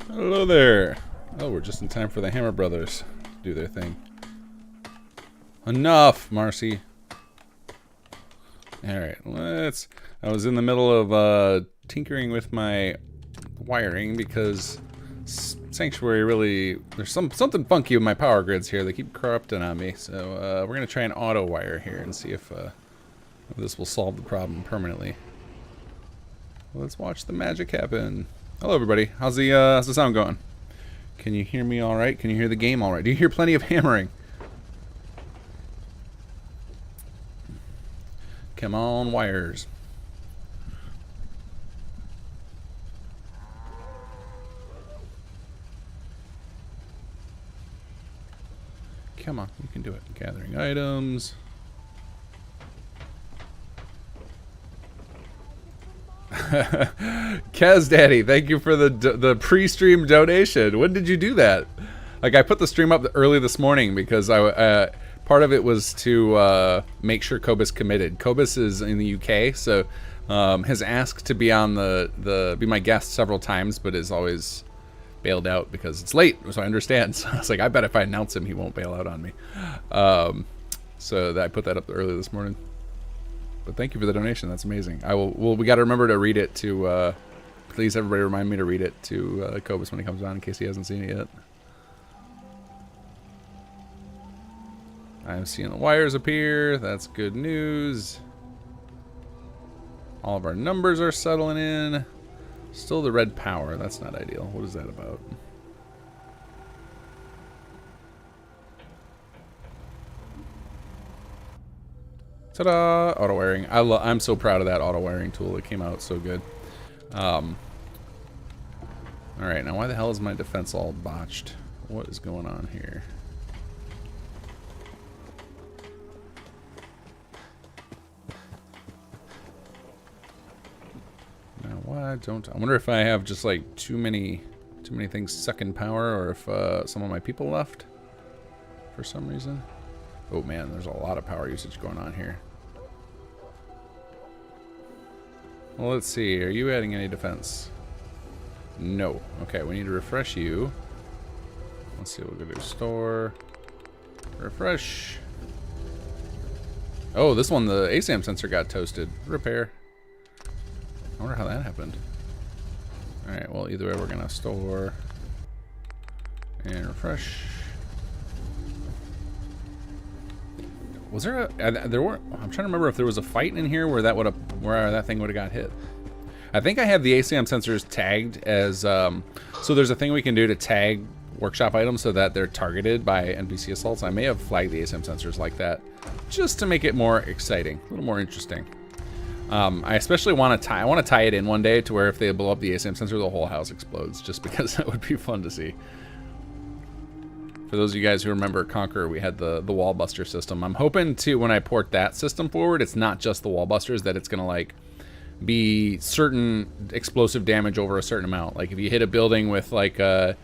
Hello there. Oh, we're just in time for the Hammer Brothers to do their thing. Enough, Marcy. Alright, I was in the middle of tinkering with my wiring because Sanctuary really... There's something funky with my power grids here. They keep corrupting on me. So we're going to try an auto wire here and see if this will solve the problem permanently. Let's watch the magic happen. Hello, everybody. How's the sound going? Can you hear me all right? Can you hear the game all right? Do you hear plenty of hammering? Come on, wires. Come on, you can do it. Gathering items. Kaz Daddy, thank you for the pre-stream donation. When did you do that? Like, I put the stream up early this morning because part of it was to make sure Khobis committed. Khobis is in the UK, so has asked to be on be my guest several times, but is always bailed out because it's late. So I understand. So I was like, I bet if I announce him, he won't bail out on me. So I put that up early this morning. But thank you for the donation. That's amazing. We got to remember to read it to. Please, everybody, remind me to read it to Khobis when he comes on, in case he hasn't seen it yet. I'm seeing the wires appear. That's good news. All of our numbers are settling in. Still the red power. That's not ideal. What is that about? Ta-da! Auto wiring. I'm so proud of that auto wiring tool. It came out so good. Alright, now why the hell is my defense all botched? What is going on here? Now why don't I wonder if I have just like too many things sucking power, or if some of my people left for some reason. Oh man, there's a lot of power usage going on here. Well, let's see. Are you adding any defense? No. Okay, we need to refresh you. Let's see what we're gonna do. Store. Refresh. Oh, this one, the ASAM sensor got toasted. Repair. I wonder how that happened. Alright, well, either way, we're gonna store and refresh. Was there there were? I'm trying to remember if there was a fight in here where that thing would have got hit. I think I have the ASAM sensors tagged as so there's a thing we can do to tag workshop items so that they're targeted by NPC assaults. I may have flagged the ASAM sensors like that just to make it more exciting, a little more interesting. I especially want to tie it in one day to where if they blow up the ASAM sensor, the whole house explodes, just because that would be fun to see. For those of you guys who remember Conqueror, we had the wall buster system. I'm hoping to, when I port that system forward, it's not just the wall busters, that it's gonna like be certain explosive damage over a certain amount. Like if you hit a building with like a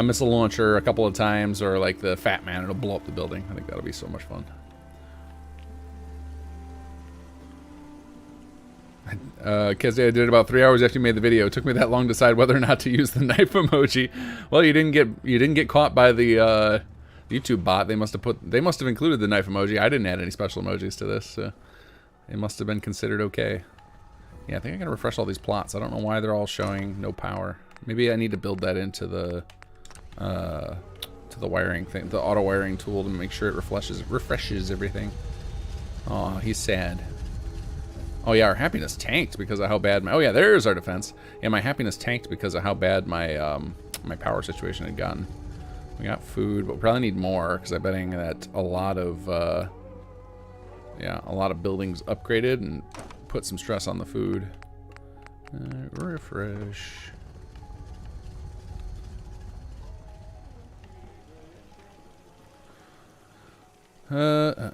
missile launcher a couple of times, or like the Fat Man, it'll blow up the building. I think that'll be so much fun. Kez, I did it about 3 hours after you made the video. It took me that long to decide whether or not to use the knife emoji. Well, you didn't get caught by the YouTube bot. They must have included the knife emoji. I didn't add any special emojis to this, so it must have been considered okay. Yeah, I think I gotta refresh all these plots. I don't know why they're all showing no power. Maybe I need to build that into the wiring thing, the auto wiring tool, to make sure it refreshes everything. Oh, he's sad. Oh yeah, our happiness tanked because of how bad my... Oh yeah, there's our defense. Yeah, my happiness tanked because of how bad my my power situation had gotten. We got food, but we probably need more, because I'm betting that a lot of buildings upgraded and put some stress on the food. Refresh. Good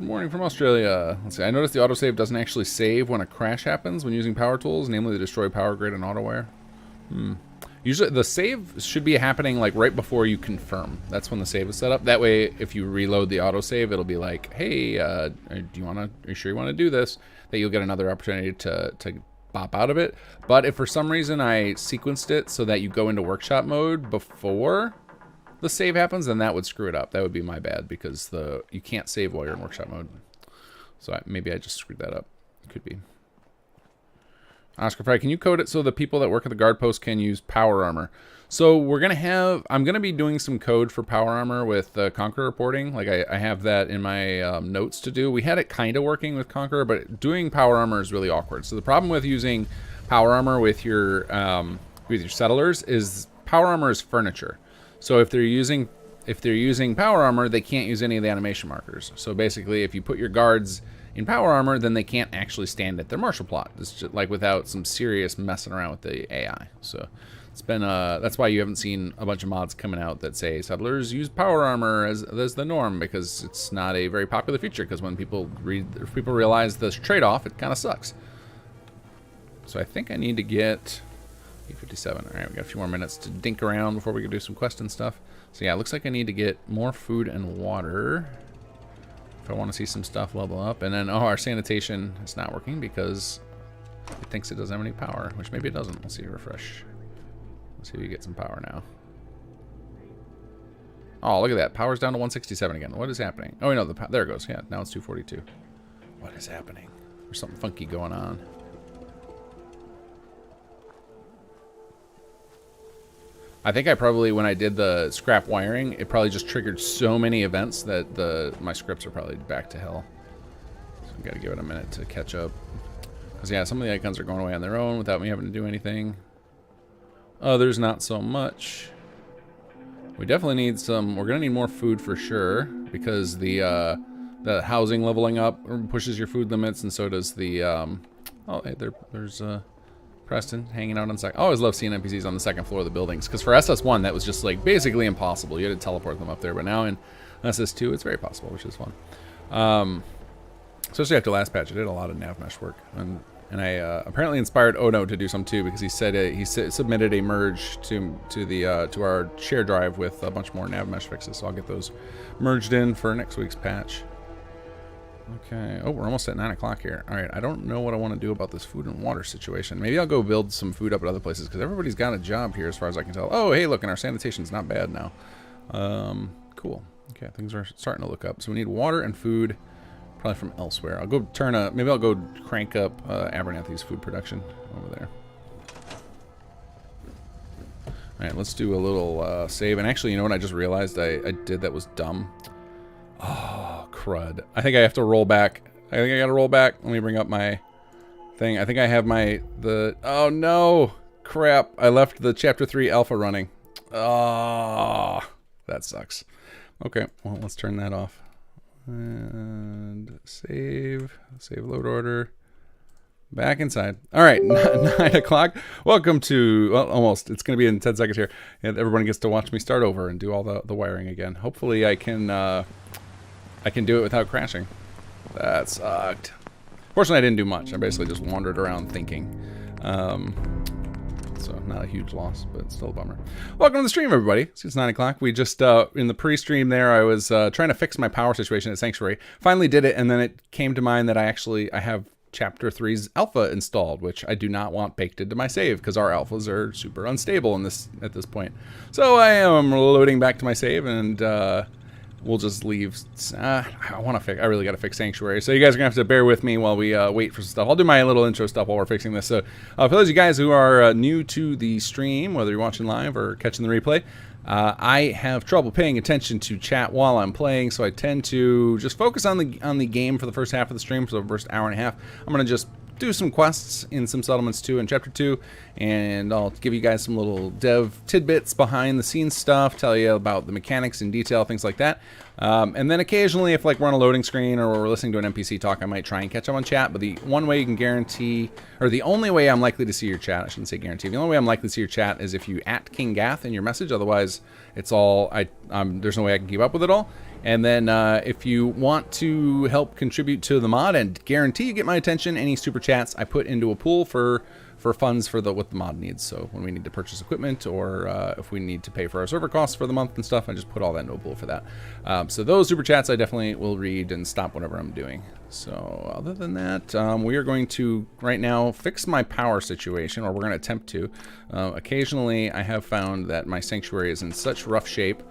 morning from Australia. Let's see. I noticed the autosave doesn't actually save when a crash happens when using power tools, namely the destroy power grid and autowire. Usually the save should be happening like right before you confirm. That's when the save is set up. That way, if you reload the autosave, it'll be like, hey, are you sure you want to do this? That you'll get another opportunity to bop out of it. But if for some reason I sequenced it so that you go into workshop mode before the save happens, then that would screw it up. That would be my bad, because you can't save while you're in workshop mode. So maybe I just screwed that up. Could be. Oscar Fry, can you code it so the people that work at the guard post can use power armor? So I'm gonna be doing some code for power armor with Conqueror reporting. Like I have that in my notes to do. We had it kind of working with Conqueror, but doing power armor is really awkward. So the problem with using power armor with your settlers is power armor is furniture. So if they're using power armor, they can't use any of the animation markers. So basically, if you put your guards in power armor, then they can't actually stand at their martial plot. It's just like without some serious messing around with the AI. So it's been that's why you haven't seen a bunch of mods coming out that say settlers use power armor as the norm, because it's not a very popular feature. Because when people realize this trade-off, it kind of sucks. So I think I need to get 857. All right, we got a few more minutes to dink around before we can do some quest and stuff. So yeah, it looks like I need to get more food and water if I want to see some stuff level up. And then, our sanitation is not working because it thinks it doesn't have any power, which maybe it doesn't. We'll see. Refresh. Let's see if we get some power now. Oh, look at that. Power's down to 167 again. What is happening? Oh, no, there it goes. Yeah, now it's 242. What is happening? There's something funky going on. I think I probably, when I did the scrap wiring, it probably just triggered so many events that my scripts are probably back to hell. So I've got to give it a minute to catch up. Because yeah, some of the icons are going away on their own without me having to do anything. Others not so much. We definitely need some, we're going to need more food for sure, because the housing leveling up pushes your food limits, and so does the, oh, hey, there's Preston hanging out on the second. I always love seeing NPCs on the second floor of the buildings, because for SS1 that was just like basically impossible. You had to teleport them up there, but now in SS2 it's very possible, which is fun. Especially after last patch, I did a lot of nav mesh work, and I apparently inspired Ono to do some too, because he said he submitted a merge to our share drive with a bunch more nav mesh fixes. So I'll get those merged in for next week's patch. Okay. Oh, we're almost at 9 o'clock here. All right. I don't know what I want to do about this food and water situation. Maybe I'll go build some food up at other places, because everybody's got a job here as far as I can tell. Oh, hey, look, and our sanitation's not bad now. Cool. Okay, things are starting to look up. So we need water and food, probably from elsewhere. I'll go maybe I'll go crank up Abernathy's food production over there. All right, let's do a little save. And actually, you know what I just realized I did that was dumb? Oh, crud. I think I have to roll back. I think I gotta roll back. Let me bring up my thing. I think I have oh no! Crap. I left the chapter 3 alpha running. Oh, that sucks. Okay, well, let's turn that off. And save load order. Back inside. All right, 9 o'clock. Welcome to, well, almost. It's going to be in 10 seconds here. And everyone gets to watch me start over and do all the wiring again. Hopefully I can do it without crashing. That sucked. Fortunately, I didn't do much. I basically just wandered around thinking. So not a huge loss, but still a bummer. Welcome to the stream, everybody. It's 9 o'clock. We just, in the pre-stream there, I was trying to fix my power situation at Sanctuary. Finally did it, and then it came to mind that I have Chapter 3's alpha installed, which I do not want baked into my save, because our alphas are super unstable at this point. So I am loading back to my save, and we'll just leave. I really got to fix Sanctuary. So you guys are going to have to bear with me while we wait for some stuff. I'll do my little intro stuff while we're fixing this. So for those of you guys who are new to the stream, whether you're watching live or catching the replay, I have trouble paying attention to chat while I'm playing, so I tend to just focus on the game for the first half of the stream, for the first hour and a half. I'm going to just do some quests in some settlements too in chapter 2, and I'll give you guys some little dev tidbits, behind the scenes stuff, tell you about the mechanics in detail, things like that. And then occasionally, if like we're on a loading screen or we're listening to an NPC talk, I might try and catch up on chat. But the one way you can guarantee, or the only way I'm likely to see your chat, I shouldn't say guarantee, the only way I'm likely to see your chat is if you @KingGath in your message. Otherwise, it's all there's no way I can keep up with it all. And then if you want to help contribute to the mod and guarantee you get my attention, any super chats I put into a pool for funds for what the mod needs. So when we need to purchase equipment, or if we need to pay for our server costs for the month and stuff, I just put all that into a pool for that. So those super chats I definitely will read and stop whatever I'm doing. So other than that, we are going to right now fix my power situation, or we're going to attempt to. Occasionally I have found that my sanctuary is in such rough shape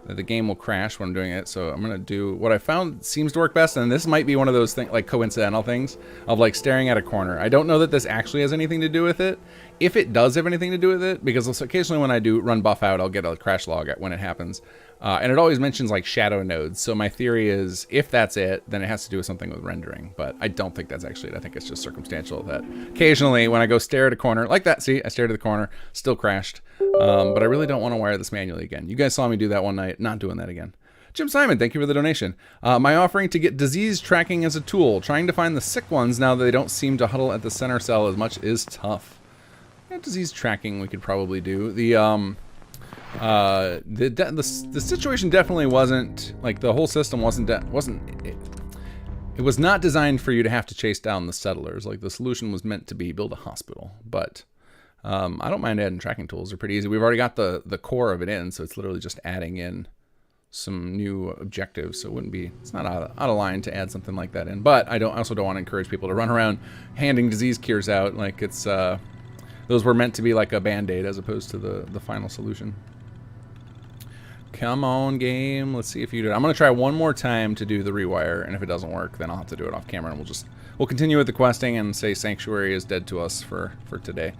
that the game will crash when I'm doing it. So I'm going to do what I found seems to work best, and this might be one of those things, like coincidental things, of like staring at a corner. I don't know that this actually has anything to do with it. If it does have anything to do with it, because occasionally when I do run buff out, I'll get a crash log when it happens. And it always mentions like shadow nodes. So my theory is if that's it, then it has to do with something with rendering. But I don't think that's actually it. I think it's just circumstantial that occasionally when I go stare at a corner like that, see, I stared at the corner, still crashed. But I really don't want to wire this manually again. You guys saw me do that one night, not doing that again. Jim Simon, thank you for the donation. My offering to get disease tracking as a tool. Trying to find the sick ones now that they don't seem to huddle at the center cell as much is tough. Yeah, disease tracking we could probably do. The situation definitely wasn't, like, the whole system it was not designed for you to have to chase down the settlers. Like, the solution was meant to be build a hospital, but I don't mind adding tracking tools. They're pretty easy. We've already got the core of it in, so it's literally just adding in some new objectives. So it's not out of line to add something like that in. But I also don't want to encourage people to run around handing disease cures out like it's those were meant to be like a band-aid as opposed to the final solution. Come on, game. Let's see if you do it. I'm going to try one more time to do the rewire, and if it doesn't work, then I'll have to do it off camera, and we'll continue with the questing and say Sanctuary is dead to us for today.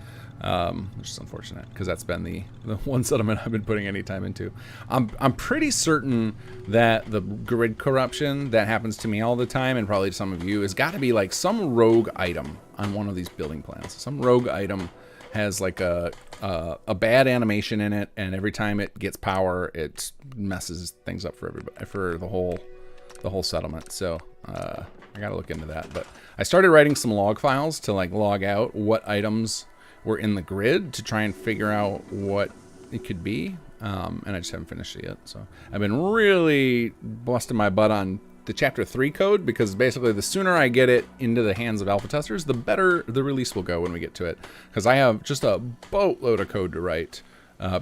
Which is unfortunate, because that's been the one settlement I've been putting any time into. I'm pretty certain that the grid corruption that happens to me all the time, and probably to some of you, has got to be like some rogue item on one of these building plans. Some rogue item has like a bad animation in it, and every time it gets power, it messes things up for everybody, for the whole settlement. So I gotta look into that. But I started writing some log files to like log out what items were in the grid to try and figure out what it could be, and I just haven't finished it yet. So I've been really busting my butt on the chapter 3 code, because basically the sooner I get it into the hands of alpha testers, the better the release will go when we get to it, because I have just a boatload of code to write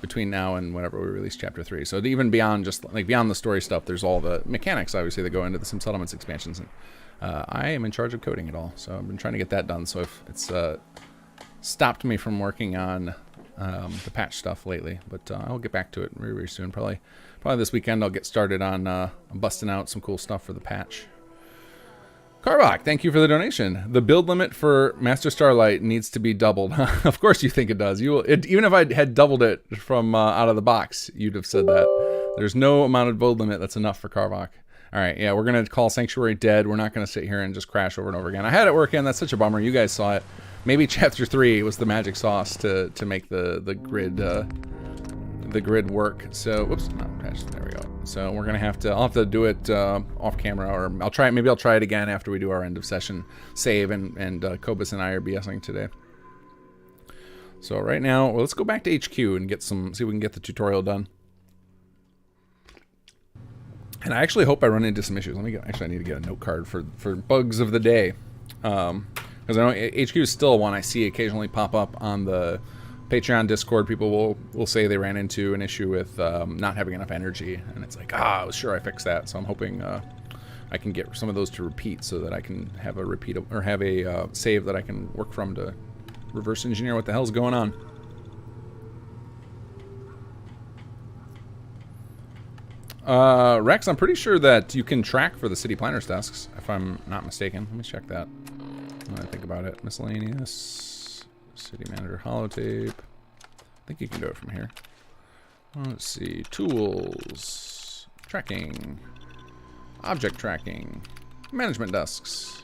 between now and whenever we release chapter 3. So even beyond just like beyond the story stuff, there's all the mechanics obviously that go into the Sim Settlements expansions, and I am in charge of coding it all, so I've been trying to get that done. So if it's stopped me from working on the patch stuff lately, but I'll get back to it very, very soon. Probably this weekend I'll get started on busting out some cool stuff for the patch. Carbach, thank you for the donation. The build limit for Master Starlight needs to be doubled. Of course you think it does. Even if I had doubled it from out of the box, you'd have said that. There's no amount of build limit that's enough for Carbach. All right, yeah, we're going to call Sanctuary dead. We're not going to sit here and just crash over and over again. I had it working. That's such a bummer. You guys saw it. Maybe chapter 3 was the magic sauce to make the grid work. So whoops, no, there we go. So I'll have to do it off camera, or maybe I'll try it again after we do our end of session save, and khobis and I are BSing today. So right now, well, let's go back to HQ and see if we can get the tutorial done. And I actually hope I run into some issues. I need to get a note card for bugs of the day. Because I know HQ is still one I see occasionally pop up on the Patreon Discord. People will say they ran into an issue with not having enough energy, and it's like, I was sure I fixed that. So I'm hoping I can get some of those to repeat, so that I can have a repeat or have a save that I can work from to reverse engineer what the hell's going on. Rex, I'm pretty sure that you can track for the city planners desks, if I'm not mistaken. Let me check that. When I think about it, miscellaneous, city manager holotape. I think you can do it from here. Let's see, tools, tracking, object tracking, management desks.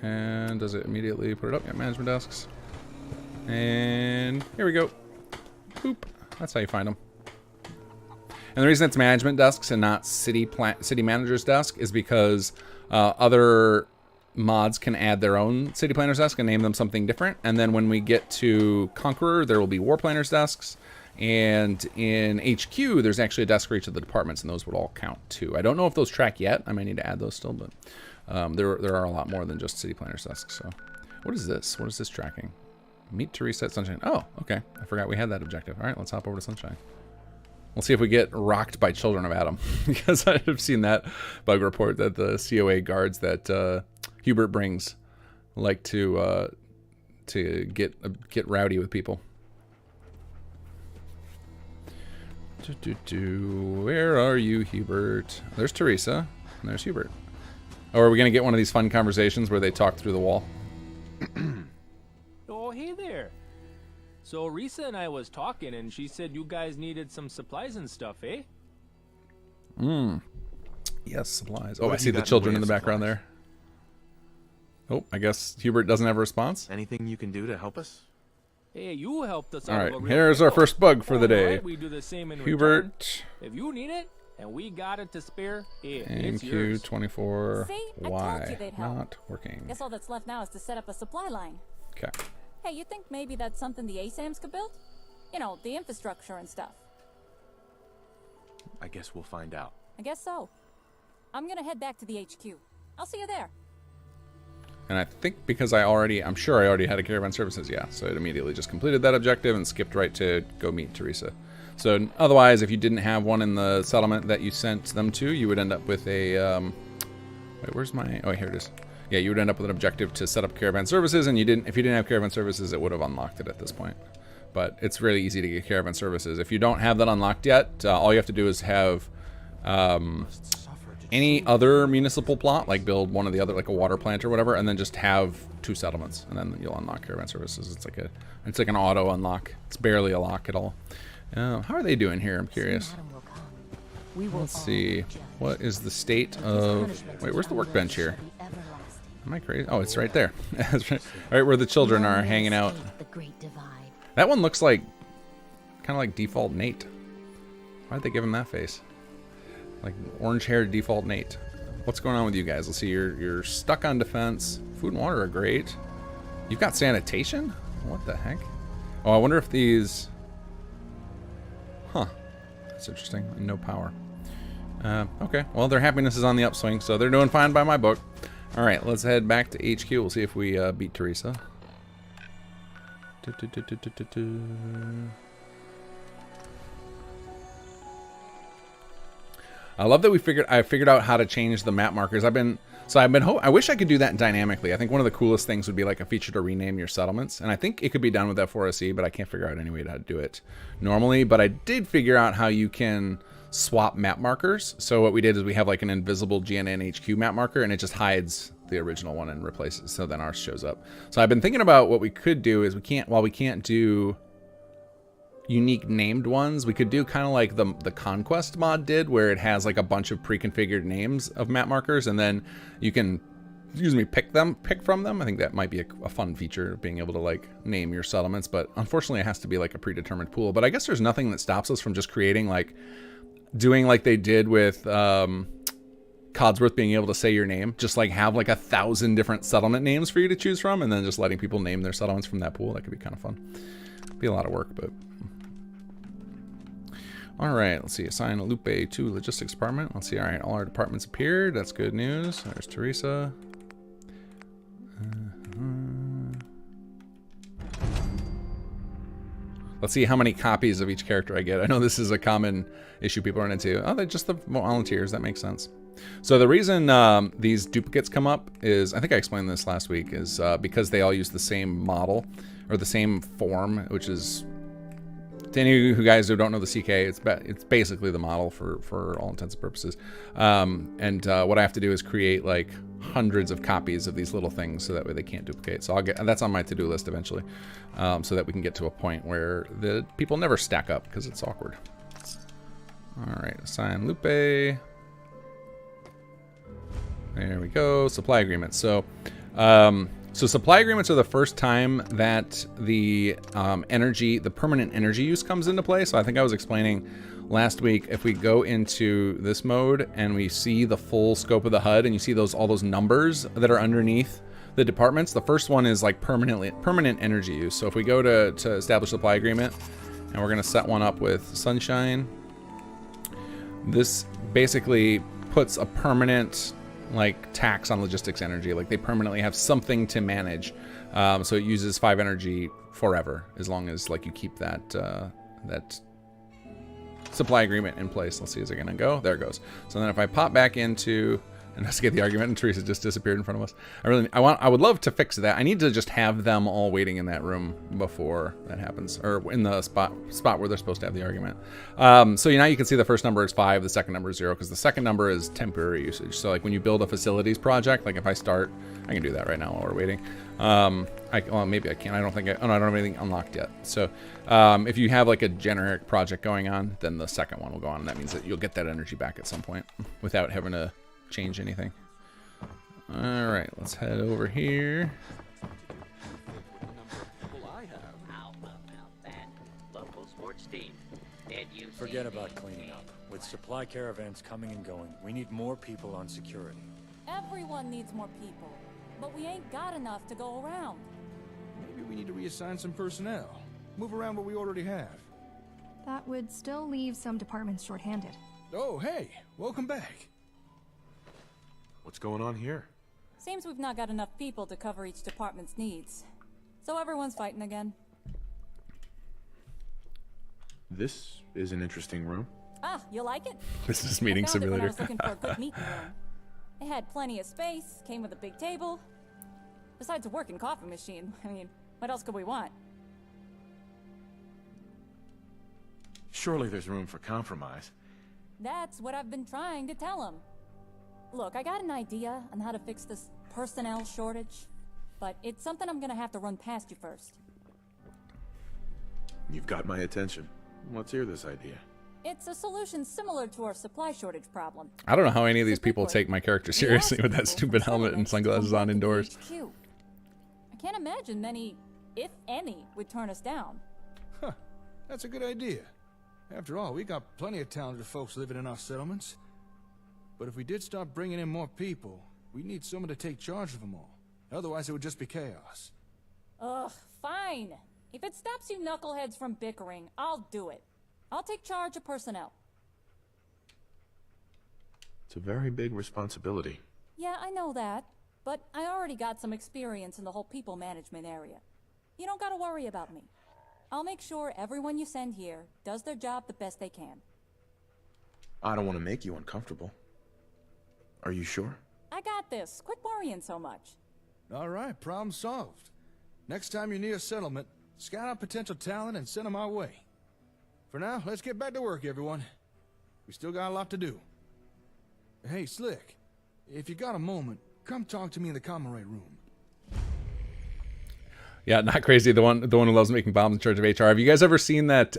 And does it immediately put it up? Yeah, management desks. And here we go. Boop. That's how you find them. And the reason it's management desks and not city manager's desk is because other mods can add their own city planner's desk and name them something different. And then when we get to Conqueror, there will be war planner's desks. And in HQ, there's actually a desk for each of the departments, and those would all count too. I don't know if those track yet. I might need to add those still, but there are a lot more than just city planners desks. So, what is this? What is this tracking? Meet Teresa at Sunshine. Oh, okay. I forgot we had that objective. All right, let's hop over to Sunshine. We'll see if we get rocked by Children of Adam, because I've seen that bug report that the COA guards that Hubert brings like to get rowdy with people. Where are you, Hubert? There's Teresa, and there's Hubert. Oh, are we gonna get one of these fun conversations where they talk through the wall? Oh, hey there. So Risa and I was talking, and she said you guys needed some supplies and stuff, eh? Yes, supplies. Oh, I see the children in the background there. Oh, I guess Hubert doesn't have a response. Anything you can do to help us? Hey, you helped us All out. right, here's our first bug for the day. Right, we do the same in Hubert. return. If you need it, and we got it to spare, hey, it's MQ24Y See? I told you they'd help. not working. Guess all that's left now is to set up a supply line. Okay. Hey, you think maybe that's something the ASAMs could build? You know, the infrastructure and stuff. I guess we'll find out. I guess so. I'm gonna head back to the HQ. I'll see you there. And I think because I'm sure I already had a caravan services, yeah. So it immediately just completed that objective and skipped right to go meet Teresa. So otherwise, if you didn't have one in the settlement that you sent them to, you would end up with a, wait, where's my, oh, here it is. Yeah, you would end up with an objective to set up caravan services, and if you didn't have caravan services, it would have unlocked it at this point. But it's really easy to get caravan services. If you don't have that unlocked yet, all you have to do is have, any other municipal plot, like build one of the other, like a water plant or whatever, and then just have 2 settlements, and then you'll unlock caravan services. It's like an auto unlock. It's barely a lock at all. How are they doing here? I'm curious. Let's see. What is the state of? Wait, where's the workbench here? Am I crazy? Oh, it's right there. Right where the children are hanging out. That one looks like kind of like default Nate. Why'd they give him that face? Like orange-haired default Nate. What's going on with you guys? Let's see. You're stuck on defense. Food and water are great. You've got sanitation? What the heck? Oh, I wonder if these. Huh. That's interesting. No power. Okay. Well, their happiness is on the upswing, so they're doing fine by my book. All right. Let's head back to HQ. We'll see if we beat Teresa. I love that I figured out how to change the map markers. I wish I could do that dynamically. I think one of the coolest things would be like a feature to rename your settlements. And I think it could be done with F4SE, but I can't figure out any way to do it normally. But I did figure out how you can swap map markers. So what we did is we have like an invisible GNN HQ map marker, and it just hides the original one and replaces. So then ours shows up. So I've been thinking about what we could do is we can't do unique named ones, we could do kind of like the Conquest mod did, where it has like a bunch of pre-configured names of map markers, and then you can, pick from them. I think that might be a fun feature of being able to like name your settlements, but unfortunately it has to be like a predetermined pool. But I guess there's nothing that stops us from just creating doing like they did with Codsworth, being able to say your name, just like have like 1,000 different settlement names for you to choose from, and then just letting people name their settlements from that pool. That could be kind of fun. Be a lot of work, but. All right, let's see. Assign Lupe to logistics department. Let's see. All right, all our departments appeared. That's good news. There's Teresa. Let's see how many copies of each character I get. I know this is a common issue people run into. Oh, they're just the volunteers. That makes sense. So the reason these duplicates come up is, I think I explained this last week, is because they all use the same model or the same form, which is, to any of you guys who don't know the CK, it's basically the model for all intents and purposes. What I have to do is create like hundreds of copies of these little things so that way they can't duplicate. So that's on my to-do list eventually, so that we can get to a point where the people never stack up because it's awkward. All right, assign Lupe. There we go. Supply agreements. So supply agreements are the first time that the permanent energy use comes into play. So I think I was explaining last week, if we go into this mode and we see the full scope of the HUD and you see all those numbers that are underneath the departments, the first one is like permanent energy use. So if we go to establish supply agreement And we're going to set one up with sunshine. This basically puts a permanent like tax on logistics energy. Like they permanently have something to manage. So it uses 5 energy forever as long as like you keep that that supply agreement in place. Let's see, is it gonna go? There it goes. So then if I pop back into investigate the argument, and Teresa just disappeared in front of us. I would love to fix that. I need to just have them all waiting in that room before that happens, or in the spot where they're supposed to have the argument. So now you can see the first number is 5, the second number is 0, because the second number is temporary usage. So like when you build a facilities project, like if I start, I can do that right now while we're waiting. Well, maybe I can't. I don't have anything unlocked yet. So if you have like a generic project going on, then the second one will go on, and that means that you'll get that energy back at some point without having to change anything. All right, let's head over here. Forget about cleaning up. With supply caravans coming and going, we need more people on security. Everyone needs more people, but we ain't got enough to go around. Maybe we need to reassign some personnel. Move around what we already have. That would still leave some departments short-handed. Oh, hey, welcome back. What's going on here? Seems we've not got enough people to cover each department's needs. So everyone's fighting again. This is an interesting room. Ah, you like it? Business meeting I found it when I simulator. was looking for a good meeting room. It had plenty of space, came with a big table. Besides a working coffee machine, I mean, what else could we want? Surely there's room for compromise. That's what I've been trying to tell him. Look, I got an idea on how to fix this personnel shortage, but it's something I'm gonna have to run past you first. You've got my attention. Let's hear this idea. It's a solution similar to our supply shortage problem. I don't know how any of these Simply people put, take my character we seriously ask with that people stupid from helmet and settlements to sunglasses come on back to the indoors. HQ. I can't imagine many, if any, would turn us down. Huh, that's a good idea. After all, we got plenty of talented folks living in our settlements. But if we did start bringing in more people, we need someone to take charge of them all. Otherwise, it would just be chaos. Ugh, fine. If it stops you knuckleheads from bickering, I'll do it. I'll take charge of personnel. It's a very big responsibility. Yeah, I know that. But I already got some experience in the whole people management area. You don't gotta worry about me. I'll make sure everyone you send here does their job the best they can. I don't want to make you uncomfortable. Are you sure? I got this. Quit worrying so much. All right, problem solved. Next time you're near a settlement, scout out potential talent and send them our way. For now, let's get back to work, everyone. We still got a lot to do. Hey, Slick, if you got a moment, come talk to me in the comrade room. Yeah, not crazy. The one who loves making bombs in charge of HR. Have you guys ever seen that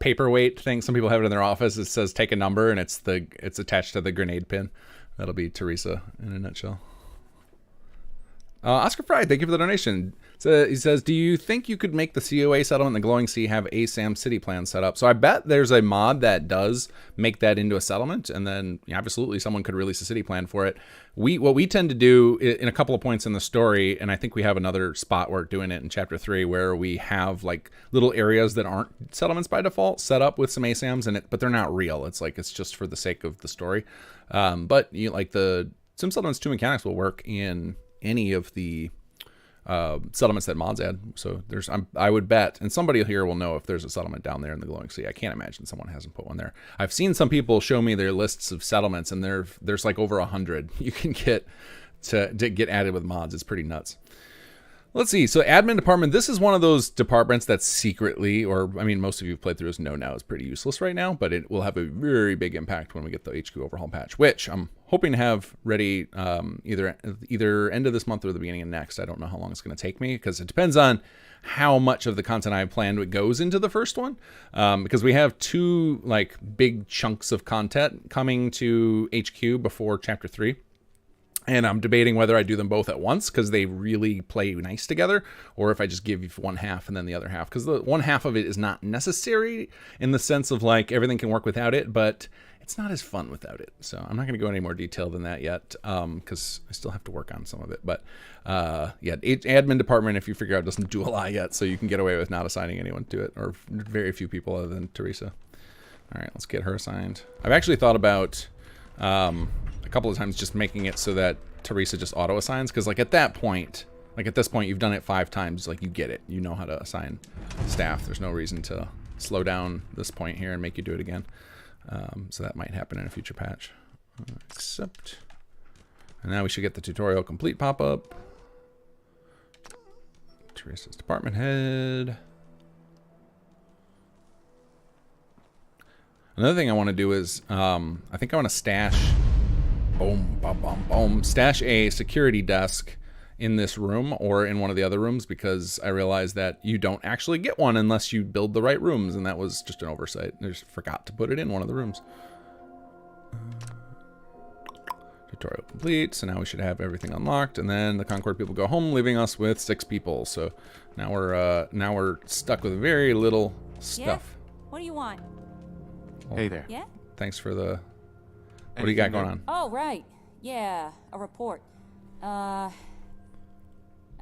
paperweight thing? Some people have it in their office. It says take a number, and it's attached to the grenade pin. That'll be Teresa in a nutshell. Oscar Fry, thank you for the donation. So he says, do you think you could make the COA settlement in the Glowing Sea have ASAM city plan set up? So I bet there's a mod that does make that into a settlement, and then absolutely someone could release a city plan for it. What we tend to do in a couple of points in the story, and I think we have another spot where doing it in chapter 3, where we have like little areas that aren't settlements by default set up with some ASAMs but they're not real. It's just for the sake of the story. But like the Sim Settlements 2 mechanics will work in any of the settlements that mods add. So I would bet, and somebody here will know if there's a settlement down there in the Glowing Sea. I can't imagine someone hasn't put one there. I've seen some people show me their lists of settlements, and there's like over 100 you can get to get added with mods. It's pretty nuts. Let's see. So admin department, this is one of those departments that's secretly, most of you have played through this know now is pretty useless right now, but it will have a very big impact when we get the HQ overhaul patch, which I'm hoping to have ready either end of this month or the beginning of next. I don't know how long it's going to take me because it depends on how much of the content I have planned goes into the first one, because we have 2 like big chunks of content coming to HQ before chapter 3. And I'm debating whether I do them both at once because they really play nice together, or if I just give you one half and then the other half. Because the one half of it is not necessary in the sense of like everything can work without it, but it's not as fun without it. So I'm not going to go any more detail than that yet, because I still have to work on some of it. But yeah, admin department, if you figure out, doesn't do a lot yet, so you can get away with not assigning anyone to it, or very few people other than Teresa. All right, let's get her assigned. I've actually thought about a couple of times just making it so that Teresa just auto assigns, because like at that point, like at this point, you've done it 5 times, like you get it, you know how to assign staff. There's no reason to slow down this point here and make you do it again. So that might happen in a future patch. Accept. And now we should get the tutorial complete pop-up. Teresa's department head. Another thing I want to do is, I think I want to stash, boom, boom, boom, boom, stash a security desk in this room or in one of the other rooms, because I realized that you don't actually get one unless you build the right rooms, and that was just an oversight. I just forgot to put it in one of the rooms. Tutorial complete, so now we should have everything unlocked, and then the Concord people go home, leaving us with 6 people. So now we're stuck with very little stuff. Yeah? What do you want? Hey there. Yeah? Thanks for the... What do you got going on? Oh, right. Yeah, a report.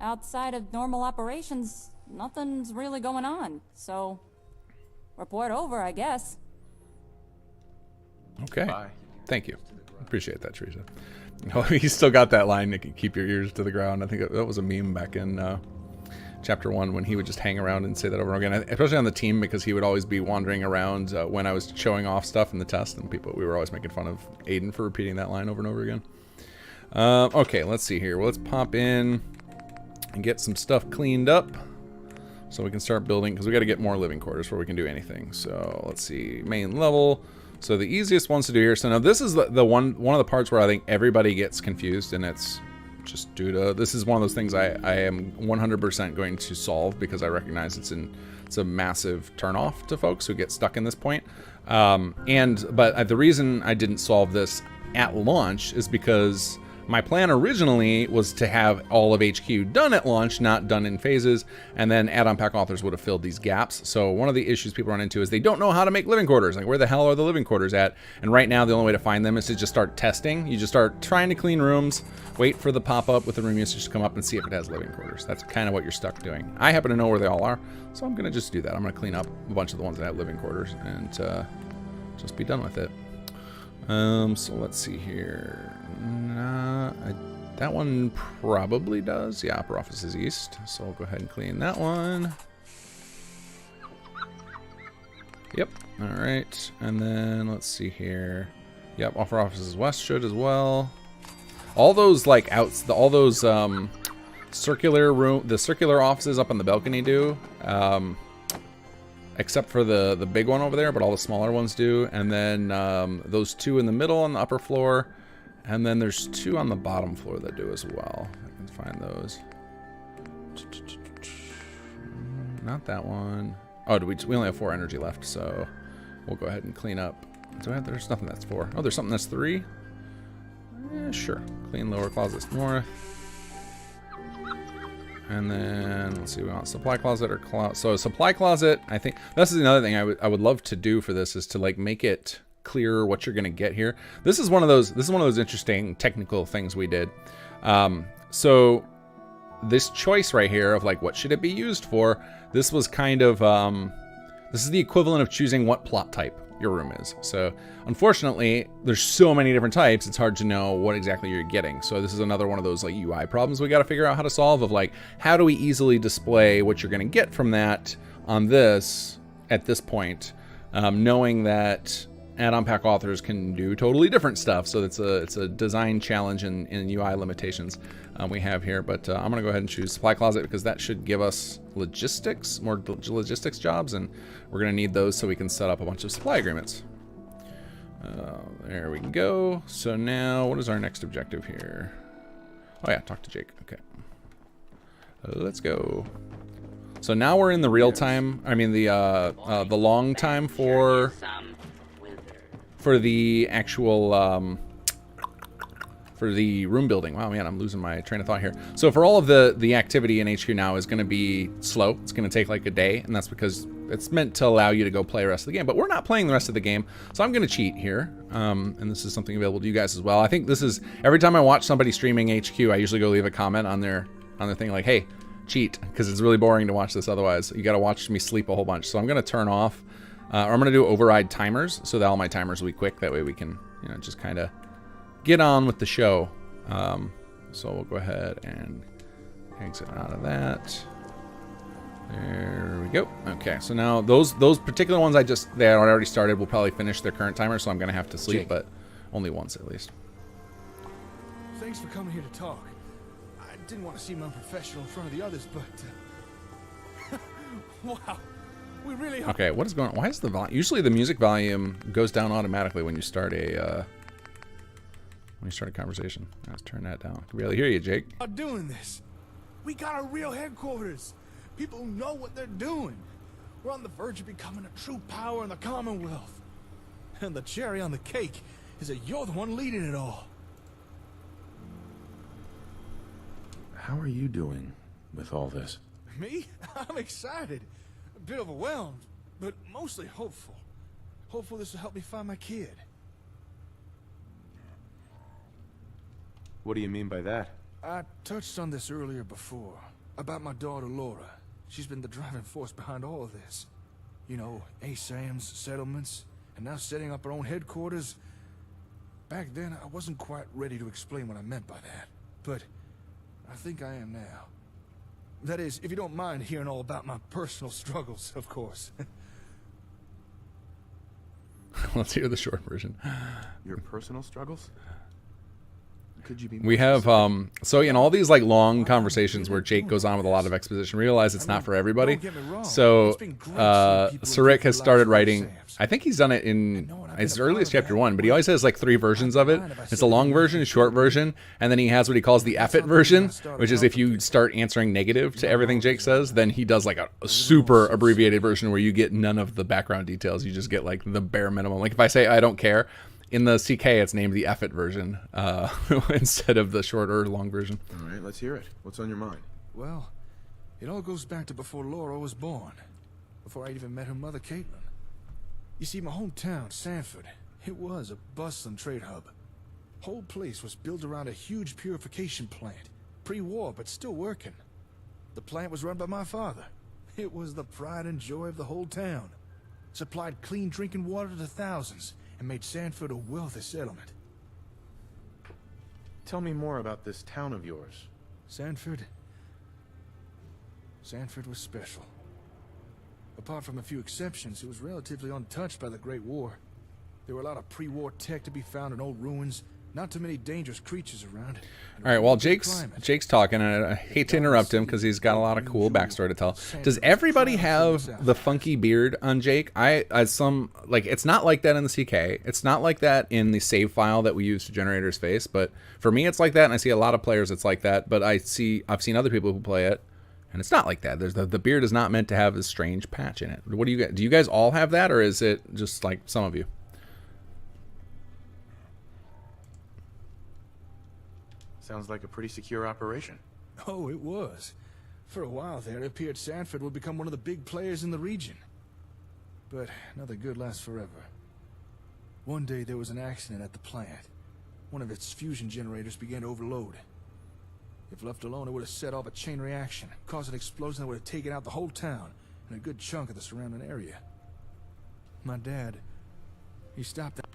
Outside of normal operations, nothing's really going on. So, report over, I guess. Okay. Bye. Thank you. Appreciate that, Teresa. Oh, you still got that line, Nick, keep your ears to the ground. I think that was a meme back in chapter 1 when he would just hang around and say that over and again, especially on the team, because he would always be wandering around when I was showing off stuff in the test, and we were always making fun of Aiden for repeating that line over and over again. Okay, let's see here. Well, let's pop in and get some stuff cleaned up so we can start building, because we got to get more living quarters before we can do anything. So let's see, main level. So the easiest ones to do here. So now this is the one of the parts where I think everybody gets confused, and it's just due to, this is one of those things I am 100% going to solve, because I recognize it's a massive turnoff to folks who get stuck in this point. But the reason I didn't solve this at launch is because my plan originally was to have all of HQ done at launch, not done in phases, and then add-on pack authors would have filled these gaps. So one of the issues people run into is they don't know how to make living quarters. Like, where the hell are the living quarters at? And right now, the only way to find them is to just start testing. You just start trying to clean rooms, wait for the pop-up with the room usage to come up, and see if it has living quarters. That's kind of what you're stuck doing. I happen to know where they all are, so I'm going to just do that. I'm going to clean up a bunch of the ones that have living quarters and just be done with it. So let's see here. That one probably does. Yeah, upper office is east, so I'll go ahead and clean that one. Yep. All right, and then let's see here. Yep, upper office is west should as well. All those like all those circular offices up on the balcony do. Except for the big one over there, but all the smaller ones do. And then those 2 in the middle on the upper floor. And then there's 2 on the bottom floor that do as well. I can find those. Not that one. Oh, we only have 4 energy left, so we'll go ahead and clean up. There's nothing that's 4. Oh, there's something that's 3? Yeah, sure. Clean lower closets north. And then, let's see, we want supply closet or closet. So supply closet, I think, this is another thing I would love to do for this, is to like make it clearer what you're gonna get here. This is one of those interesting technical things we did. So this choice right here of like, what should it be used for? This was kind of, this is the equivalent of choosing what plot type your room is. So unfortunately, there's so many different types, it's hard to know what exactly you're getting. So this is another one of those like UI problems we got to figure out how to solve, of like, how do we easily display what you're going to get from that on this at this point, knowing that add-on pack authors can do totally different stuff. So it's a design challenge in UI limitations we have here. But I'm gonna go ahead and choose supply closet, because that should give us more logistics jobs, and we're gonna need those so we can set up a bunch of supply agreements. There we go. So now, what is our next objective here? Oh yeah, talk to Jake. Okay, let's go. So now we're in the real time. I mean the long time for the actual for the room building. Wow, man, I'm losing my train of thought here. So for all of the activity in HQ now is going to be slow. It's going to take like a day, and that's because it's meant to allow you to go play the rest of the game, but we're not playing the rest of the game, so I'm going to cheat here, and this is something available to you guys as well. I think this is, every time I watch somebody streaming HQ, I usually go leave a comment on their thing like, hey, cheat, because it's really boring to watch this otherwise. You got to watch me sleep a whole bunch. So I'm going to turn off, or I'm going to do override timers, so that all my timers will be quick. That way we can, you know, just kind of get on with the show. So we'll go ahead and exit out of that. There we go. Okay, so now those particular ones they already started will probably finish their current timer, so I'm gonna have to sleep, but only once at least. Thanks for coming here to talk. I didn't want to seem unprofessional in front of the others, but wow, we really are. Okay, what is going on? Why is the volume? Usually the music volume goes down automatically when you start a conversation. Let's turn that down. I can barely hear you, Jake. Doing this. We got a real headquarters. People who know what they're doing. We're on the verge of becoming a true power in the Commonwealth. And the cherry on the cake is that you're the one leading it all. How are you doing with all this? Me? I'm excited. A bit overwhelmed, but mostly hopeful. Hopeful this will help me find my kid. What do you mean by that? I touched on this earlier before, about my daughter Laura. She's been the driving force behind all of this. You know, ASAM's, settlements, and now setting up her own headquarters. Back then, I wasn't quite ready to explain what I meant by that, but I think I am now. That is, if you don't mind hearing all about my personal struggles, of course. Let's hear the short version. Your personal struggles? Could you be We have so in all these like long conversations where Jake goes on with a lot of exposition, we realize it's not for everybody. So Sarik has started writing. I think he's done it in as early as chapter 1, but he always has like 3 versions of it. It's a long version, a short version, and then he has what he calls the F-it version, which is if you start answering negative to everything Jake says, then he does like a super abbreviated version where you get none of the background details. You just get like the bare minimum. Like if I say I don't care, in the CK, it's named the F-it version instead of the shorter, long version. All right, let's hear it. What's on your mind? Well, it all goes back to before Laura was born. Before I even met her mother, Caitlin. You see, my hometown, Sanford, it was a bustling trade hub. Whole place was built around a huge purification plant. Pre-war, but still working. The plant was run by my father. It was the pride and joy of the whole town. Supplied clean drinking water to thousands, and made Sanford a wealthy settlement. Tell me more about this town of yours. Sanford was special. Apart from a few exceptions, it was relatively untouched by the Great War. There were a lot of pre-war tech to be found in old ruins, not too many dangerous creatures around. All right, while Jake's talking, and I hate to interrupt him because he's got a lot of cool backstory to tell. Does everybody have the funky beard on Jake? It's not like that in the CK. It's not like that in the save file that we use to generate his face. But for me, it's like that, and I see a lot of players it's like that. But I've seen other people who play it, and it's not like that. There's the beard is not meant to have this strange patch in it. What do you guys? Do you guys all have that, or is it just like some of you? Sounds like a pretty secure operation. Oh, it was. For a while there, it appeared Sanford would become one of the big players in the region. But nothing good lasts forever. One day there was an accident at the plant. One of its fusion generators began to overload. If left alone, it would have set off a chain reaction, caused an explosion that would have taken out the whole town and a good chunk of the surrounding area. My dad, he stopped that.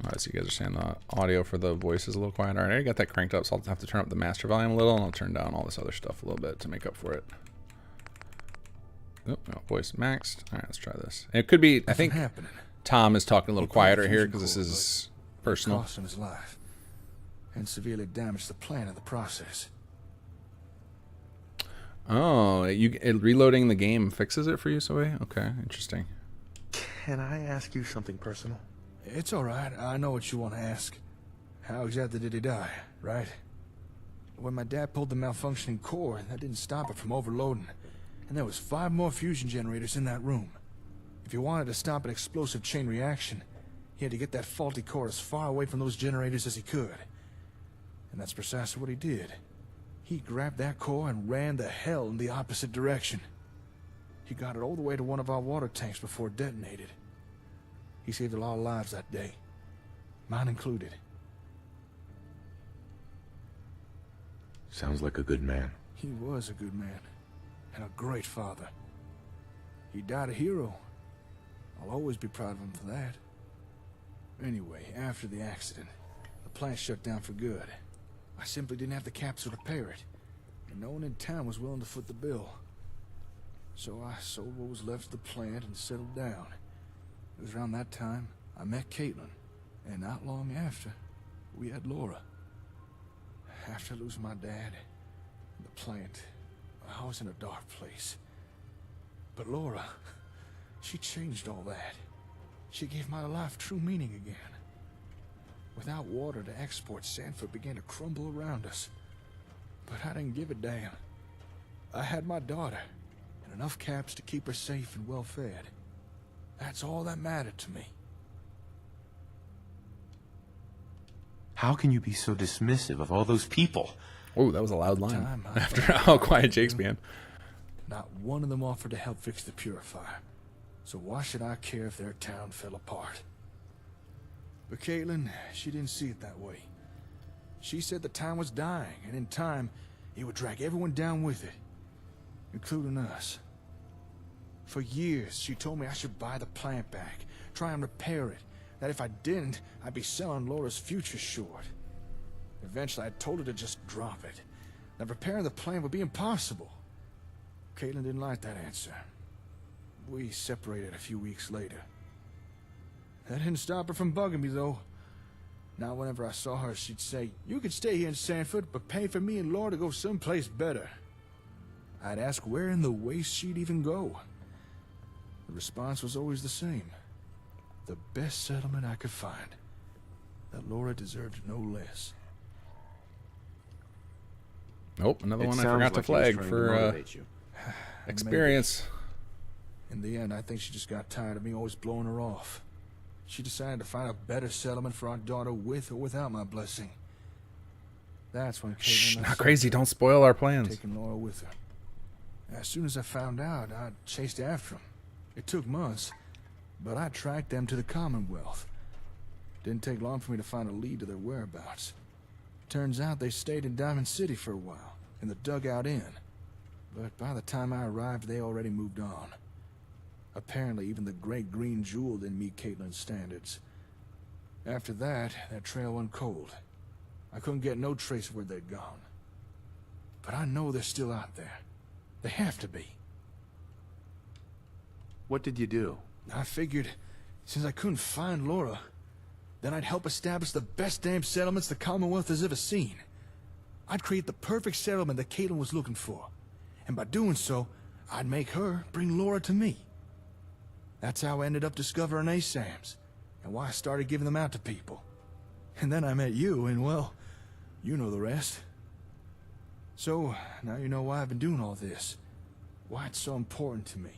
All right, so you guys are saying the audio for the voice is a little quiet. All right, I got that cranked up, so I'll have to turn up the master volume a little, and I'll turn down all this other stuff a little bit to make up for it. Oh, no, voice maxed. All right, let's try this. And it could be, I think Tom is talking a little quieter here because this is personal. Cost him his life and severely damaged the plant in the process. Oh, reloading the game fixes it for you, Soe? Okay, interesting. Can I ask you something personal? It's all right. I know what you want to ask. How exactly did he die, right? When my dad pulled the malfunctioning core, that didn't stop it from overloading. And there was 5 more fusion generators in that room. If he wanted to stop an explosive chain reaction, he had to get that faulty core as far away from those generators as he could. And that's precisely what he did. He grabbed that core and ran the hell in the opposite direction. He got it all the way to one of our water tanks before it detonated. He saved a lot of lives that day, mine included. Sounds like a good man. He was a good man, and a great father. He died a hero. I'll always be proud of him for that. Anyway, after the accident, the plant shut down for good. I simply didn't have the caps to repair it, and no one in town was willing to foot the bill. So I sold what was left of the plant and settled down. It was around that time I met Caitlin, and not long after, we had Laura. After losing my dad and the plant, I was in a dark place. But Laura, she changed all that. She gave my life true meaning again. Without water to export, Sanford began to crumble around us. But I didn't give a damn. I had my daughter, and enough caps to keep her safe and well fed. That's all that mattered to me. How can you be so dismissive of all those people? Oh, that was a loud line. Time I After found how out quiet about Jake's them, being. Not one of them offered to help fix the purifier. So why should I care if their town fell apart? But Caitlin, she didn't see it that way. She said the town was dying, and in time, it would drag everyone down with it, including us. For years, she told me I should buy the plant back, try and repair it, that if I didn't, I'd be selling Laura's future short. Eventually, I told her to just drop it, that repairing the plant would be impossible. Caitlin didn't like that answer. We separated a few weeks later. That didn't stop her from bugging me, though. Now, whenever I saw her, she'd say, "You can stay here in Sanford, but pay for me and Laura to go someplace better." I'd ask where in the waste she'd even go. The response was always the same. The best settlement I could find. That Laura deserved no less. Nope, another It one I sounds forgot to like he was flag trying to for motivate you. experience. In the end, I think she just got tired of me always blowing her off. She decided to find a better settlement for our daughter with or without my blessing. That's when Caitlin Shh, and I not crazy. Don't spoil our plans. taking Laura with her. As soon as I found out, I chased after them. It took months, but I tracked them to the Commonwealth. Didn't take long for me to find a lead to their whereabouts. Turns out they stayed in Diamond City for a while, in the Dugout Inn. But by the time I arrived, they already moved on. Apparently, even the Great Green Jewel didn't meet Caitlin's standards. After that, that trail went cold. I couldn't get no trace of where they'd gone. But I know they're still out there. They have to be. What did you do? I figured, since I couldn't find Laura, then I'd help establish the best damn settlements the Commonwealth has ever seen. I'd create the perfect settlement that Caitlin was looking for. And by doing so, I'd make her bring Laura to me. That's how I ended up discovering ASAMs, and why I started giving them out to people. And then I met you, and well, you know the rest. So, now you know why I've been doing all this. Why it's so important to me.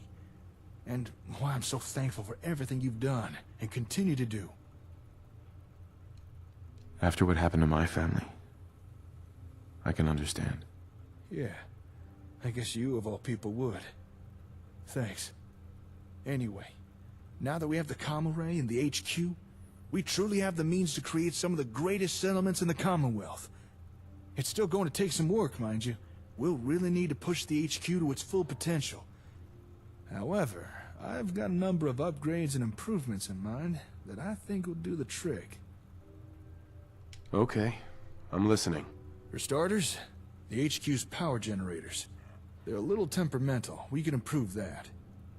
And why I'm so thankful for everything you've done, and continue to do. After what happened to my family, I can understand. Yeah, I guess you of all people would. Thanks. Anyway, now that we have the Comm Array and the HQ, we truly have the means to create some of the greatest settlements in the Commonwealth. It's still going to take some work, mind you. We'll really need to push the HQ to its full potential. However, I've got a number of upgrades and improvements in mind that I think will do the trick. Okay, I'm listening. For starters, the HQ's power generators. They're a little temperamental. We can improve that.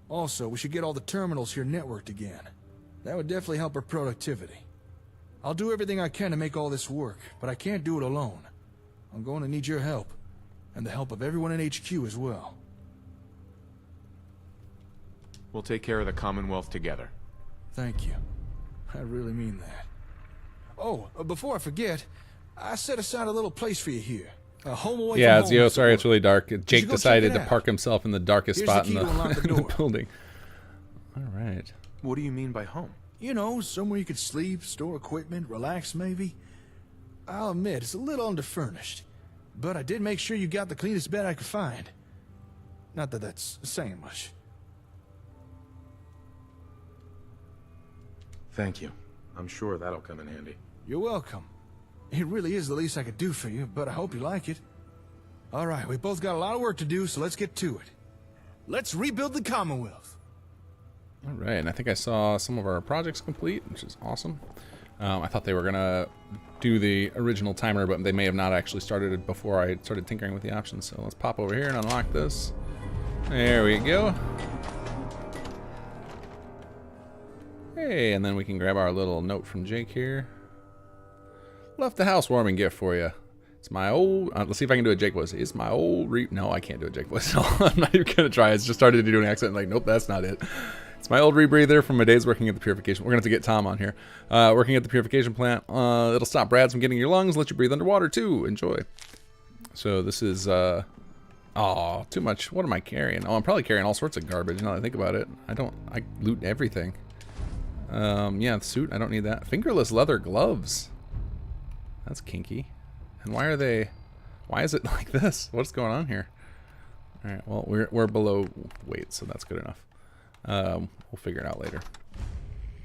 Also, we should get all the terminals here networked again. That would definitely help our productivity. I'll do everything I can to make all this work, but I can't do it alone. I'm going to need your help, and the help of everyone in HQ as well. We'll take care of the Commonwealth together. Thank you. I really mean that. Oh, before I forget, I set aside a little place for you here. A home away Yeah, from home. Yo, sorry, it's really dark. Jake go check decided it to out. park himself in the darkest Here's the spot key to unlock the in the door. building. All right. What do you mean by home? You know, somewhere you could sleep, store equipment, relax maybe. I'll admit, it's a little underfurnished. But I did make sure you got the cleanest bed I could find. Not that that's saying much. Thank you. I'm sure that'll come in handy. You're welcome. It really is the least I could do for you, but I hope you like it. All right, we both got a lot of work to do, so let's get to it. Let's rebuild the Commonwealth. All right, and I think I saw some of our projects complete, which is awesome. I thought they were gonna do the original timer, but they may have not actually started it before I started tinkering with the options. So let's pop over here and unlock this. There we go. Hey, and then we can grab our little note from Jake here. Left the housewarming gift for you. It's my old, let's see if I can do a Jake voice. It's my old no, I can't do a Jake voice. No, I'm not even gonna try. It's just started to do an accent. Like, nope, that's not it. It's my old rebreather from my days working at the purification. We're gonna have to get Tom on here. Working at the purification plant. It'll stop rads from getting your lungs, let you breathe underwater too. Enjoy. So this is, oh, too much. What am I carrying? Oh, I'm probably carrying all sorts of garbage now that I think about it. I loot everything. Yeah, the suit, I don't need that. Fingerless leather gloves. That's kinky. And why is it like this? What's going on here? All right, well, we're below weight, so that's good enough. We'll figure it out later.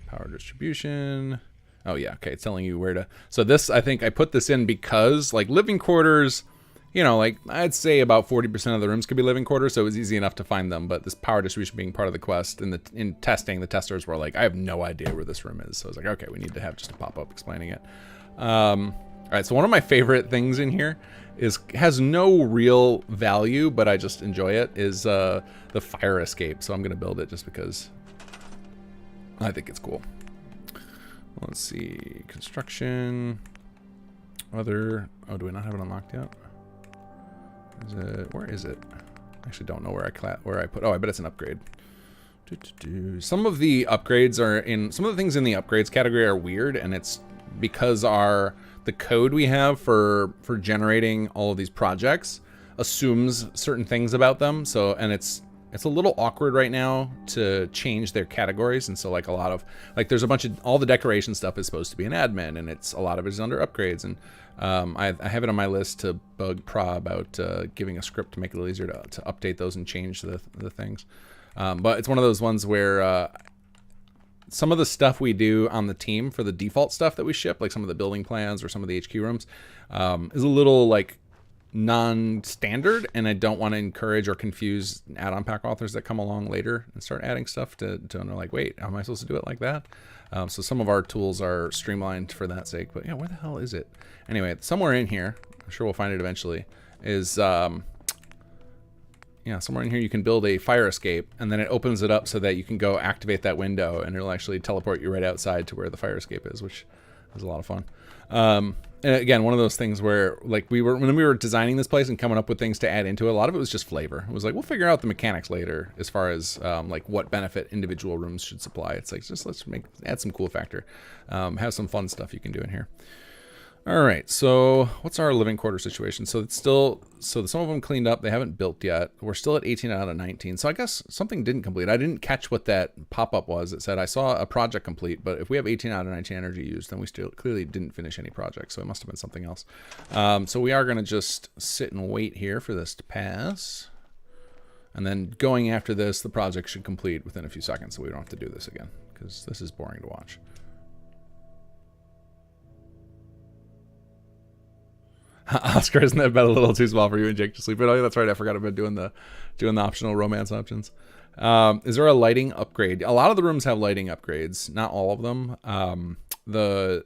Power distribution. Oh yeah, okay, it's telling you where to. So this, I think I put this in because like living quarters, you know, like I'd say about 40% of the rooms could be living quarters, so it was easy enough to find them. But this power distribution being part of the quest, in testing, the testers were like, I have no idea where this room is. So I was like, okay, we need to have just a pop-up explaining it. All right, so one of my favorite things in here has no real value, but I just enjoy it, is the fire escape. So I'm gonna build it just because I think it's cool. Let's see, construction, other, oh, do we not have it unlocked yet? Where is it? I actually don't know where I put, oh, I bet it's an upgrade. Some of the upgrades are in, some of the things in the upgrades category are weird, and it's because the code we have for generating all of these projects assumes certain things about them. So, and it's a little awkward right now to change their categories. And so like a lot of, like there's a bunch of, all the decoration stuff is supposed to be an admin, and a lot of it is under upgrades. And I have it on my list to bug Pra about giving a script to make it a little easier to update those and change the things. But it's one of those ones where some of the stuff we do on the team for the default stuff that we ship, like some of the building plans or some of the HQ rooms, is a little like non-standard, and I don't want to encourage or confuse add-on pack authors that come along later and start adding stuff to know like, wait, how am I supposed to do it like that? So some of our tools are streamlined for that sake, but yeah, where the hell is it? Anyway, somewhere in here, I'm sure we'll find it eventually, is yeah, somewhere in here you can build a fire escape, and then it opens it up so that you can go activate that window, and it'll actually teleport you right outside to where the fire escape is, which is a lot of fun. And again, one of those things where like when we were designing this place and coming up with things to add into it, a lot of it was just flavor. It was like, we'll figure out the mechanics later as far as like what benefit individual rooms should supply. It's like, just let's add some cool factor, have some fun stuff you can do in here. All right, so what's our living quarter situation? So it's still, so some of them cleaned up. They haven't built yet. We're still at 18 out of 19. So I guess something didn't complete. I didn't catch what that pop-up was. It said I saw a project complete, but if we have 18 out of 19 energy used, then we still clearly didn't finish any project. So it must have been something else. So we are going to just sit and wait here for this to pass. And then going after this, the project should complete within a few seconds, so we don't have to do this again, because this is boring to watch. Oscar, isn't that bed a little too small for you and Jake to sleep in? Oh, yeah, that's right. I forgot about doing the optional romance options. Is there a lighting upgrade? A lot of the rooms have lighting upgrades, not all of them. The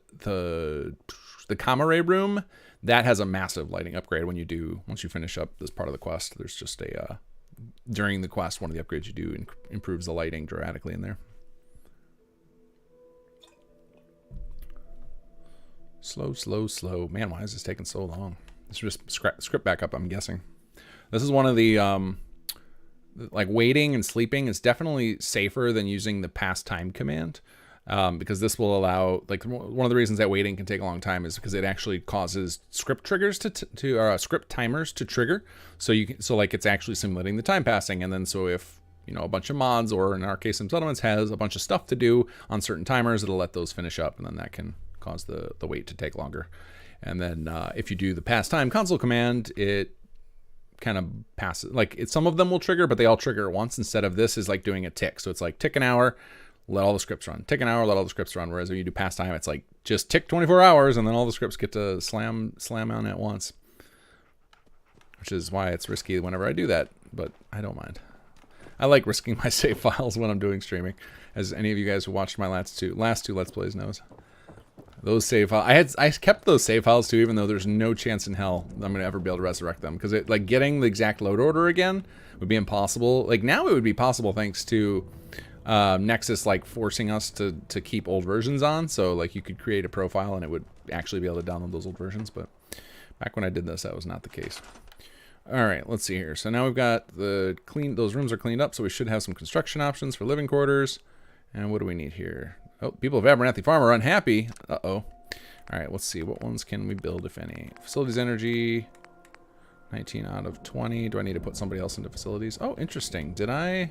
Kamare room, that has a massive lighting upgrade once you finish up this part of the quest. There's just a during the quest, one of the upgrades you do improves the lighting dramatically in there. Slow, slow, slow. Man, why is this taking so long? This is just script back up, I'm guessing. This is one of the, like waiting and sleeping is definitely safer than using the pass time command. Because this will allow, like one of the reasons that waiting can take a long time is because it actually causes script triggers script timers to trigger. So like it's actually simulating the time passing. And then so if, you know, a bunch of mods, or in our case, some settlements has a bunch of stuff to do on certain timers, it'll let those finish up, and then that can cause the wait to take longer. And then if you do the pass time console command, it kind of passes, like some of them will trigger, but they all trigger at once, instead of this is like doing a tick. So it's like tick an hour, let all the scripts run. Tick an hour, let all the scripts run. Whereas if you do pastime, it's like just tick 24 hours and then all the scripts get to slam on at once. Which is why it's risky whenever I do that, but I don't mind. I like risking my save files when I'm doing streaming, as any of you guys who watched my last two Let's Plays knows. Those save files, I kept those save files too, even though there's no chance in hell I'm gonna ever be able to resurrect them, because like getting the exact load order again would be impossible. Like now it would be possible thanks to Nexus like forcing us to keep old versions on, so like you could create a profile and it would actually be able to download those old versions. But back when I did this, that was not the case. All right, let's see here. So now we've got those rooms are cleaned up, so we should have some construction options for living quarters. And what do we need here? Oh, people of Abernathy Farm are unhappy. Uh-oh. All right, let's see. What ones can we build, if any? Facilities energy, 19 out of 20. Do I need to put somebody else into facilities? Oh, interesting. Did I?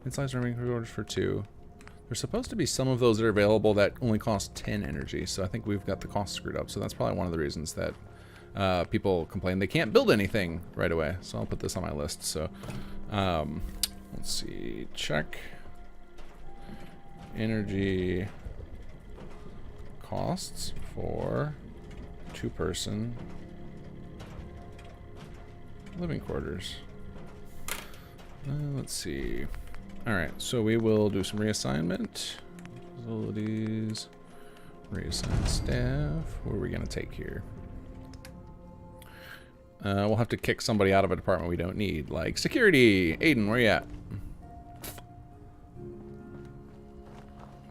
Mid-size living quarters for 2. There's supposed to be some of those that are available that only cost 10 energy, so I think we've got the cost screwed up. So that's probably one of the reasons that people complain they can't build anything right away. So I'll put this on my list. So let's see, check energy costs for 2-person living quarters. Let's see. All right, so we will do some reassignment. Facilities, reassign staff. What are we gonna take here? We'll have to kick somebody out of a department we don't need, like security. Aiden, where you at?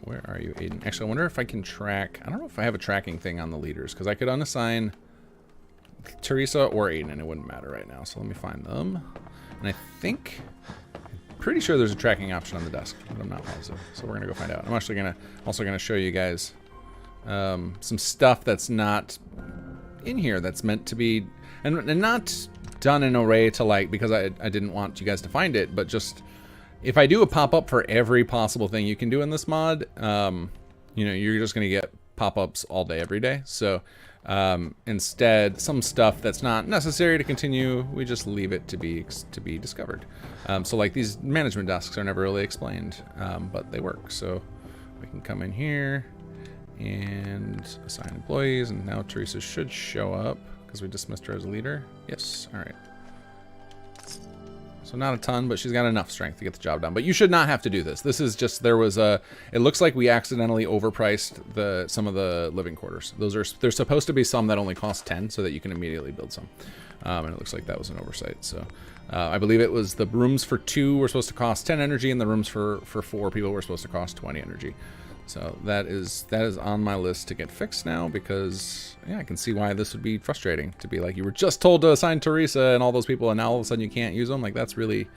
Where are you, Aiden? Actually, I wonder if I can track. I don't know if I have a tracking thing on the leaders, because I could unassign Teresa or Aiden, and it wouldn't matter right now. So let me find them. And I think, I'm pretty sure there's a tracking option on the desk, but I'm not positive. So we're gonna go find out. I'm actually also gonna show you guys some stuff that's not in here that's meant to be. And not done in a way to like, because I didn't want you guys to find it, but just if I do a pop-up for every possible thing you can do in this mod, you know, you're just going to get pop-ups all day, every day. So instead, some stuff that's not necessary to continue, we just leave it to be discovered. So like these management desks are never really explained, but they work. So we can come in here and assign employees, and now Teresa should show up. Because we dismissed her as a leader. Yes, all right. So not a ton, but she's got enough strength to get the job done. But you should not have to do this. This is just, there was a, it looks like we accidentally overpriced some of the living quarters. There's supposed to be some that only cost 10 so that you can immediately build some. And it looks like that was an oversight. So I believe it was the rooms for 2 were supposed to cost 10 energy, and the rooms for 4 people were supposed to cost 20 energy. So that is on my list to get fixed now, because yeah, I can see why this would be frustrating to be like, you were just told to assign Teresa and all those people, and now all of a sudden you can't use them. Like, that's really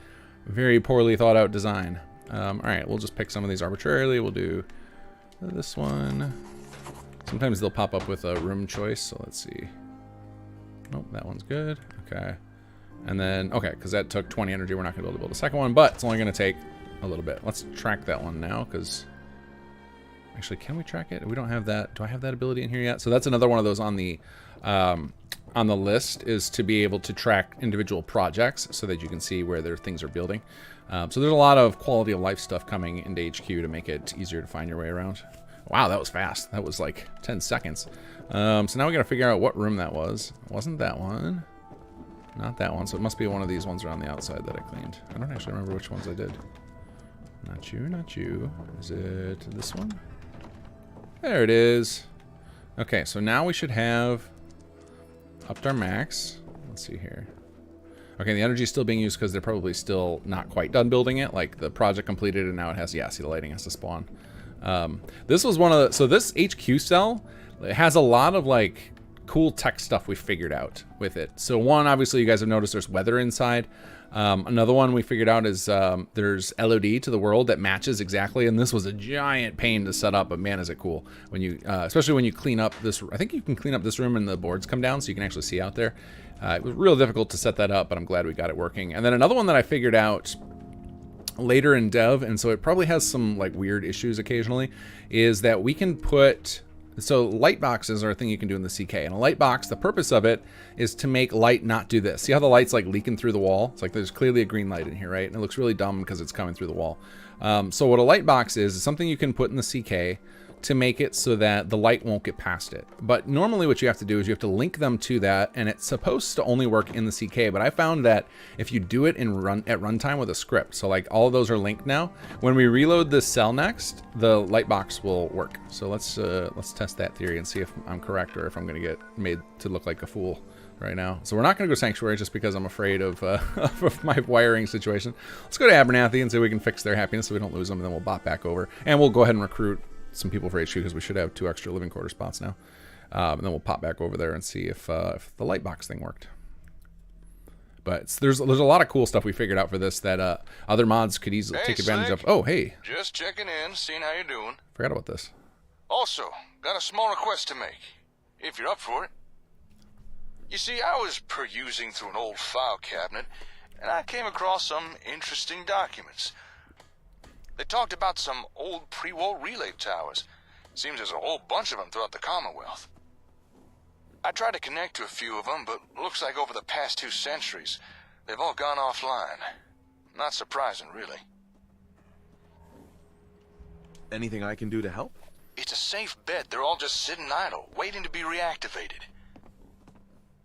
very poorly thought out design. All right, we'll just pick some of these arbitrarily. We'll do this one. Sometimes they'll pop up with a room choice, so let's see. Nope, that one's good. Okay. And then, okay, because that took 20 energy, we're not gonna be able to build a second one, but it's only gonna take a little bit. Let's track that one now, because actually, can we track it? We don't have that. Do I have that ability in here yet? So that's another one of those on the list, is to be able to track individual projects so that you can see where their things are building. So there's a lot of quality of life stuff coming into HQ to make it easier to find your way around. Wow, that was fast. That was like 10 seconds. So now we got to figure out what room that was. It wasn't that one. Not that one. So it must be one of these ones around the outside that I cleaned. I don't actually remember which ones I did. Not you, not you. Is it this one? There it is. Okay, so now we should have upped our max. Let's see here. Okay, the energy is still being used because they're probably still not quite done building it. Like the project completed and now it has, yeah, see the lighting has to spawn. This was one of the, so this HQ cell, it has a lot of like cool tech stuff we figured out with it. So one, obviously you guys have noticed there's weather inside. Another one we figured out is there's LOD to the world that matches exactly, and this was a giant pain to set up, but man is it cool when you especially when you clean up this. I think you can clean up this room and the boards come down so you can actually see out there. It was real difficult to set that up, but I'm glad we got it working. And then another one that I figured out later in dev, and so it probably has some like weird issues occasionally, is that we can put So light boxes are a thing you can do in the CK. And a light box, the purpose of it is to make light not do this. See how the light's like leaking through the wall? It's like there's clearly a green light in here, right? And it looks really dumb because it's coming through the wall. So what a light box is something you can put in the CK to make it so that the light won't get past it. But normally what you have to do is you have to link them to that, and it's supposed to only work in the CK. But I found that if you do it in at runtime with a script, so like all of those are linked now, when we reload this cell next, the light box will work. So let's test that theory and see if I'm correct or if I'm gonna get made to look like a fool right now. So we're not gonna go Sanctuary just because I'm afraid of, of my wiring situation. Let's go to Abernathy and see if we can fix their happiness so we don't lose them, and then we'll bop back over. And we'll go ahead and recruit some people for HQ because we should have 2 extra living quarter spots now. And then we'll pop back over there and see if the light box thing worked. But there's a lot of cool stuff we figured out for this that other mods could easily take advantage of. Oh, hey. Just checking in, seeing how you're doing. Forgot about this. Also, got a small request to make, if you're up for it. You see, I was perusing through an old file cabinet, and I came across some interesting documents. They talked about some old pre-war relay towers. Seems there's a whole bunch of them throughout the Commonwealth. I tried to connect to a few of them, but looks like over the past 2 centuries, they've all gone offline. Not surprising, really. Anything I can do to help? It's a safe bet they're all just sitting idle, waiting to be reactivated.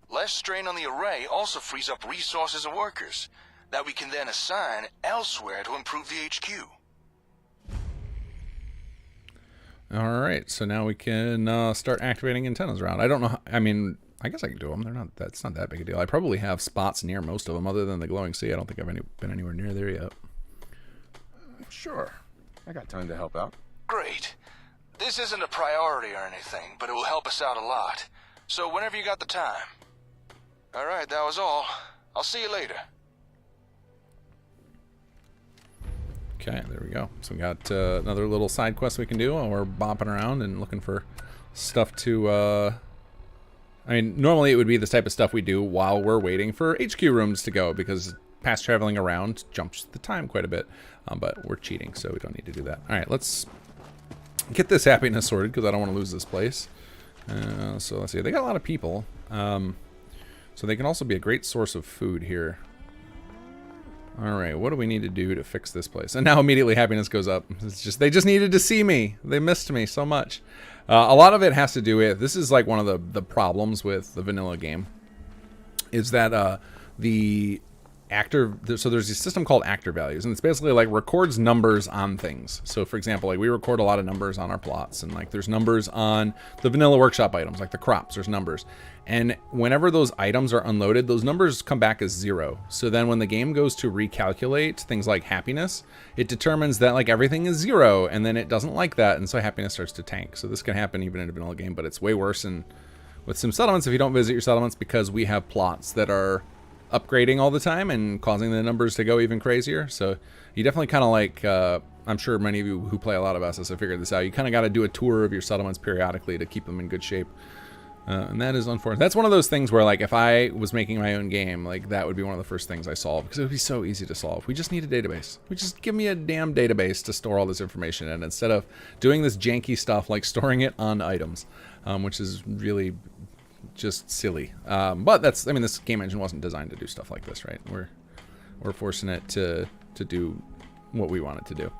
Less strain on the array also frees up resources and workers that we can then assign elsewhere to improve the HQ. All right, so now we can start activating antennas around. I don't know. I mean, I guess I can do them. That's not that big a deal. I probably have spots near most of them, other than the glowing sea. I don't think I've been anywhere near there yet. Sure. I got time to help out. Great. This isn't a priority or anything, but it will help us out a lot. So whenever you got the time. All right, that was all. I'll see you later. Okay, there we go. So we got another little side quest we can do while we're bopping around and looking for stuff to... I mean, normally it would be this type of stuff we do while we're waiting for HQ rooms to go, because past traveling around jumps the time quite a bit. But we're cheating, so we don't need to do that. All right, let's get this happiness sorted, because I don't want to lose this place. So let's see. They got a lot of people. So they can also be a great source of food here. Alright, what do we need to do to fix this place? And now immediately happiness goes up. It's just, they just needed to see me. They missed me so much. A lot of it has to do with, this is like one of the problems with the vanilla game, is that the actor, so there's a system called actor values, and it's basically like records numbers on things. So for example, like we record a lot of numbers on our plots, and like there's numbers on the vanilla workshop items, like the crops, there's numbers. And whenever those items are unloaded, those numbers come back as 0. So then when the game goes to recalculate things like happiness, it determines that like everything is 0, and then it doesn't like that, and so happiness starts to tank. So this can happen even in a vanilla game, but it's way worse with some settlements if you don't visit your settlements, because we have plots that are upgrading all the time and causing the numbers to go even crazier. So you definitely kind of like, I'm sure many of you who play a lot of SS have figured this out, you kind of got to do a tour of your settlements periodically to keep them in good shape. And that is unfortunate. That's one of those things where, like, if I was making my own game, like, that would be one of the first things I solve, because it would be so easy to solve. We just need a database. We just give me a damn database to store all this information in, instead of doing this janky stuff like storing it on items, which is really just silly. But that's, I mean, this game engine wasn't designed to do stuff like this, right? We're forcing it to do what we want it to do.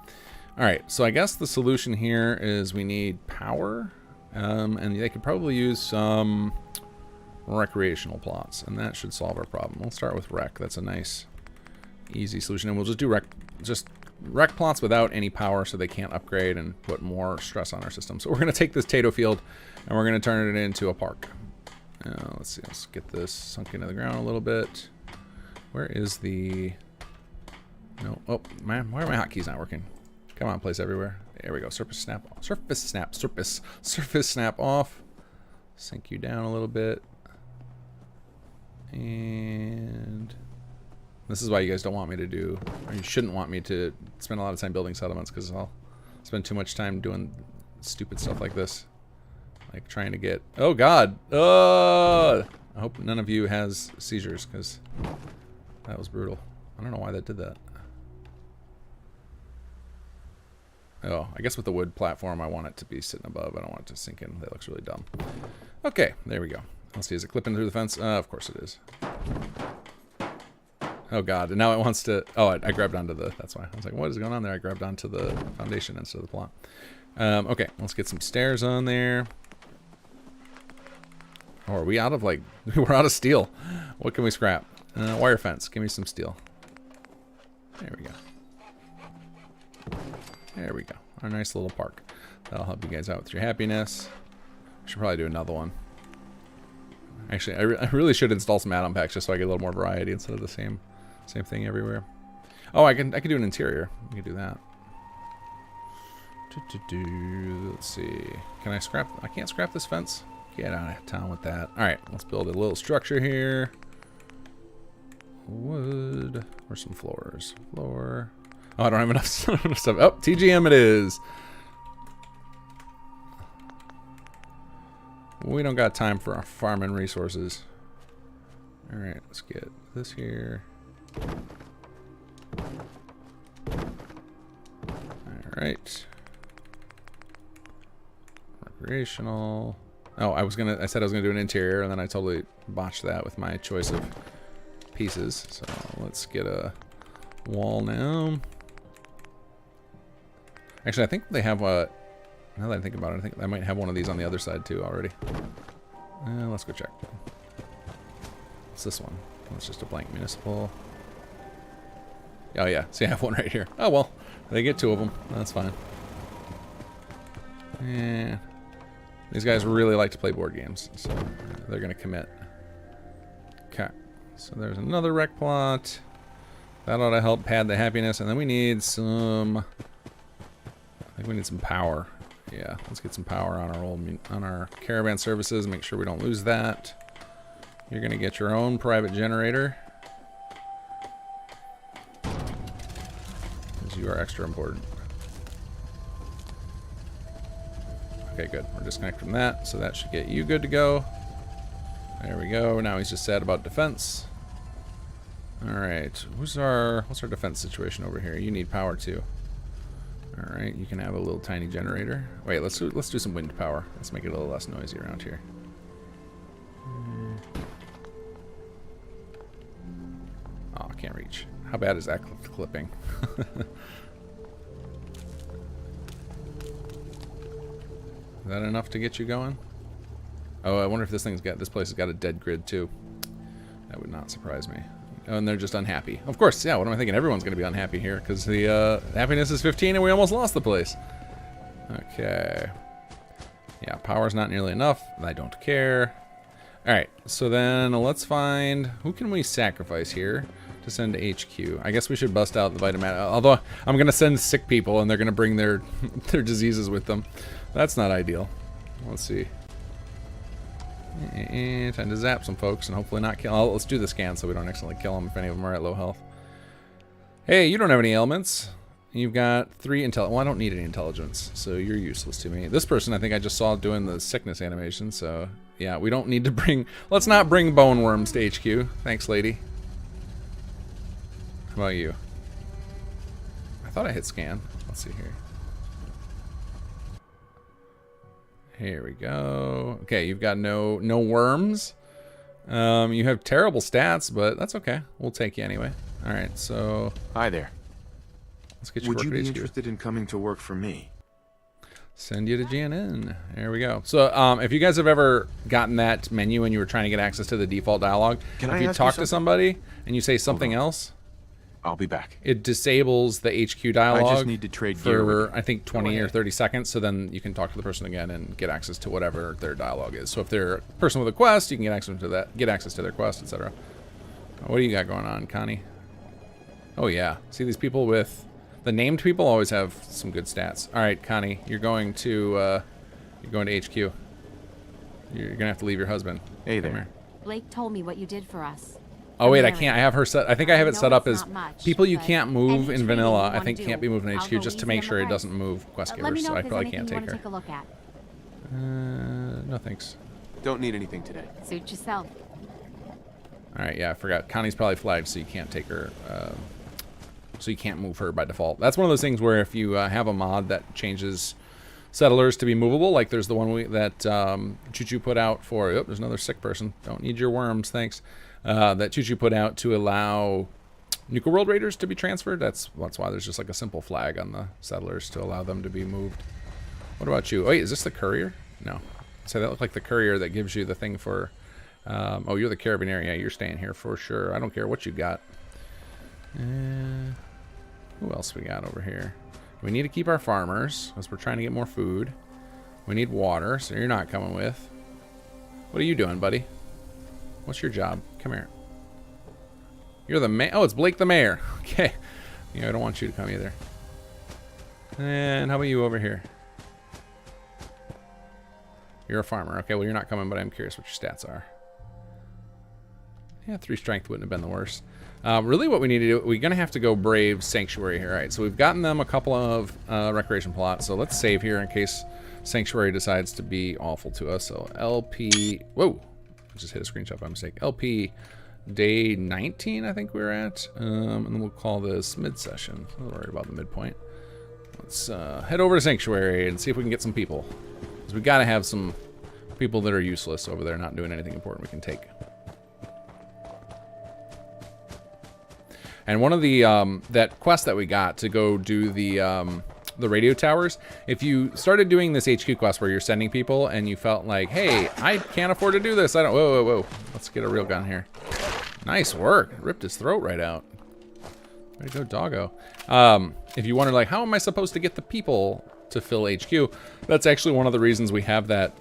All right, so I guess the solution here is we need power. And they could probably use some recreational plots, and that should solve our problem. We'll start with rec. That's a nice, easy solution, and we'll just do rec plots without any power, so they can't upgrade and put more stress on our system. So we're going to take this Tato field, and we're going to turn it into a park. Let's see. Let's get this sunk into the ground a little bit. Where is the... No. Oh, man. Why are my hotkeys not working? Come on, place everywhere. There we go. Surface snap off. Surface snap off. Sink you down a little bit. And this is why you guys don't want me to do, or you shouldn't want me to spend a lot of time building settlements, because I'll spend too much time doing stupid stuff like this. Like trying to get, oh god. I hope none of you has seizures, because that was brutal. I don't know why that did that. Oh, I guess with the wood platform, I want it to be sitting above. I don't want it to sink in. That looks really dumb. Okay, there we go. Let's see, is it clipping through the fence? Of course it is. Oh god, and now it wants to... Oh, I grabbed onto the... That's why. I was like, what is going on there? I grabbed onto the foundation instead of the plot. Okay, let's get some stairs on there. Oh, are we out of, like... We're out of steel. What can we scrap? Wire fence. Give me some steel. There we go. There we go. Our nice little park. That'll help you guys out with your happiness. I should probably do another one. Actually, I really should install some add-on packs just so I get a little more variety instead of the same thing everywhere. Oh, I can do an interior. We can do that. Let's see. Can I scrap? I can't scrap this fence. Get out of town with that. All right, let's build a little structure here. Wood. Where's some floors? Floor. Oh, I don't have enough stuff. Oh, TGM it is. We don't got time for our farming resources. All right, let's get this here. All right. Recreational. Oh, I said I was gonna do an interior, and then I totally botched that with my choice of pieces. So let's get a wall now. Actually, I think they have a... Now that I think about it, I think I might have one of these on the other side too already. Let's go check. What's this one? It's just a blank municipal. Oh yeah, see I have one right here. Oh well, they get two of them. That's fine. Yeah. These guys really like to play board games, so they're gonna commit. Okay, so there's another rec plot. That ought to help pad the happiness, and then we need some... I think we need some power. Yeah, let's get some power on our caravan services. Make sure we don't lose that. You're gonna get your own private generator, because you are extra important. Okay, good. We're disconnected from that, so that should get you good to go. There we go. Now he's just sad about defense. All right, what's our defense situation over here? You need power too. All right, you can have a little tiny generator. Wait, let's do some wind power. Let's make it a little less noisy around here. Oh, I can't reach. How bad is that clipping? Is that enough to get you going? Oh, I wonder if this place has got a dead grid too. That would not surprise me. Oh, and they're just unhappy. Of course, yeah, what am I thinking? Everyone's going to be unhappy here because the happiness is 15 and we almost lost the place. Okay. Yeah, power's not nearly enough. I don't care. Alright, so then let's find... Who can we sacrifice here to send to HQ? I guess we should bust out the vitamin. Although, I'm going to send sick people and they're going to bring their diseases with them. That's not ideal. Let's see. And trying to zap some folks and hopefully not kill. Oh, let's do the scan so we don't accidentally kill them if any of them are at low health. Hey, you don't have any ailments. You've got 3 intelligence. Well, I don't need any intelligence, so you're useless to me. This person I think I just saw doing the sickness animation, so yeah, we don't need to bring... Let's not bring bone worms to HQ. Thanks, lady. How about you? I thought I hit scan. Let's see here. Here we go. Okay, you've got no worms. You have terrible stats, but that's okay. We'll take you anyway. All right, so... Hi there. Let's get you Would you be HQ. interested in coming to work for me? Send you to GNN. There we go. So, if you guys have ever gotten that menu and you were trying to get access to the default dialogue, if you talk to somebody and you say something else, I'll be back. it disables the HQ dialogue. I just need to trade gear with for, I think, 20 or 30 seconds, so then you can talk to the person again and get access to whatever their dialogue is. So if they're a person with a quest, you can get access to that, get access to their quest, etc. What do you got going on, Connie? Oh yeah, see these people with the named people always have some good stats. All right, Connie, you're going to HQ. You're gonna have to leave your husband. Hey Come there. here. Blake told me what you did for us. Oh wait, I can't. I have her set. I think I have it set up as much, people you but can't move any in training vanilla. you I wanna think do, can't be moved in I'll HQ go just to easy make on the sure it price. doesn't move quest Let me givers. know So I if there's probably anything can't you take want to her. take a look at. No thanks. Don't need anything today. Suit yourself. All right, yeah, I forgot. Connie's probably flagged, so you can't take her. so you can't move her by default. That's one of those things where if you have a mod that changes settlers to be movable, like there's the one that Choo-Choo put out for, oh, there's another sick person. Don't need your worms, thanks. That Choo-Choo put out to allow Nuka World Raiders to be transferred. That's why there's just like a simple flag on the settlers to allow them to be moved. What about you? Oh, wait, is this the courier? No. So that looked like the courier that gives you the thing for... oh, you're the carabiner. Yeah, you're staying here for sure. I don't care what you got. Who else we got over here? We need to keep our farmers, because we're trying to get more food. We need water, so you're not coming with. What are you doing, buddy? What's your job? Come here. You're the mayor. Oh, it's Blake the mayor. Okay. Yeah, I don't want you to come either. And how about you over here? You're a farmer. Okay, well, you're not coming, but I'm curious what your stats are. Yeah, 3 strength wouldn't have been the worst. Really what we need to do, we're going to have to go Brave Sanctuary here. All right, so we've gotten them a couple of recreation plots, so let's save here in case Sanctuary decides to be awful to us. So LP, whoa, I just hit a screenshot by mistake. LP day 19, I think we're at, and then we'll call this mid-session. I'm not worried about the midpoint. Let's head over to Sanctuary and see if we can get some people. Because we got to have some people that are useless over there, not doing anything important we can take. And one of the that quest that we got to go do the radio towers, if you started doing this HQ quest where you're sending people and you felt like, hey, I can't afford to do this, I don't, whoa, let's get a real gun here. Nice work. Ripped his throat right out. Way to go, doggo. If you wonder, like, how am I supposed to get the people to fill HQ? That's actually one of the reasons we have that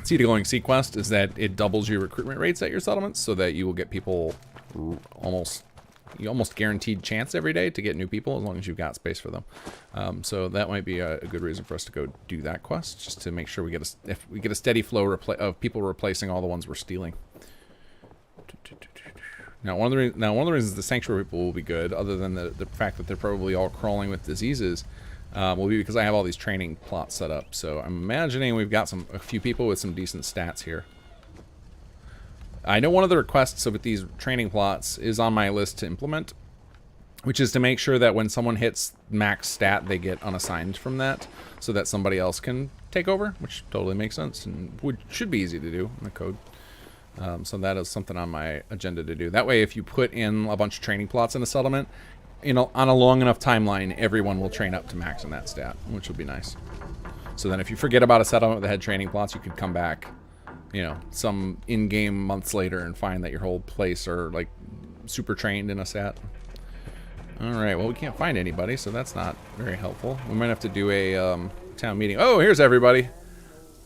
Sea to Glowing Sea quest, is that it doubles your recruitment rates at your settlements, so that you will get people almost guaranteed chance every day to get new people, as long as you've got space for them. So that might be a good reason for us to go do that quest, just to make sure we get if we get a steady flow of people replacing all the ones we're stealing. Now, one of the reasons the Sanctuary people will be good, other than the fact that they're probably all crawling with diseases, will be because I have all these training plots set up. So I'm imagining we've got a few people with some decent stats here. I know one of the requests with these training plots is on my list to implement, which is to make sure that when someone hits max stat, they get unassigned from that, so that somebody else can take over, which totally makes sense and should be easy to do in the code. So that is something on my agenda to do. That way, if you put in a bunch of training plots in a settlement, on a long enough timeline, everyone will train up to max in that stat, which will be nice. So then if you forget about a settlement that had training plots, you could come back, you know, some in-game months later and find that your whole place are, like, super trained in a stat. Alright, well, we can't find anybody, so that's not very helpful. We might have to do a town meeting. Oh, here's everybody.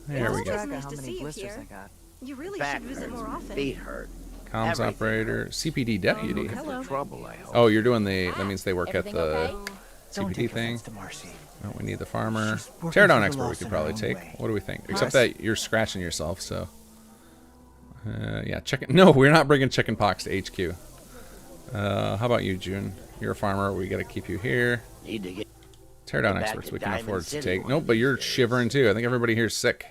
There we go. How many blisters I got. You really should visit more often. Feet hurt. Comms operator, CPD deputy. Hello. Trouble, I hope. Oh, you're doing that means they work at the okay? CPD thing. Oh, we need the farmer. Teardown expert we could probably take. What do we think? Except that you're scratching yourself, so. Yeah, chicken. No, we're not bringing chicken pox to HQ. How about you, June? You're a farmer. We got to keep you here. Need to get Teardown experts we can afford to take. Nope, but you're shivering too. I think everybody here's sick.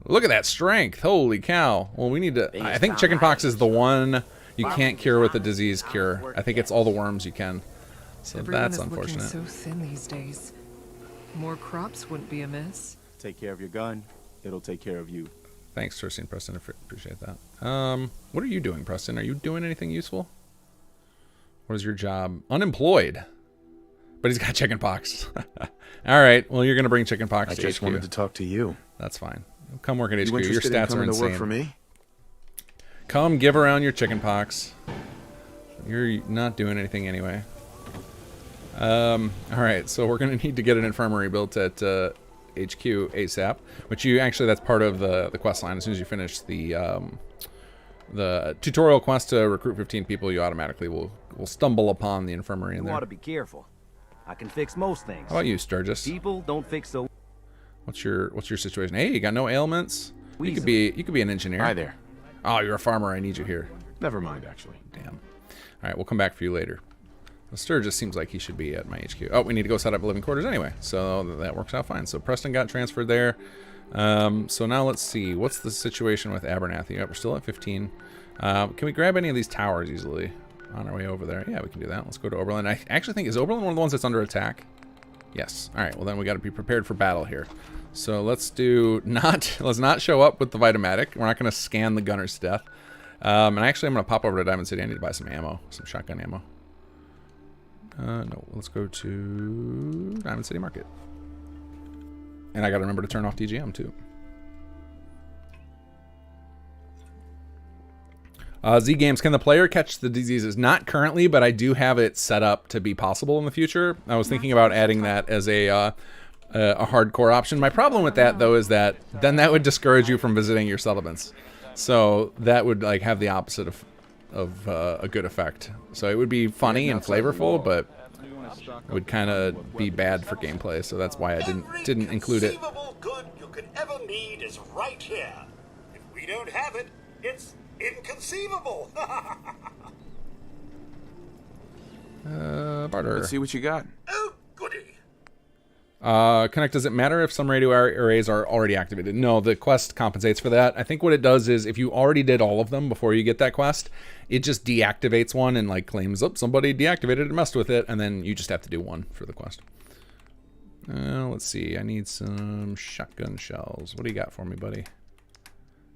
Look at that strength. Holy cow. Well, we need to... I think chickenpox is the one you can't cure with a disease cure. I think it's all the worms you can. So that's unfortunate. Everyone is looking so thin these days. More crops wouldn't be amiss. Take care of your gun. It'll take care of you. Thanks, Cersei and Preston. I appreciate that. What are you doing, Preston? Are you doing anything useful? What is your job? Unemployed. But he's got chickenpox. All right. Well, you're going to bring chickenpox to HQ. I just wanted to talk to you. That's fine. Come work at HQ. You Your stats are insane. To work for me? Come give around your chickenpox. You're not doing anything anyway. All right, so we're going to need to get an infirmary built at HQ ASAP, which that's part of the quest line. As soon as you finish the tutorial quest to recruit 15 people, you automatically will stumble upon the infirmary in there. You ought to be careful. I can fix most things. How about you, Sturgis? People don't fix so. What's your situation? Hey, you got no ailments? You could be an engineer. Hi there. Oh, you're a farmer. I need you here. Never mind, actually. Damn. All right, we'll come back for you later. The Sturgis seems like he should be at my HQ. Oh, we need to go set up living quarters anyway, so that works out fine. So Preston got transferred there. So now let's see. What's the situation with Abernathy? Oh, we're still at 15. Can we grab any of these towers easily? on our way over there. Yeah, we can do that. Let's go to Oberlin. I actually think, is Oberlin one of the ones that's under attack? Yes. All right. Well, then we got to be prepared for battle here. So let's let's not show up with the Vitomatic. We're not going to scan the gunners to death. And actually, I'm going to pop over to Diamond City. I need to buy some ammo, some shotgun ammo. No, let's go to Diamond City Market. And I got to remember to turn off DGM too. Z Games, can the player catch the diseases? Not currently, but I do have it set up to be possible in the future. I was thinking about adding that as a hardcore option. My problem with that, though, is that then that would discourage you from visiting your settlements. So that would like have the opposite of a good effect. So it would be funny and flavorful, but it would kind of be bad for gameplay. So that's why I didn't include it. Good you could ever need is right here. If we don't have it, it's inconceivable. Barter. Let's see what you got. Oh, goody. Connect, does it matter if some radio arrays are already activated? No, the quest compensates for that. I think what it does is if you already did all of them before you get that quest, it just deactivates one and like claims, oh, somebody deactivated and messed with it, and then you just have to do one for the quest. Let's see. I need some shotgun shells. What do you got for me, buddy?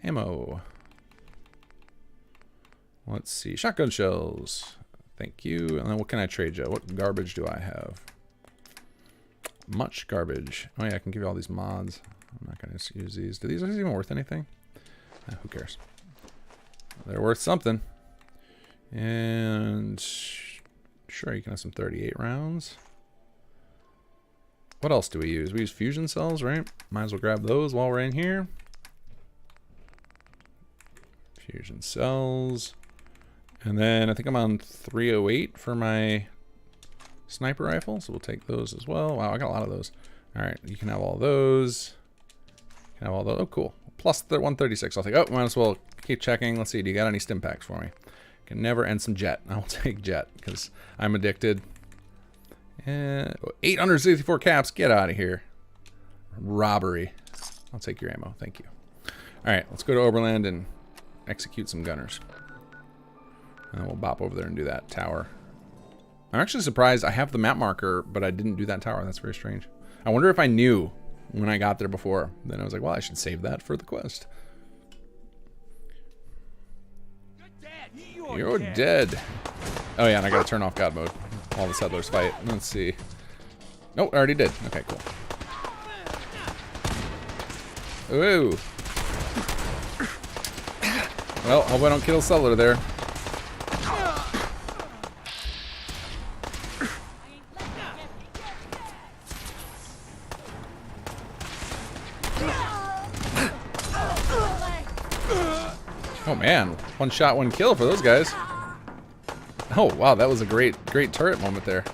Ammo. Let's see. Shotgun shells. Thank you. And then what can I trade you? What garbage do I have? Much garbage. Oh yeah, I can give you all these mods. I'm not going to use these. Are these even worth anything? Who cares? They're worth something. And sure, you can have some 38 rounds. What else do we use? We use fusion cells, right? Might as well grab those while we're in here. Fusion cells. And then I think I'm on 308 for my sniper rifle, so we'll take those as well. Wow, I got a lot of those. All right, you can have all those. You can have all those. Oh, cool. Plus the 136. I'll take. Oh, might as well keep checking. Let's see. Do you got any stim packs for me? Can never end some jet. I'll take jet because I'm addicted. 864 caps. Get out of here. Robbery. I'll take your ammo. Thank you. All right, let's go to Oberland and execute some gunners. And we'll bop over there and do that tower. I'm actually surprised I have the map marker, but I didn't do that tower. That's very strange. I wonder if I knew when I got there before. Then I was like, well, I should save that for the quest. You're dead. Oh yeah, and I gotta turn off God mode while the settlers fight. Let's see. Nope, I already did. Okay, cool. Ooh. Well, hope I don't kill settler there. Oh man, one shot, one kill for those guys. Oh wow, that was a great turret moment there.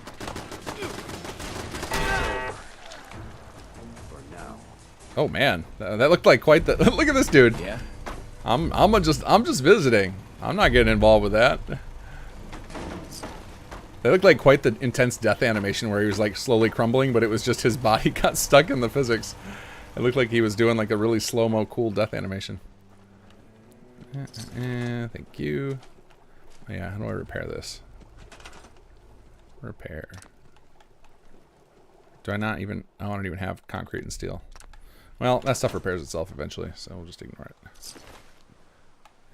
Oh man, that looked like quite the. Look at this dude. Yeah. I'm just visiting. I'm not getting involved with that. That looked like quite the intense death animation where he was like slowly crumbling, but it was just his body got stuck in the physics. It looked like he was doing like a really slow-mo cool death animation. Thank you. Oh, yeah, how do I repair this? Repair. Do I not even... I don't even have concrete and steel. Well, that stuff repairs itself eventually, so we'll just ignore it.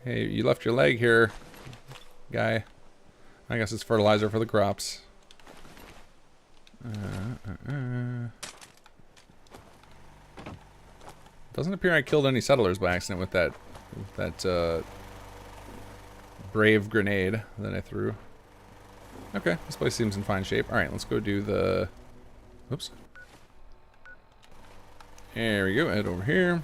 Hey, you left your leg here, guy. I guess it's fertilizer for the crops. Doesn't appear I killed any settlers by accident with that brave grenade that I threw. Okay, this place seems in fine shape. All right, let's go do the... Oops. There we go, head over here.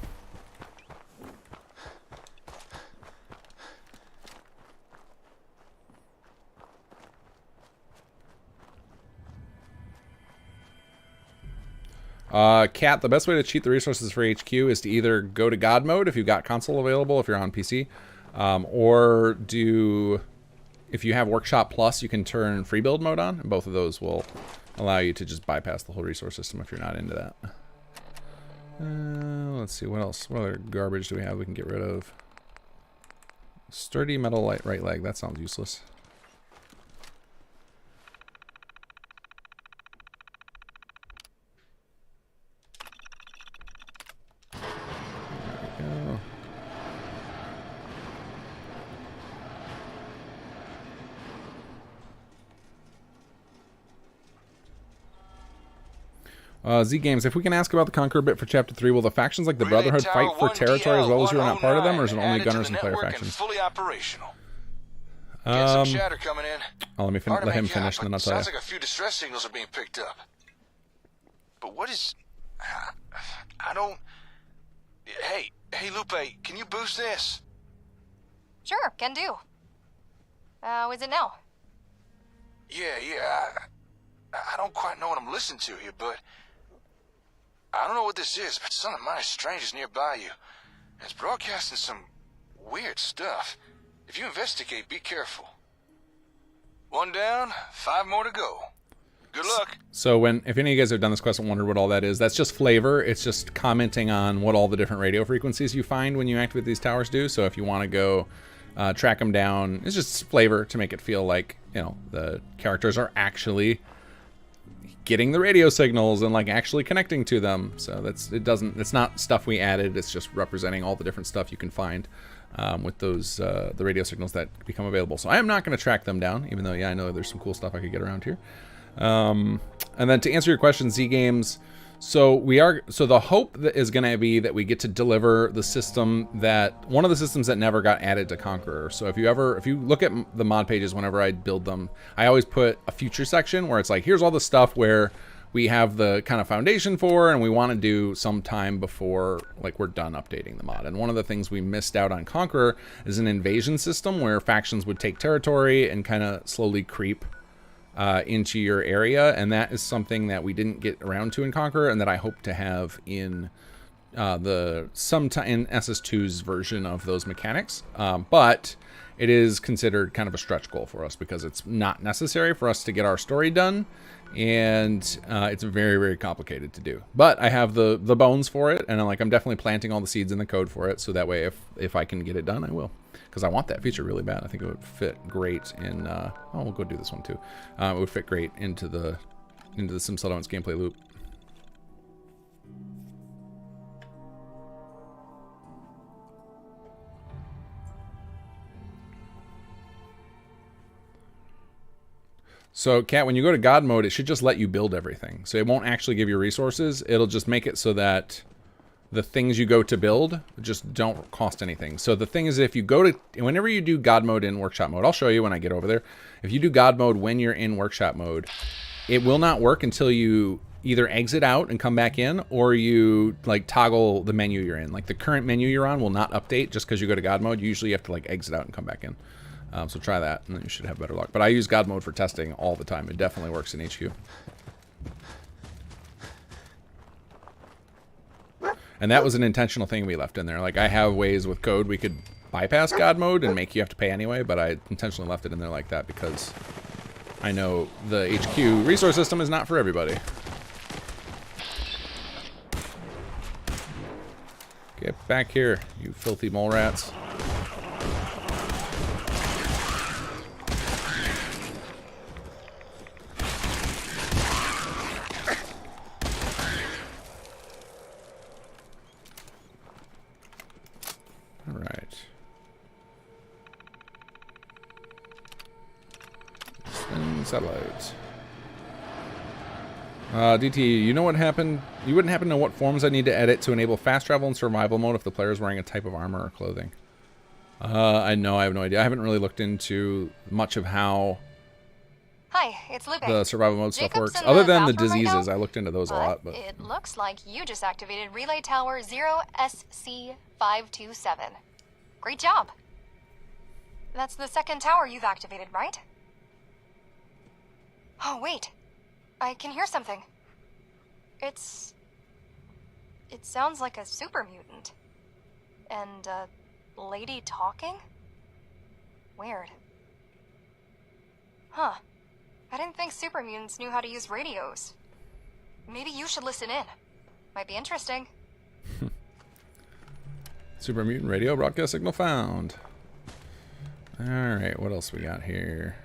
Cat, the best way to cheat the resources for HQ is to either go to God mode if you've got console available, if you're on PC, or if you have Workshop Plus, you can turn free build mode on, and both of those will allow you to just bypass the whole resource system if you're not into that. Let's see, what else? What other garbage do we have we can get rid of? Sturdy metal light right leg, that sounds useless. Z Games, if we can ask about the Conqueror bit for Chapter 3, will the factions like the Relay Brotherhood Tower fight for 1 territory as well as you are not part of them, or is it 109 only added to gunners the and player network and factions? fully operational. Get some chatter coming in. Oh, let me Hard to let him make finish, out, and then but I'll tell you. sounds like a few distress signals are being picked up. But what is... I don't... Hey, Lupe, can you boost this? Sure, can do. Is it now? Yeah. I don't quite know what I'm listening to here, but... I don't know what this is, but something mighty strange is nearby you. It's broadcasting some weird stuff. If you investigate, be careful. 1 down, 5 more to go. Good luck. So if any of you guys have done this quest and wondered what all that is, that's just flavor. It's just commenting on what all the different radio frequencies you find when you activate these towers do. So if you want to go track them down, it's just flavor to make it feel like, you know, the characters are actually getting the radio signals and like actually connecting to them. So it's not stuff we added. It's just representing all the different stuff you can find with those the radio signals that become available. So I am not going to track them down, even though I know there's some cool stuff I could get around here. And then to answer your question, Z Games, so the hope is going to be that we get to deliver the system one of the systems that never got added to Conqueror. So if you look at the mod pages whenever I build them, I always put a future section where it's like, here's all the stuff where we have the kind of foundation for, and we want to do some time before like we're done updating the mod. And one of the things we missed out on Conqueror is an invasion system where factions would take territory and kind of slowly creep into your area, and that is something that we didn't get around to in Conqueror, and that I hope to have in sometime in SS2's version of those mechanics. But it is considered kind of a stretch goal for us because it's not necessary for us to get our story done, and it's very, very complicated to do. But I have the bones for it, and I'm definitely planting all the seeds in the code for it, so that way if I can get it done, I will. Because I want that feature really bad. I think it would fit great in... we'll go do this one too. It would fit great into the Sim Settlements gameplay loop. So, Kat, when you go to God mode, it should just let you build everything. So it won't actually give you resources. It'll just make it so that the things you go to build just don't cost anything. So the thing is, if you go to, whenever you do God mode in workshop mode, I'll show you when I get over there. If you do God mode when you're in workshop mode, it will not work until you either exit out and come back in, or you like toggle the menu you're in. Like the current menu you're on will not update just because you go to God mode. You usually have to like exit out and come back in. So try that and then you should have better luck. But I use God mode for testing all the time. It definitely works in HQ. And that was an intentional thing we left in there. Like I have ways with code we could bypass God mode and make you have to pay anyway, but I intentionally left it in there like that because I know the HQ resource system is not for everybody. Get back here, you filthy mole rats. Satellite. DT, you know what happened? You wouldn't happen to know what forms I need to edit to enable fast travel and survival mode if the player is wearing a type of armor or clothing? I know, I have no idea. I haven't really looked into much of how Hi, it's Lupe. the survival mode stuff Jacob's works. in Other the than the bathroom right diseases, now, I looked into those a lot. But it looks like you just activated Relay Tower 0SC527. Great job. That's the second tower you've activated, right? Oh, wait. I can hear something. It sounds like a super mutant. And a lady talking? Weird. Huh. I didn't think super mutants knew how to use radios. Maybe you should listen in. Might be interesting. Super mutant radio broadcast signal found. Alright, what else we got here?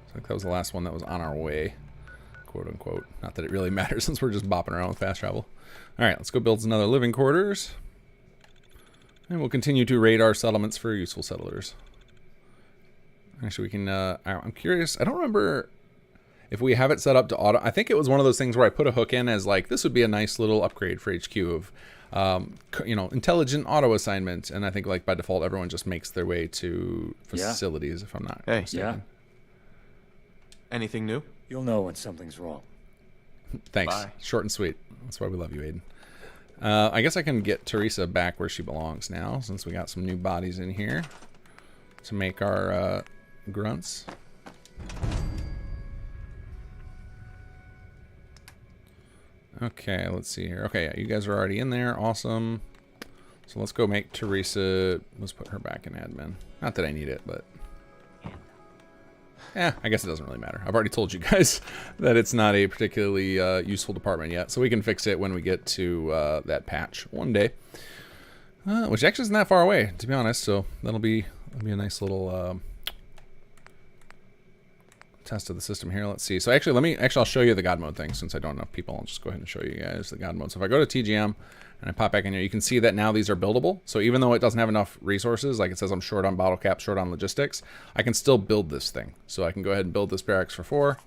I think that was the last one that was on our way, quote unquote. Not that it really matters since we're just bopping around with fast travel. Alright, let's go build another living quarters. And we'll continue to raid our settlements for useful settlers. Actually, we can, I'm curious, I don't remember, if we have it set up to auto, I think it was one of those things where I put a hook in as like, this would be a nice little upgrade for HQ of, you know, intelligent auto assignment. And I think like by default, everyone just makes their way to facilities, if I'm not mistaken. Anything new? You'll know when something's wrong. Thanks. Bye. Short and sweet. That's why we love you, Aiden. I guess I can get Teresa back where she belongs now, since we got some new bodies in here to make our grunts. Okay, let's see here. Okay, yeah, you guys are already in there. Awesome. So let's go make Teresa. Let's put her back in admin. Not that I need it, but yeah, I guess it doesn't really matter. I've already told you guys that it's not a particularly useful department yet, so we can fix it when we get to that patch one day, which actually isn't that far away, to be honest. So that'll be a nice little test of the system here. Let's see. So actually, I'll show you the God mode thing since I don't know people. I'll just go ahead and show you guys the God mode. So if I go to TGM and I pop back in here, you can see that now these are buildable. So even though it doesn't have enough resources, like it says I'm short on bottle caps, short on logistics, I can still build this thing. So I can go ahead and build this barracks for 4.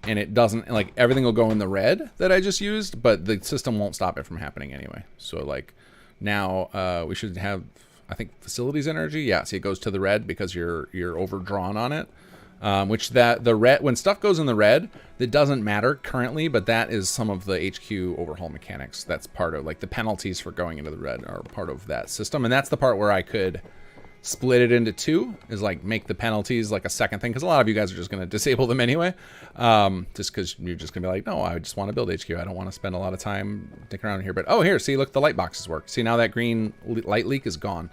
And it doesn't, like, everything will go in the red that I just used, but the system won't stop it from happening anyway. So like now we should have, I think, facilities energy. Yeah, see, it goes to the red because you're overdrawn on it. Which the red, when stuff goes in the red, it doesn't matter currently, but that is some of the HQ overhaul mechanics. That's part of, like, the penalties for going into the red are part of that system. And that's the part where I could split it into 2, is like make the penalties like a second thing, because a lot of you guys are just going to disable them anyway, just because you're just going to be like, no, I just want to build HQ. I don't want to spend a lot of time sticking around here. But oh, here, see, look, the light boxes work. See, now that green light leak is gone.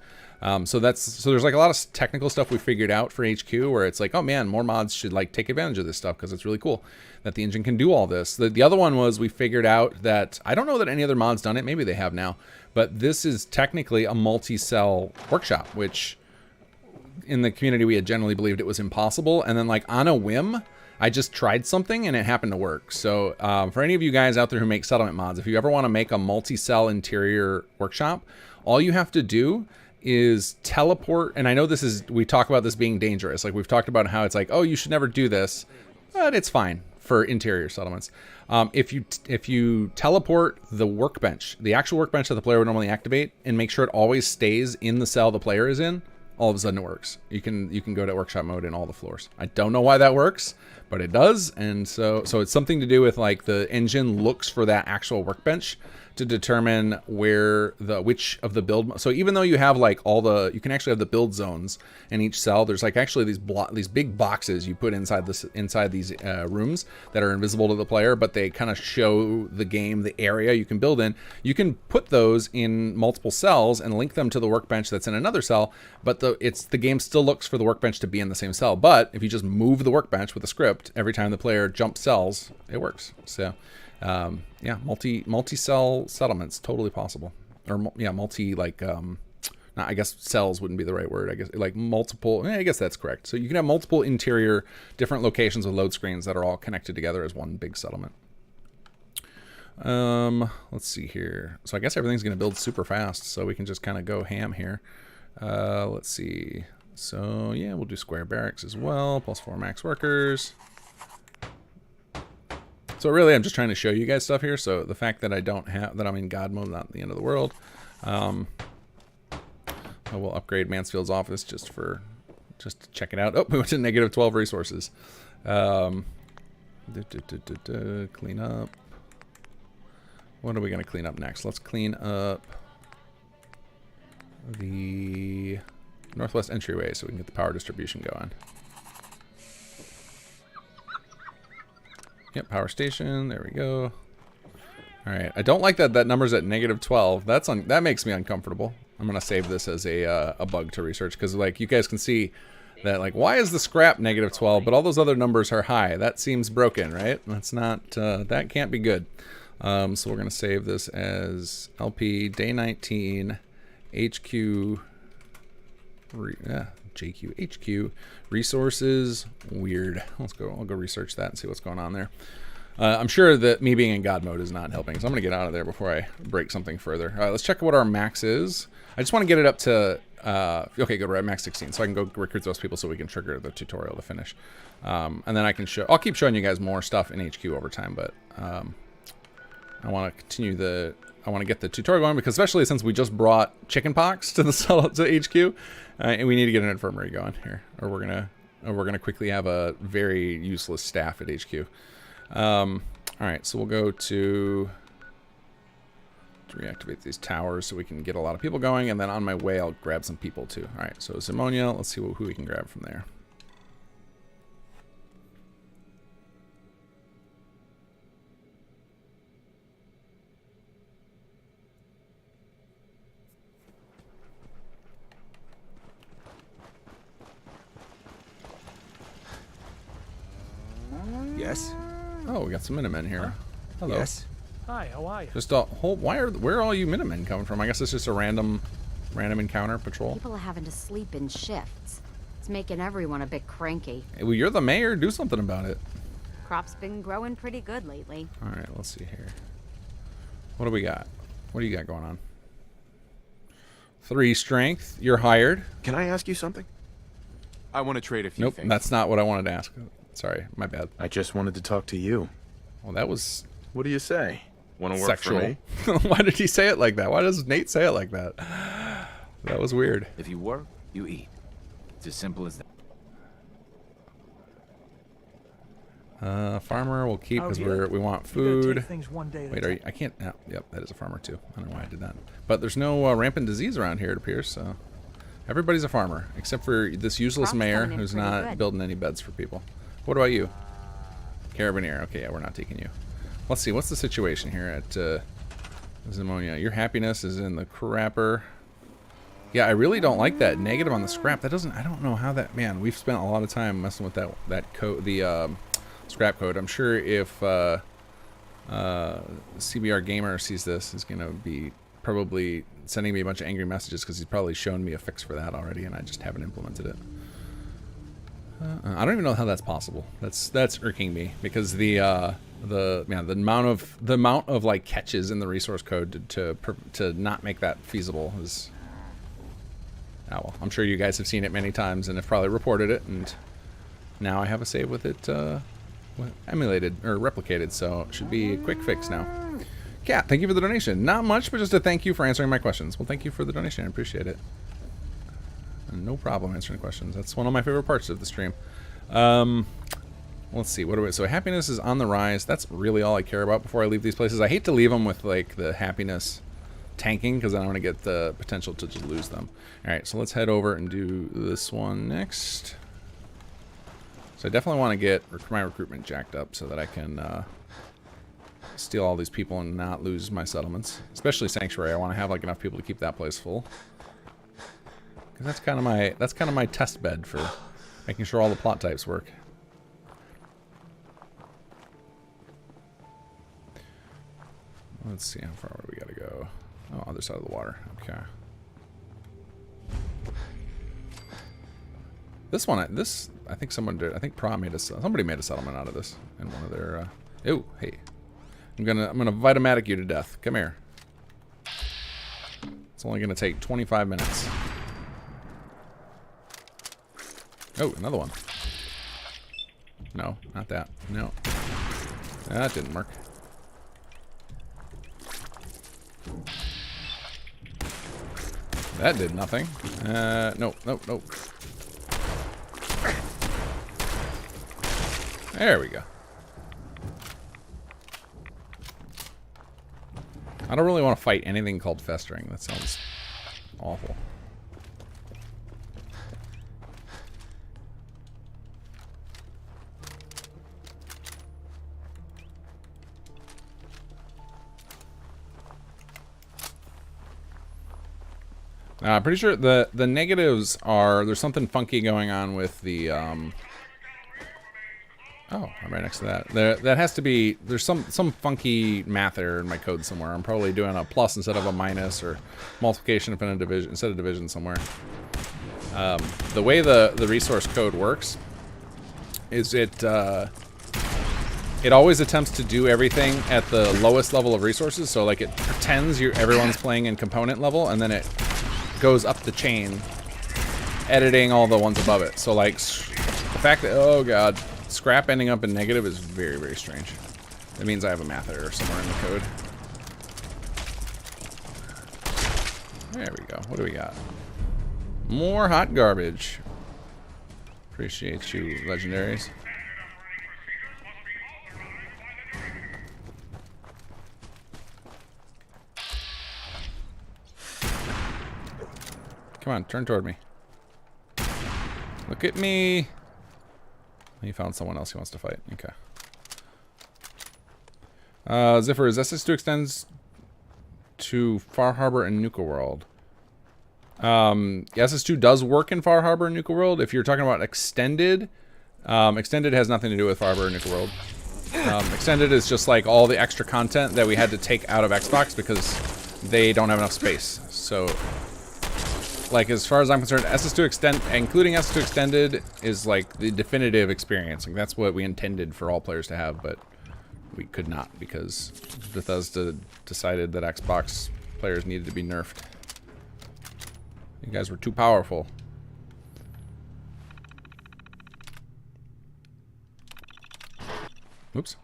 So there's like a lot of technical stuff we figured out for HQ where it's like, oh man, more mods should like take advantage of this stuff because it's really cool that the engine can do all this. The other one was we figured out that, I don't know that any other mod's done it, maybe they have now, but this is technically a multi-cell workshop, which in the community we had generally believed it was impossible. And then like on a whim, I just tried something and it happened to work. So for any of you guys out there who make settlement mods, if you ever want to make a multi-cell interior workshop, all you have to do is teleport. And I know this is, we talk about this being dangerous. Like we've talked about how it's like, oh, you should never do this, but it's fine for interior settlements. If you teleport the workbench, the actual workbench that the player would normally activate, and make sure it always stays in the cell the player is in, all of a sudden it works. You can go to workshop mode in all the floors. I don't know why that works, but it does. And so it's something to do with like the engine looks for that actual workbench to determine where which of the build. So even though you have like you can actually have the build zones in each cell. There's like actually these big boxes you put inside these rooms that are invisible to the player, but they kind of show the game the area you can build in. You can put those in multiple cells and link them to the workbench that's in another cell, but the game still looks for the workbench to be in the same cell. But if you just move the workbench with a script every time the player jumps cells, it works. So yeah, multi-cell settlements, totally possible. Or yeah, I guess cells wouldn't be the right word. I guess like multiple, I guess that's correct. So you can have multiple interior different locations with load screens that are all connected together as one big settlement. Let's see here. So I guess everything's going to build super fast, so we can just kind of go ham here. Let's see. So yeah, we'll do square barracks as well, +4 max workers. So really, I'm just trying to show you guys stuff here. So the fact that I'm in God mode, not the end of the world. I will upgrade Mansfield's office just to check it out. Oh, we went to -12 resources. Clean up. What are we going to clean up next? Let's clean up the northwest entryway so we can get the power distribution going. Yep, power station. There we go. All right. I don't like that number's at -12. That makes me uncomfortable. I'm gonna save this as a bug to research because like you guys can see that like why is the scrap -12 but all those other numbers are high? That seems broken, right? That's not that can't be good. So we're gonna save this as LP day 19 HQ. JQ HQ resources weird. I'll go research that and see what's going on there. I'm sure that me being in God mode is not helping, so I'm going to get out of there before I break something further. All right, let's check what our max is. I just want to get it up to... okay, good. We're at max 16, so I can go recruit those people so we can trigger the tutorial to finish. And then I can show... I'll keep showing you guys more stuff in HQ over time, but I want to continue the... I want to get the tutorial going, because especially since we just brought chickenpox to the HQ, and we need to get an infirmary going here, or we're gonna quickly have a very useless staff at HQ. All right, so we'll go to reactivate these towers so we can get a lot of people going, and then on my way I'll grab some people too. All right, so Zimonia, let's see who we can grab from there. Yes? Oh, we got some Minutemen here. Hello. Yes? Hi, how are you? Just a whole... where are all you Minutemen coming from? I guess it's just a random encounter patrol. People are having to sleep in shifts. It's making everyone a bit cranky. Hey, well, you're the mayor. Do something about it. Crop's been growing pretty good lately. All right, let's see here. What do we got? What do you got going on? 3 strength. You're hired. Can I ask you something? I want to trade a few Nope, things. that's not what I wanted to ask. Sorry, my bad. I just wanted to talk to you. Well, that was... What do you say? Want to work sexual. for me? Why did he say it like that? Why does Nate say it like that? That was weird. If you work, you eat. It's as simple as that. Farmer we'll keep because we want food. Wait, are you, I can't... No, yep, that is a farmer too. I don't know why I did that. But there's no rampant disease around here, it appears, so... Everybody's a farmer, except for this useless mayor who's not building any beds for people. What about you? Carabineer. Okay, yeah, we're not taking you. Let's see, what's the situation here at Zimonia? Your happiness is in the crapper. Yeah, I really don't like that negative on the scrap. That doesn't... I don't know how that... Man, we've spent a lot of time messing with that code, the scrap code. I'm sure if CBR Gamer sees this, he's going to be probably sending me a bunch of angry messages because he's probably shown me a fix for that already, and I just haven't implemented it. I don't even know how that's possible. That's irking me because the amount of like catches in the resource code to not make that feasible is... Oh, well, I'm sure you guys have seen it many times and have probably reported it, and now I have a save with it emulated or replicated, so it should be a quick fix now. Cat, thank you for the donation. Not much, but just a thank you for answering my questions. Well, thank you for the donation. I appreciate it. And no problem answering questions. That's one of my favorite parts of the stream. Let's see. What do we... So happiness is on the rise. That's really all I care about before I leave these places. I hate to leave them with like the happiness tanking because then I'm going to get the potential to just lose them. All right, so let's head over and do this one next. So I definitely want to get my recruitment jacked up so that I can steal all these people and not lose my settlements. Especially Sanctuary. I want to have like enough people to keep that place full. Because that's kind of my test bed for making sure all the plot types work. Let's see how far we gotta go. Oh, other side of the water. Okay. This one, I think someone did. I think somebody made a settlement out of this in one of their. Oh, hey, I'm gonna Vitamatic you to death. Come here. It's only gonna take 25 minutes. Oh, another one. No, not that. No, that didn't work. That did nothing. Nope, nope, nope. There we go. I don't really want to fight anything called festering. That sounds awful. I'm pretty sure the negatives are... There's something funky going on with the... Oh, I'm right next to that. That has to be... There's some funky math error in my code somewhere. I'm probably doing a plus instead of a minus, or multiplication instead of division somewhere. The way the resource code works is it it always attempts to do everything at the lowest level of resources. So like it pretends everyone's playing in component level, and then it goes up the chain, editing all the ones above it. So like the fact that, oh god, scrap ending up in negative is very, very strange. That means I have a math error somewhere in the code. There we go. What do we got? More hot garbage. Appreciate you, legendaries. Come on, turn toward me. Look at me. He found someone else he wants to fight. Okay. Ziffer, SS2 extends to Far Harbor and Nuka World. SS2 does work in Far Harbor and Nuka World. If you're talking about extended, extended has nothing to do with Far Harbor and Nuka World. Extended is just like all the extra content that we had to take out of Xbox because they don't have enough space. So, like, as far as I'm concerned, SS2 including SS2 Extended is like the definitive experience. Like, that's what we intended for all players to have, but we could not because Bethesda decided that Xbox players needed to be nerfed. You guys were too powerful. Oops.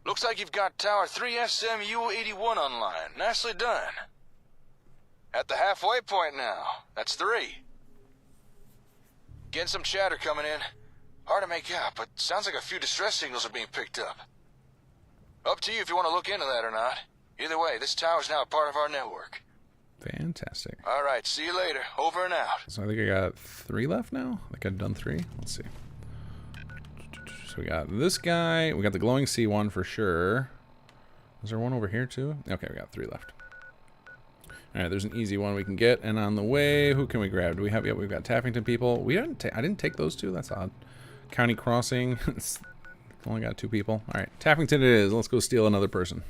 Looks like you've got Tower 3 SMU-81 online. Nicely done. At the halfway point now. That's 3. Getting some chatter coming in. Hard to make out, but sounds like a few distress signals are being picked up. Up to you if you want to look into that or not. Either way, this tower's now a part of our network. Fantastic. All right, see you later. Over and out. So I think I got 3 left now. I think I've done 3. Let's see. So we got this guy. We got the glowing sea one for sure. Is there one over here too? Okay, we got 3 left. All right, there's an easy one we can get. And on the way, who can we grab? Do we have? Yeah, we've got Taffington people. We didn't. I didn't take those 2. That's odd. County Crossing. It's only got 2 people. All right, Taffington it is. Let's go steal another person.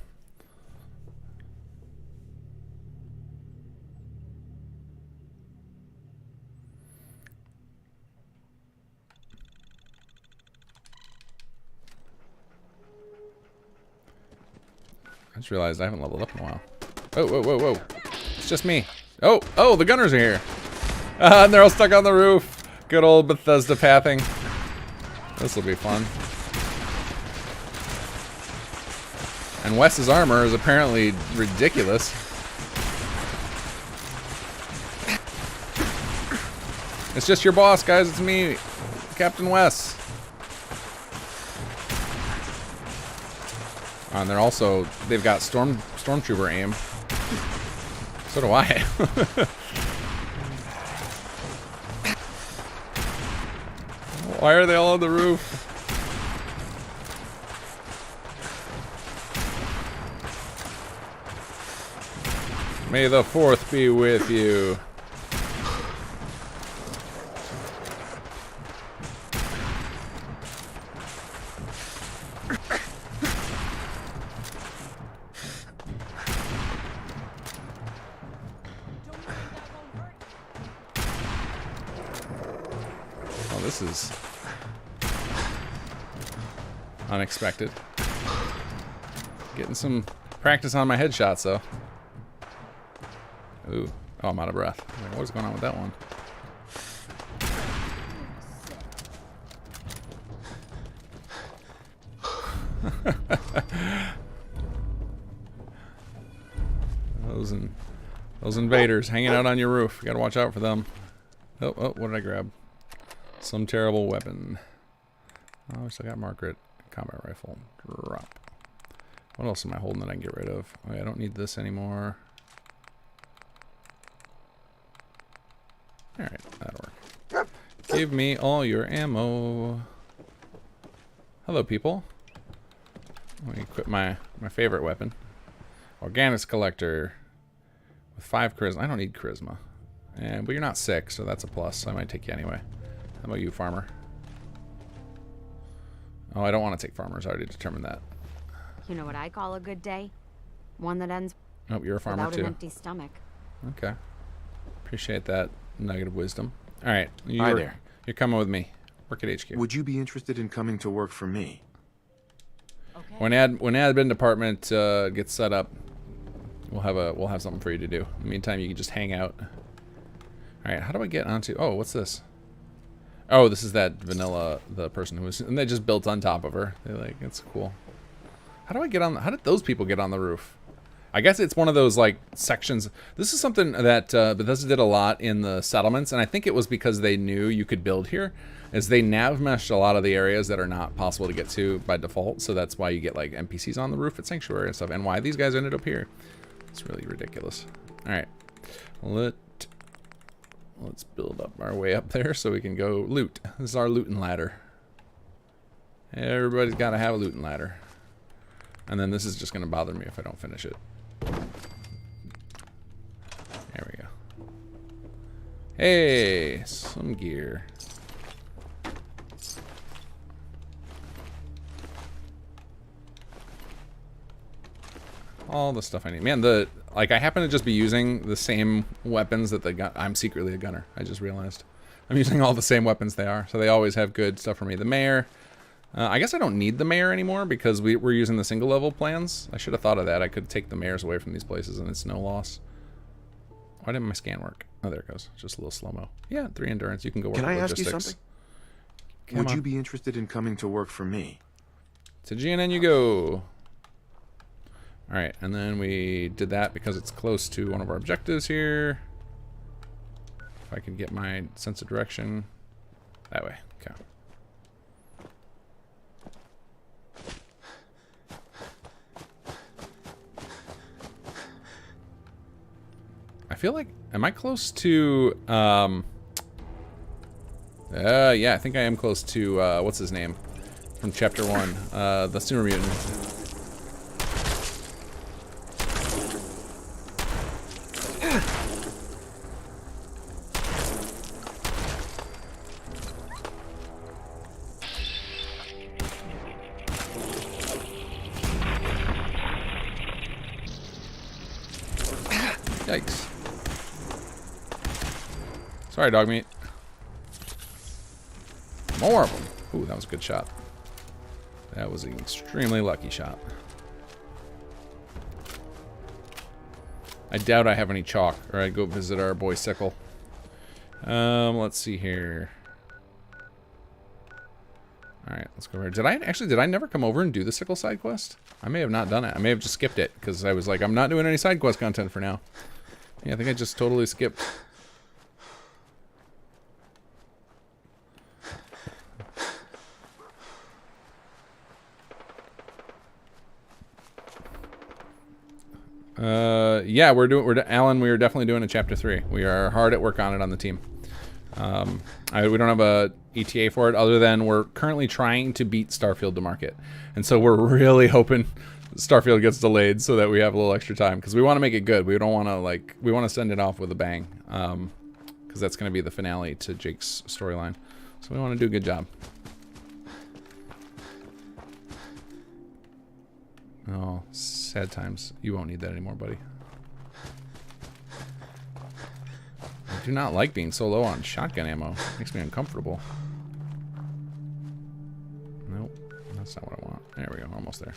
I just realized I haven't leveled up in a while. Oh, whoa, whoa, whoa. It's just me. Oh, the gunners are here. And they're all stuck on the roof. Good old Bethesda pathing. This will be fun. And Wes's armor is apparently ridiculous. It's just your boss, guys. It's me, Captain Wes. And they're also, they've got stormtrooper aim. So do I. Why are they all on the roof? May the 4th be with you. This is unexpected. Getting some practice on my headshots, though. Ooh. Oh, I'm out of breath. Like, what's going on with that one? Those invaders hanging out on your roof. You gotta watch out for them. Oh, what did I grab? Some terrible weapon. Oh, I still got Margaret. Combat rifle. Drop. What else am I holding that I can get rid of? Okay, I don't need this anymore. Alright, that'll work. Give me all your ammo. Hello, people. Let me equip my favorite weapon. Organics collector. With 5 charisma. I don't need charisma. But you're not sick, so that's a plus. So I might take you anyway. How about you, farmer? Oh, I don't want to take farmers. I already determined that. You know what I call a good day? One that ends Oh, you're a farmer without too. an empty stomach. Okay. Appreciate that nugget of wisdom. All right. Hi there. You're coming with me. Work at HQ. Would you be interested in coming to work for me? Okay. When admin department gets set up, we'll have something for you to do. In the meantime, you can just hang out. All right. How do I get onto? Oh, what's this? Oh, this is that vanilla, the person who was, and they just built on top of her. They're like, it's cool. How do I get on? How did those people get on the roof? I guess it's one of those like sections. This is something that Bethesda did a lot in the settlements, and I think it was because they knew you could build here, as they nav meshed a lot of the areas that are not possible to get to by default. So that's why you get like NPCs on the roof at Sanctuary and stuff, and why these guys ended up here. It's really ridiculous. All right, let's build up our way up there so we can go loot. This is our looting ladder. Everybody's got to have a looting ladder. And then this is just going to bother me if I don't finish it. There we go. Hey, some gear. All the stuff I need. Man, I happen to just be using the same weapons that the gun. I'm secretly a gunner. I just realized. I'm using all the same weapons they are, so they always have good stuff for me. The mayor. I guess I don't need the mayor anymore because we're using the single level plans. I should have thought of that. I could take the mayors away from these places and it's no loss. Why didn't my scan work? Oh, there it goes. Just a little slow-mo. Yeah, 3 endurance. You can go work Can I logistics. ask you something? Come Would on. you be interested in coming to work for me? To GNN you go. Alright, and then we did that because it's close to one of our objectives here. If I can get my sense of direction. That way. Okay. I feel like, am I close to, yeah, I think I am close to, what's his name? From chapter 1, the super mutant. Yikes. Sorry, dog meat. More of them. Ooh, that was a good shot. That was an extremely lucky shot. I doubt I have any chalk, or I'd go visit our boy Sickle. Let's see here. Alright, let's go over here. Did I never come over and do the Sickle side quest? I may have not done it. I may have just skipped it, because I was like, I'm not doing any side quest content for now. Yeah, I think I just totally skipped. Yeah, Alan, we are definitely doing a chapter 3. We are hard at work on it on the team. We don't have a ETA for it, other than we're currently trying to beat Starfield to market. And so we're really hoping Starfield gets delayed so that we have a little extra time, because we want to make it good. We don't want to, we want to send it off with a bang, because that's going to be the finale to Jake's storyline. So we want to do a good job. Oh, sad times. You won't need that anymore, buddy. I do not like being so low on shotgun ammo. Makes me uncomfortable. Nope, that's not what I want. There we go, almost there.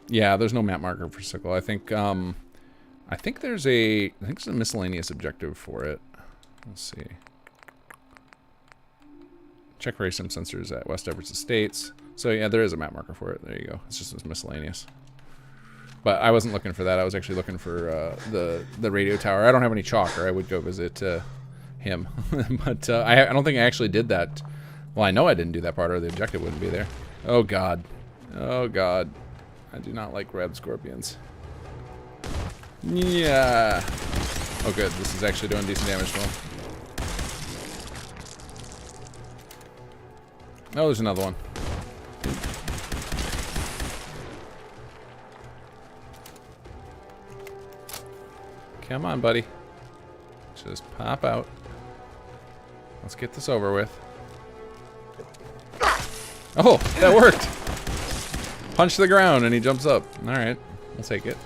Yeah, there's no map marker for Sickle. I think there's a miscellaneous objective for it. Let's see. Check for ASIM sensors at West Everett's Estates. So yeah, there is a map marker for it. There you go. It's just miscellaneous. But I wasn't looking for that. I was actually looking for the radio tower. I don't have any chalk, or I would go visit him. But I don't think I actually did that. Well, I know I didn't do that part, or the objective wouldn't be there. Oh god. Oh god. I do not like red scorpions. Yeah. Oh good. This is actually doing decent damage to him. Oh, there's another one. Come on, buddy. Just pop out. Let's get this over with. Oh, that worked. Punch the ground and he jumps up. All right, we'll take it.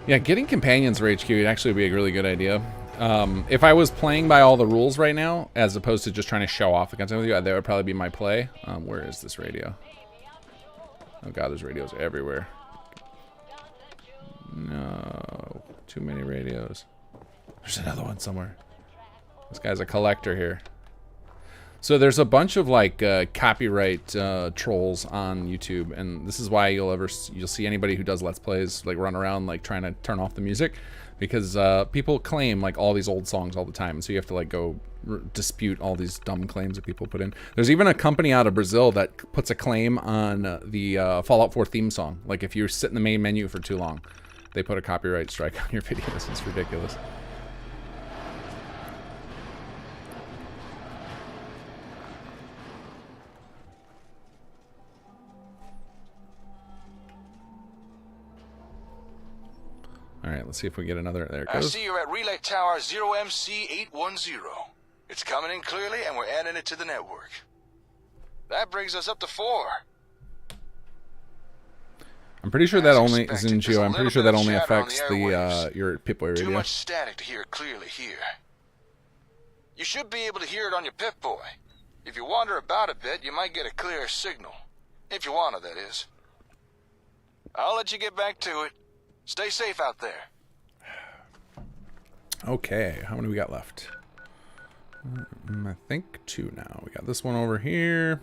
Yeah, getting companions for HQ would actually be a really good idea. If I was playing by all the rules right now, as opposed to just trying to show off against you, that would probably be my play. Where is this radio? Oh god, there's radios everywhere. No, too many radios. There's another one somewhere. This guy's a collector here. So there's a bunch of like copyright trolls on YouTube, and this is why you'll see anybody who does Let's Plays like run around like trying to turn off the music, because people claim like all these old songs all the time, and so you have to like go dispute all these dumb claims that people put in. There's even a company out of Brazil that puts a claim on the Fallout 4 theme song. Like if you sit in the main menu for too long, they put a copyright strike on your videos. It's ridiculous. All right, let's see if we get another. There it goes. I see you're at Relay Tower 0MC810. It's coming in clearly, and we're adding it to the network. That brings us up to 4. I'm pretty sure that only is in Geo. I'm pretty sure that only affects the your Pip-Boy radio. Too much static to hear it clearly here. You should be able to hear it on your Pip-Boy. If you wander about a bit, you might get a clearer signal. If you want to, that is. I'll let you get back to it. Stay safe out there. Okay, how many we got left? I think 2 now. We got this one over here.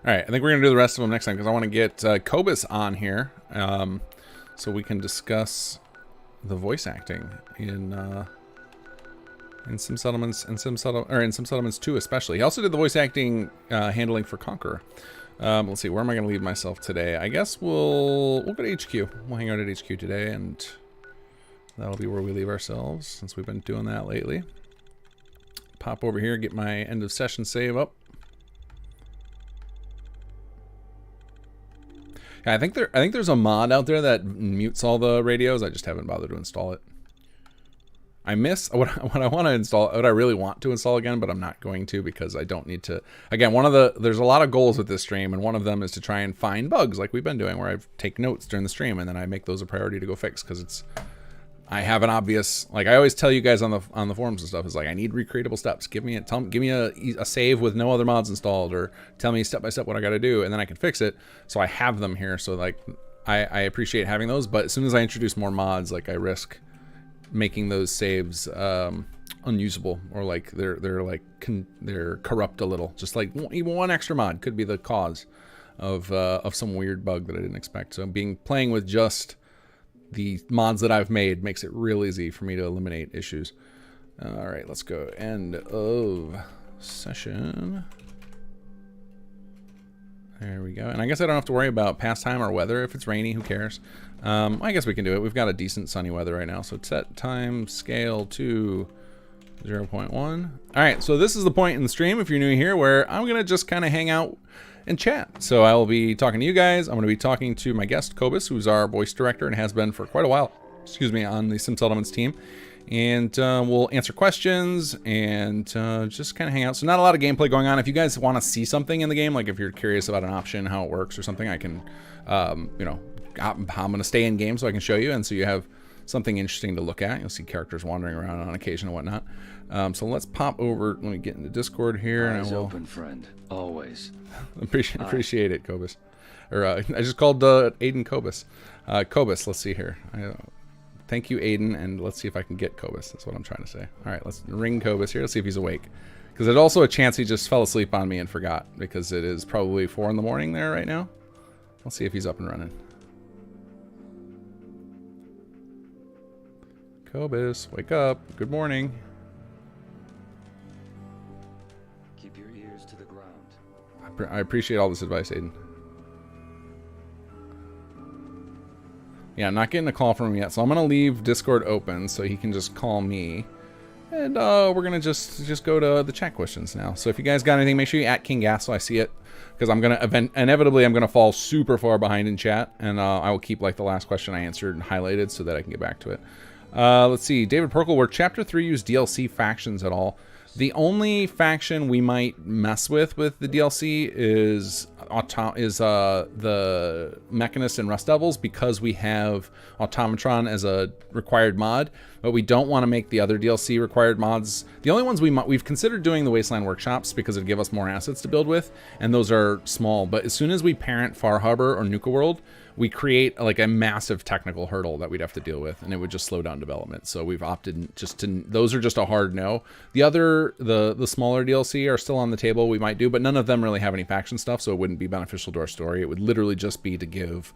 All right, I think we're gonna do the rest of them next time because I want to get Khobis on here, so we can discuss the voice acting in some settlements and in some settlements 2 especially. He also did the voice acting handling for Conqueror. Let's see, where am I going to leave myself today? I guess we'll go to HQ. We'll hang out at HQ today, and that'll be where we leave ourselves, since we've been doing that lately. Pop over here, get my end of session save up. Yeah, I think there's a mod out there that mutes all the radios. I just haven't bothered to install it. I miss what I want to install, what I really want to install again, but I'm not going to because I don't need to. Again, there's a lot of goals with this stream, and one of them is to try and find bugs like we've been doing, where I take notes during the stream and then I make those a priority to go fix, because I have an obvious, like I always tell you guys on the forums and stuff, is like I need recreatable steps. Give me a save with no other mods installed, or tell me step by step what I got to do, and then I can fix it. So I have them here. So like I appreciate having those, but as soon as I introduce more mods, like I risk making those saves unusable, or like they're corrupt a little. Just like even one extra mod could be the cause of some weird bug that I didn't expect. So playing with just the mods that I've made makes it real easy for me to eliminate issues. All right, let's go. End of session. There we go. And I guess I don't have to worry about pastime or weather. If it's rainy, who cares? I guess we can do it. We've got a decent sunny weather right now. So set time scale to 0.1. All right, so this is the point in the stream, if you're new here, where I'm going to just kind of hang out and chat. So I will be talking to you guys. I'm going to be talking to my guest, Khobis, who's our voice director and has been for quite a while, on the Sim Settlements team. And we'll answer questions and just kind of hang out. So not a lot of gameplay going on. If you guys want to see something in the game, like if you're curious about an option, how it works or something, I can, I'm going to stay in game so I can show you. And so you have something interesting to look at. You'll see characters wandering around on occasion and whatnot. So let's pop over. Let me get into Discord here. Eyes open, friend. Always. Appreciate it, Khobis. Or I just called Aiden Khobis. Khobis, let's see here. Thank you, Aiden, and let's see if I can get Khobis. That's what I'm trying to say. All right, let's ring Khobis here. Let's see if he's awake. Because there's also a chance he just fell asleep on me and forgot, because it is probably 4 in the morning there right now. Let's see if he's up and running. Khobis, wake up. Good morning. Keep your ears to the ground. I appreciate all this advice, Aiden. Yeah, I'm not getting a call from him yet, so I'm going to leave Discord open so he can just call me. And we're gonna just go to the chat questions now. So if you guys got anything, make sure you at King Gas so I see it, because I'm gonna inevitably I'm gonna fall super far behind in chat, and I will keep like the last question I answered highlighted so that I can get back to it. Let's see, David Perkle, will Chapter 3 use DLC factions at all? The only faction we might mess with the DLC is the Mechanist and Rust Devils, because we have Automatron as a required mod, but we don't want to make the other DLC required mods. The only ones we've considered doing the Wasteland Workshops because it'd give us more assets to build with, and those are small. But as soon as we parent Far Harbor or Nuka World, we create like a massive technical hurdle that we'd have to deal with, and it would just slow down development. So we've opted just to, those are just a hard no. The other, the smaller DLC are still on the table, we might do, but none of them really have any faction stuff, so it wouldn't be beneficial to our story. It would literally just be to give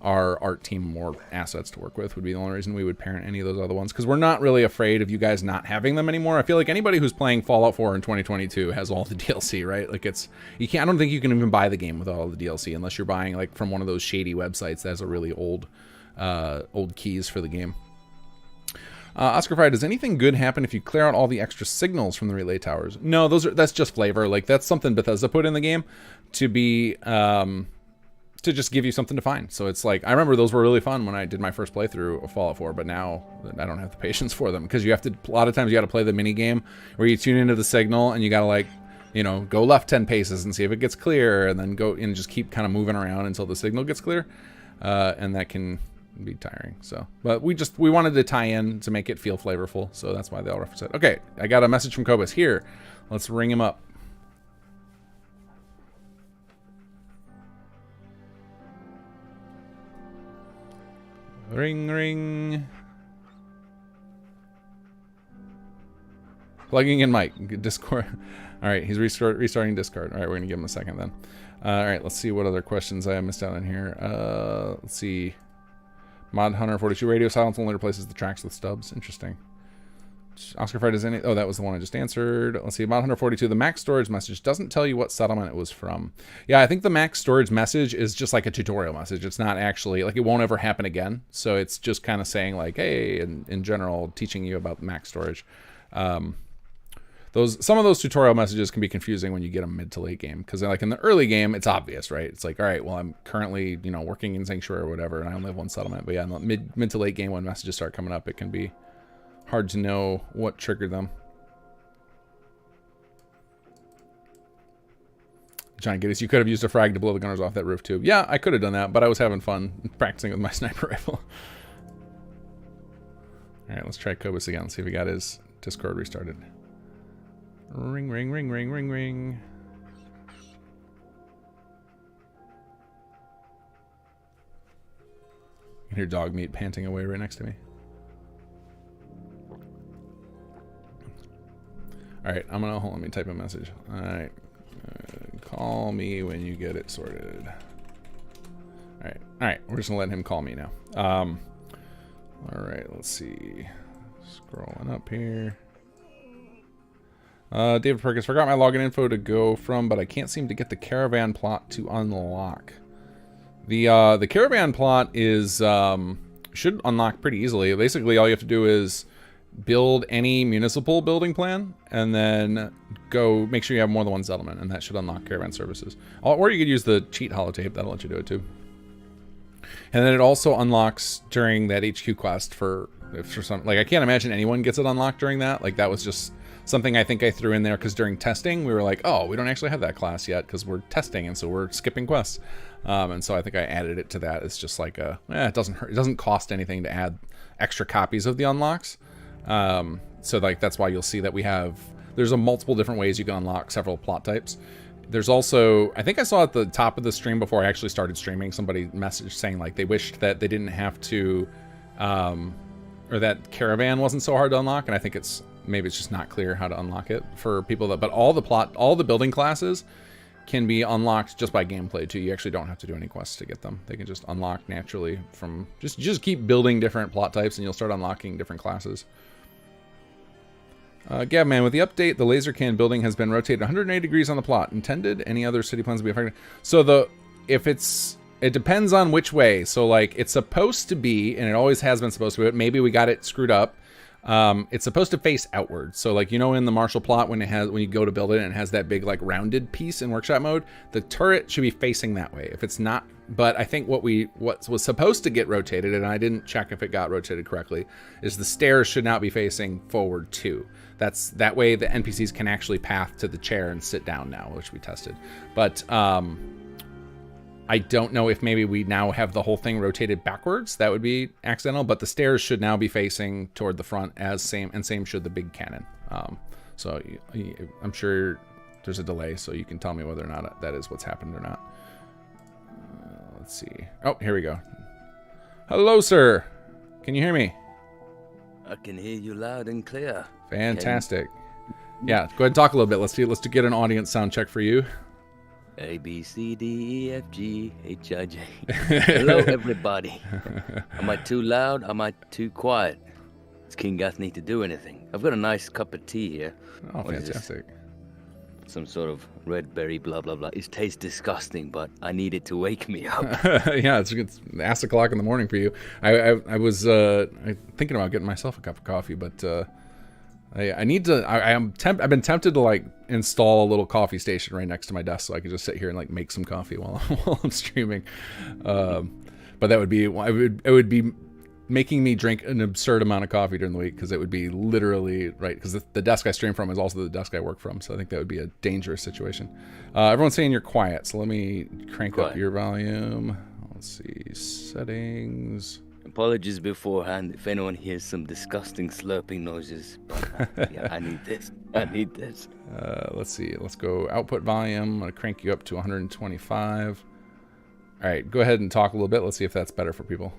our art team more assets to work with, would be the only reason we would parent any of those other ones, because we're not really afraid of you guys not having them anymore. I feel like anybody who's playing Fallout 4 in 2022 has all the DLC, right? Like you can't, I don't think you can even buy the game with all the DLC unless you're buying like from one of those shady websites that has a really old keys for the game. Oscar Fry, does anything good happen if you clear out all the extra signals from the relay towers? No, that's just flavor. Like that's something Bethesda put in the game to be to just give you something to find. So it's like, I remember those were really fun when I did my first playthrough of Fallout 4, but now I don't have the patience for them, because you have to, a lot of times you got to play the mini game where you tune into the signal and you got to like, you know, go left 10 paces and see if it gets clear, and then go and just keep kind of moving around until the signal gets clear. And that can be tiring. So, but we wanted to tie in to make it feel flavorful. So that's why they all reference it. Okay. I got a message from Khobis here. Let's ring him up. Ring, ring. Plugging in mic. Discord. All right, he's restarting Discord. All right, we're going to give him a second then. All right, let's see what other questions I missed out on here. Let's see. Mod Hunter 42 radio silence only replaces the tracks with stubs. Interesting. Oscar Fry, does any... Oh, that was the one I just answered. Let's see. Mod Hunter 42, the max storage message doesn't tell you what settlement it was from. Yeah, I think the max storage message is just like a tutorial message. It's not actually... Like, it won't ever happen again. So it's just kind of saying, like, hey, in general, teaching you about max storage. Some of those tutorial messages can be confusing when you get them mid to late game, because like in the early game it's obvious, right? It's like, all right, well, I'm currently, you know, working in Sanctuary or whatever, and I only have one settlement. But yeah, in the mid to late game, when messages start coming up, it can be hard to know what triggered them. John Giddis, you could have used a frag to blow the gunners off that roof too. Yeah, I could have done that, but I was having fun practicing with my sniper rifle. All right, let's try Khobis again. Let's see if he got his Discord restarted. Ring, ring, ring, ring, ring, ring. You can hear dog meat panting away right next to me. Alright, hold on, let me type a message. Alright, call me when you get it sorted. Alright, we're just gonna let him call me now. Alright, let's see. Scrolling up here. David Perkins, forgot my login info to go from, but I can't seem to get the caravan plot to unlock. The caravan plot is should unlock pretty easily. Basically, all you have to do is build any municipal building plan, and then go make sure you have more than one settlement, and that should unlock caravan services. Or you could use the cheat holotape, that'll let you do it too. And then it also unlocks during that HQ quest for some, like, I can't imagine anyone gets it unlocked during that. Like, that was just something I think I threw in there because during testing we were like, oh, we don't actually have that class yet because we're testing, and so we're skipping quests. And so I think I added it to that. It's just like it doesn't hurt. It doesn't cost anything to add extra copies of the unlocks. So like that's why you'll see that there's multiple different ways you can unlock several plot types. There's also, I think I saw at the top of the stream before I actually started streaming, somebody messaged saying like they wished that they didn't have to, or that caravan wasn't so hard to unlock, and I think maybe it's just not clear how to unlock it for people but all the building classes can be unlocked just by gameplay too. You actually don't have to do any quests to get them. They can just unlock naturally from, just keep building different plot types and you'll start unlocking different classes. Gavman, with the update, the laser cannon building has been rotated 180 degrees on the plot. Intended? Any other city plans to be affected? So it depends on which way. So like it's supposed to be, and it always has been supposed to be, but maybe we got it screwed up. it's supposed to face outward. So like, you know, in the Marshall plot, when you go to build it and it has that big like rounded piece in workshop mode, the turret should be facing that way. If it's not, but I think what was supposed to get rotated, and I didn't check if it got rotated correctly, is the stairs should now be facing forward too. That way the NPCs can actually path to the chair and sit down now, which we tested. But I don't know if maybe we now have the whole thing rotated backwards. That would be accidental, but the stairs should now be facing toward the front same should the big cannon. So I'm sure there's a delay, so you can tell me whether or not that is what's happened or not. Let's see. Oh, here we go. Hello, sir. Can you hear me? I can hear you loud and clear. Fantastic. Yeah, go ahead and talk a little bit. Let's get an audience sound check for you. A, B, C, D, E, F, G, H, I, J. Hello, everybody. Am I too loud? Am I too quiet? Does King Gath need to do anything? I've got a nice cup of tea here. Oh, fantastic. Some sort of red berry blah, blah, blah. It tastes disgusting, but I need it to wake me up. Yeah, it's ass o'clock in the morning for you. I was thinking about getting myself a cup of coffee, but I need to. I've been tempted to like install a little coffee station right next to my desk so I could just sit here and like make some coffee while I'm streaming. But that would be it would be making me drink an absurd amount of coffee during the week, because it would be literally right, because the desk I stream from is also the desk I work from, so I think that would be a dangerous situation. Everyone's saying you're quiet, so let me crank up your volume. Let's see, settings. Apologies beforehand if anyone hears some disgusting slurping noises. But, yeah, I need this. I need this. Let's see. Let's go output volume. I'm going to crank you up to 125. All right, go ahead and talk a little bit. Let's see if that's better for people.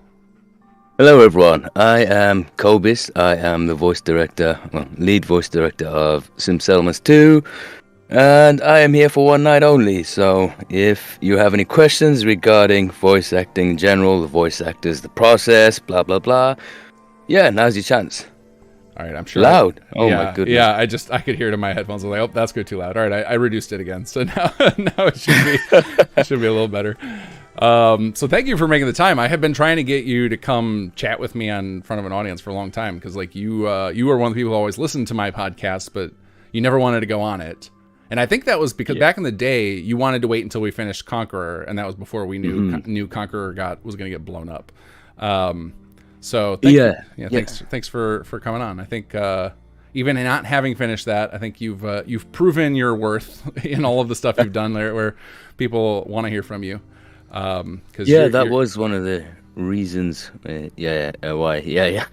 Hello, everyone. I am Khobis. I am the lead voice director of Sim Settlements 2. And I am here for one night only, so if you have any questions regarding voice acting in general, the voice actors, the process, blah, blah, blah, yeah, now's your chance. All right, I'm sure. Loud. My goodness. Yeah, I could hear it in my headphones. I was like, oh, that's good, too loud. All right, I reduced it again, so now it should be a little better. So thank you for making the time. I have been trying to get you to come chat with me in front of an audience for a long time, because like you were one of the people who always listened to my podcast, but you never wanted to go on it. And I think that was because back in the day, you wanted to wait until we finished Conqueror, and that was before we knew Conqueror was going to get blown up. So thanks for coming on. I think even not having finished that, I think you've proven your worth in all of the stuff you've done there, where people want to hear from you. That was one of the reasons. Why? Yeah.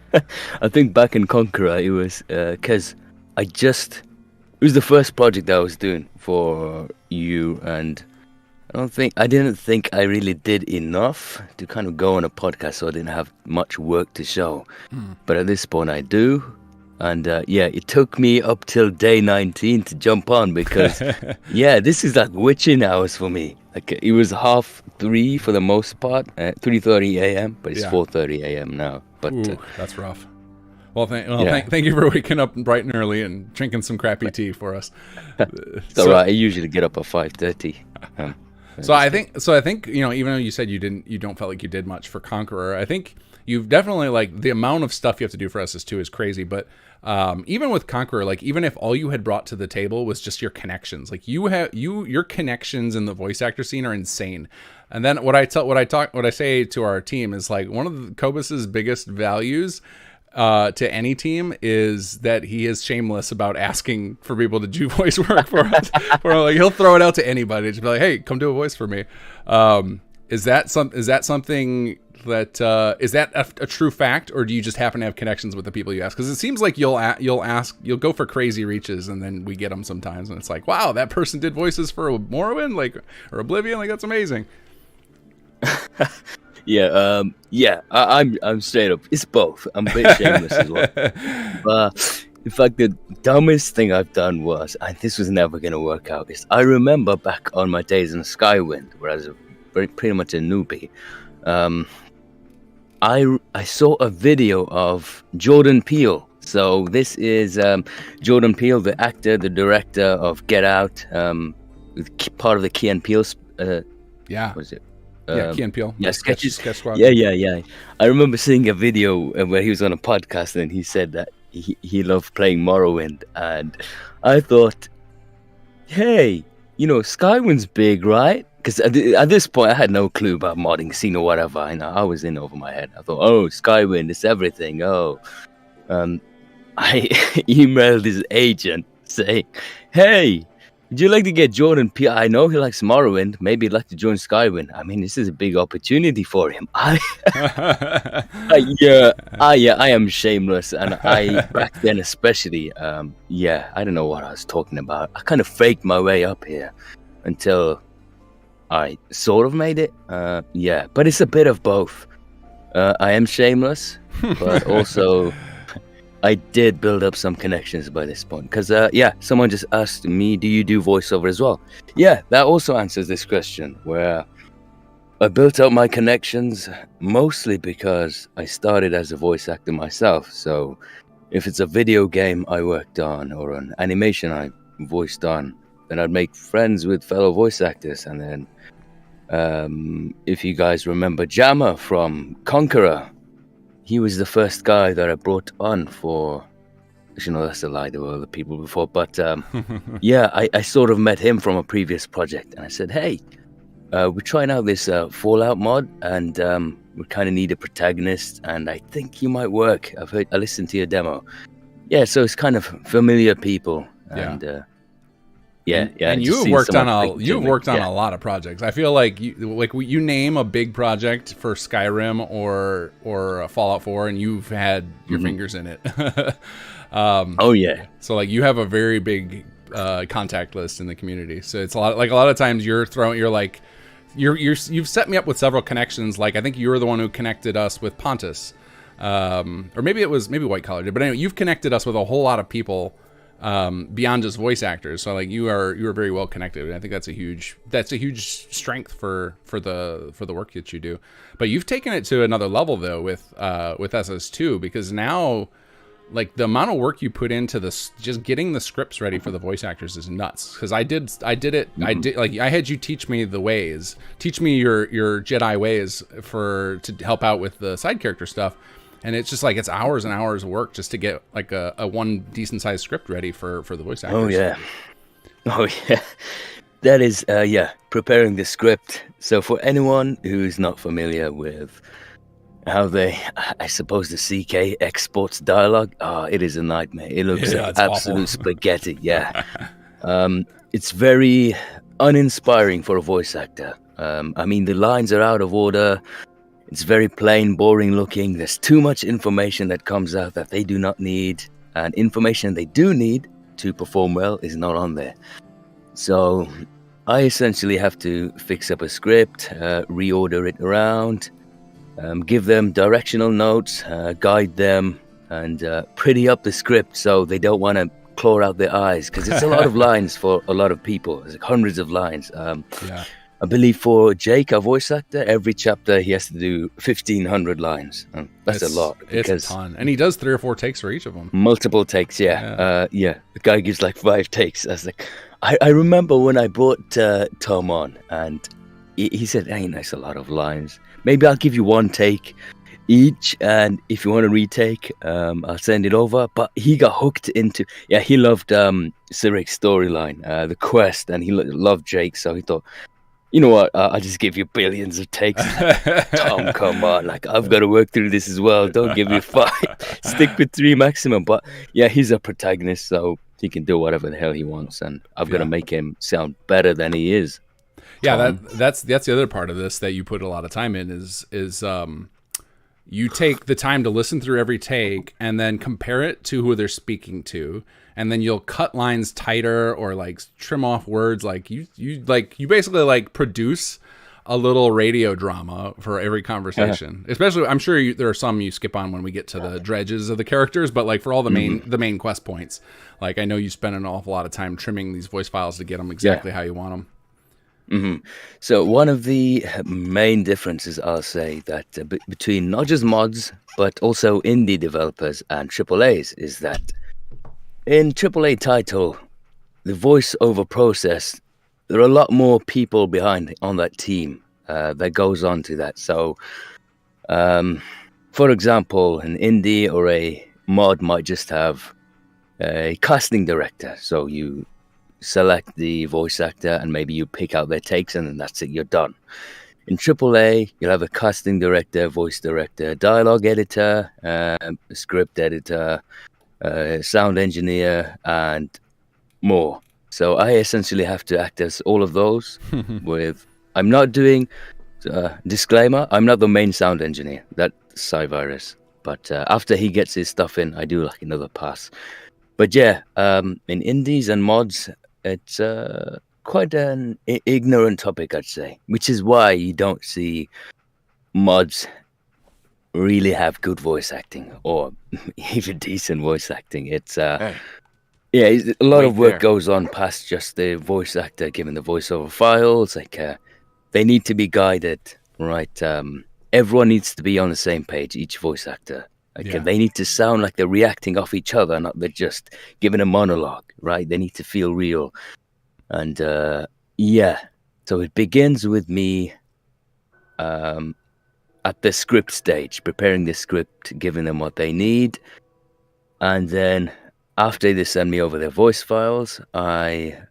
I think back in Conqueror, it was because it was the first project I was doing for you, and I didn't think I really did enough to kind of go on a podcast, so I didn't have much work to show. But at this point I do, and it took me up till day 19 to jump on, because this is like witching hours for me. Like it was 3:30 for the most part, 3:30 a.m., but it's 4:30 a.m. now. But that's rough. Well, thank you for waking up bright and early and drinking some crappy tea for us. It's all right. I usually get up at 5:30. So I think even though you said you don't feel like you did much for Conqueror, I think you've definitely, like, the amount of stuff you have to do for SS2 is crazy. But even with Conqueror, like, even if all you had brought to the table was just your connections, like your connections in the voice actor scene are insane. And then what I say to our team is, like, one of Khobis's biggest values to any team is that he is shameless about asking for people to do voice work for us. Like, he'll throw it out to anybody, just be like, "Hey, come do a voice for me." Is that something that is that a true fact, or do you just happen to have connections with the people you ask? Because it seems like you'll go for crazy reaches, and then we get them sometimes, and it's like, wow, that person did voices for Morrowind, like, or Oblivion, like, that's amazing. I'm straight up. It's both. I'm a bit shameless as well. But in fact, the dumbest thing I've done was, and this was never going to work out, is I remember back on my days in Skywind, where I was pretty much a newbie. I saw a video of Jordan Peele. So this is Jordan Peele, the actor, the director of Get Out, part of the Key and Peele. What is it? Key and Peele. Yeah, sketch squad. Yeah. I remember seeing a video where he was on a podcast, and he said that he loved playing Morrowind, and I thought, hey, Skywind's big, right? Because at this point, I had no clue about modding scene or whatever. I was in over my head. I thought, oh, Skywind, it's everything. Oh, I emailed his agent saying, hey, would you like to get Jordan P? I know he likes Morrowind. Maybe he'd like to join Skywind. I mean, this is a big opportunity for him. I am shameless, and back then especially, I don't know what I was talking about. I kind of faked my way up here until I sort of made it. But it's a bit of both. I am shameless, but also I did build up some connections by this point. Because, someone just asked me, do you do voiceover as well? Yeah, that also answers this question, where I built up my connections mostly because I started as a voice actor myself. So if it's a video game I worked on or an animation I voiced on, then I'd make friends with fellow voice actors. And then if you guys remember Jammer from Conqueror, he was the first guy that I brought on for... Actually, no, that's a lie. There were other people before. But I sort of met him from a previous project. And I said, hey, we're trying out this Fallout mod. And we kind of need a protagonist. And I think you might work. I listened to your demo. Yeah, so it's kind of familiar people. And and you've worked on a lot of projects. I feel like you name a big project for Skyrim or Fallout 4, and you've had your fingers in it. So like you have a very big contact list in the community. So it's a lot of times you've set me up with several connections. Like I think you were the one who connected us with Pontus, or maybe White Collar did. But anyway, you've connected us with a whole lot of people. Beyond just voice actors, so like you are very well connected, and I think that's a huge strength for the work that you do. But you've taken it to another level though with SS2, because now like the amount of work you put into this, just getting the scripts ready for the voice actors is nuts. Because I did it. I had you teach me your Jedi ways to help out with the side character stuff. And it's just like it's hours and hours of work just to get like a one decent sized script ready for the voice actors. Oh yeah, that is preparing the script. So for anyone who's not familiar with how I suppose the CK exports dialogue, it is a nightmare. It looks absolute awful. Spaghetti. Yeah, it's very uninspiring for a voice actor. I mean, the lines are out of order. It's very plain, boring looking. There's too much information that comes out that they do not need. And information they do need to perform well is not on there. So I essentially have to fix up a script, reorder it around, give them directional notes, guide them, and pretty up the script so they don't want to claw out their eyes. Because it's a lot of lines for a lot of people. It's like hundreds of lines. I believe for Jake, our voice actor, every chapter he has to do 1,500 lines. That's a lot. It's a ton. And he does 3 or 4 takes for each of them. Multiple takes, yeah. The guy gives like 5 takes. I remember when I brought Tom on, and he said, hey, that's a lot of lines. Maybe I'll give you 1 take each, and if you want to retake, I'll send it over. But he got hooked into... Yeah, he loved Cyric's storyline, the quest, and he loved Jake, so he thought... You know what? I'll just give you billions of takes. Tom, come on. Like, I've got to work through this as well. Don't give me 5. Stick with 3 maximum. But yeah, he's a protagonist, so he can do whatever the hell he wants. And I've got to make him sound better than he is. Yeah, that's the other part of this that you put a lot of time in is you take the time to listen through every take and then compare it to who they're speaking to. And then you'll cut lines tighter or like trim off words. Like you basically like produce a little radio drama for every conversation. Especially, I'm sure there are some you skip on when we get to the dredges of the characters, but like for all the main quest points, like I know you spend an awful lot of time trimming these voice files to get them exactly how you want them. So one of the main differences, I'll say, that between not just mods but also indie developers and AAAs is that. In AAA title, the voiceover process, there are a lot more people behind on that team that goes on to that. So, for example, an indie or a mod might just have a casting director. So you select the voice actor and maybe you pick out their takes and then that's it, you're done. In AAA, you'll have a casting director, voice director, dialogue editor, script editor, sound engineer, and more. So I essentially have to act as all of those. I'm not doing, disclaimer, I'm not the main sound engineer. That's Cyvirus. But after he gets his stuff in, I do like another pass. But yeah, in indies and mods, it's quite an ignorant topic, I'd say, which is why you don't see mods really have good voice acting or even decent voice acting. It's a lot of work goes on past just the voice actor giving the voiceover files. Like they need to be guided, right? Everyone needs to be on the same page, each voice actor. Okay, they need to sound like they're reacting off each other, not they're just giving a monologue, right? They need to feel real. And so it begins with me at the script stage, preparing the script, giving them what they need. And then after they send me over their voice files, that's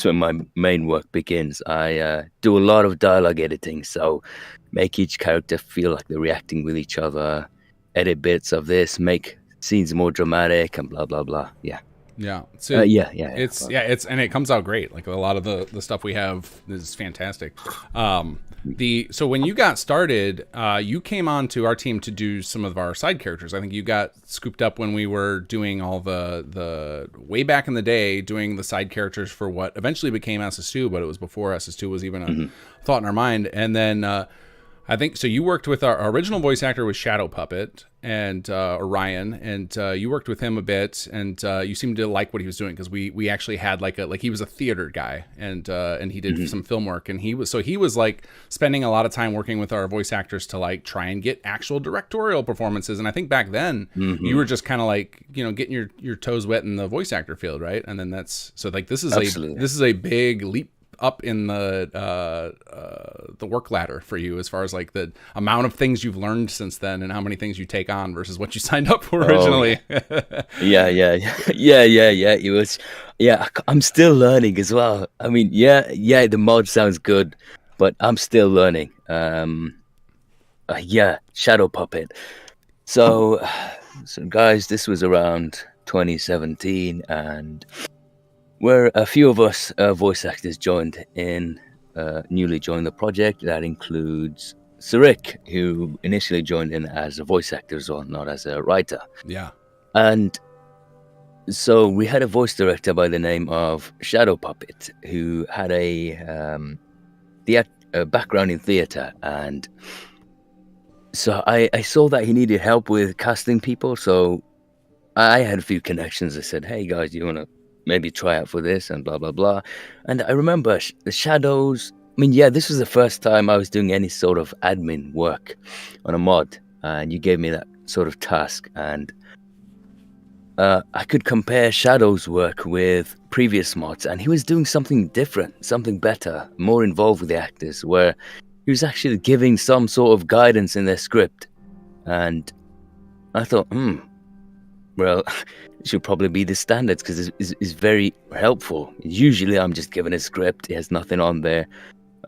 when my main work begins. I do a lot of dialogue editing, so make each character feel like they're reacting with each other, edit bits of this, make scenes more dramatic, and blah, blah, blah. Yeah. Yeah. So and it comes out great. Like a lot of the stuff we have is fantastic. So when you got started, you came on to our team to do some of our side characters. I think you got scooped up when we were doing all the way back in the day, doing the side characters for what eventually became SS2, but it was before SS2 was even a thought in our mind. And then I think so. You worked with our original voice actor was Shadow Puppet and Orion, and you worked with him a bit, and you seemed to like what he was doing because we actually had he was a theater guy, and he did some film work, and he was like spending a lot of time working with our voice actors to like try and get actual directorial performances. And I think back then you were just kind of like getting your toes wet in the voice actor field, right? And then this is a big leap up in the work ladder for you as far as like the amount of things you've learned since then and how many things you take on versus what you signed up for originally. It was, I'm still learning as well. I mean, the mod sounds good, but I'm still learning. Shadow Puppet. So guys, this was around 2017, and where a few of us voice actors newly joined the project. That includes Sarik, who initially joined in as a voice actor as well, not as a writer. Yeah. And so we had a voice director by the name of Shadow Puppet, who had a background in theater. And so I saw that he needed help with casting people. So I had a few connections. I said, hey, guys, you want to maybe try out for this and blah, blah, blah. And I remember the shadows. I mean, this was the first time I was doing any sort of admin work on a mod. And you gave me that sort of task. And I could compare Shadow's work with previous mods. And he was doing something different, something better, more involved with the actors, where he was actually giving some sort of guidance in their script. And I thought, well, it should probably be the standards because it's very helpful. Usually I'm just given a script, it has nothing on there,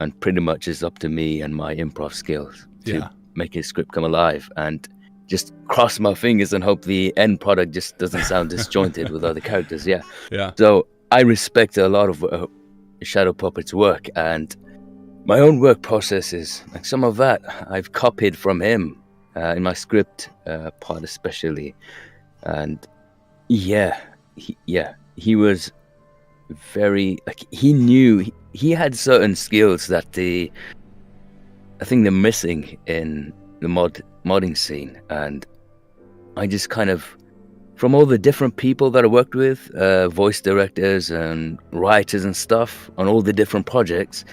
and pretty much it's up to me and my improv skills to make a script come alive and just cross my fingers and hope the end product just doesn't sound disjointed with other characters. Yeah. So I respect a lot of Shadow Puppet's work, and my own work processes, like some of that I've copied from him in my script part especially. And he was very, he knew, he had certain skills that I think they're missing in the modding scene. And I just kind of, from all the different people that I worked with, voice directors and writers and stuff on all the different projects,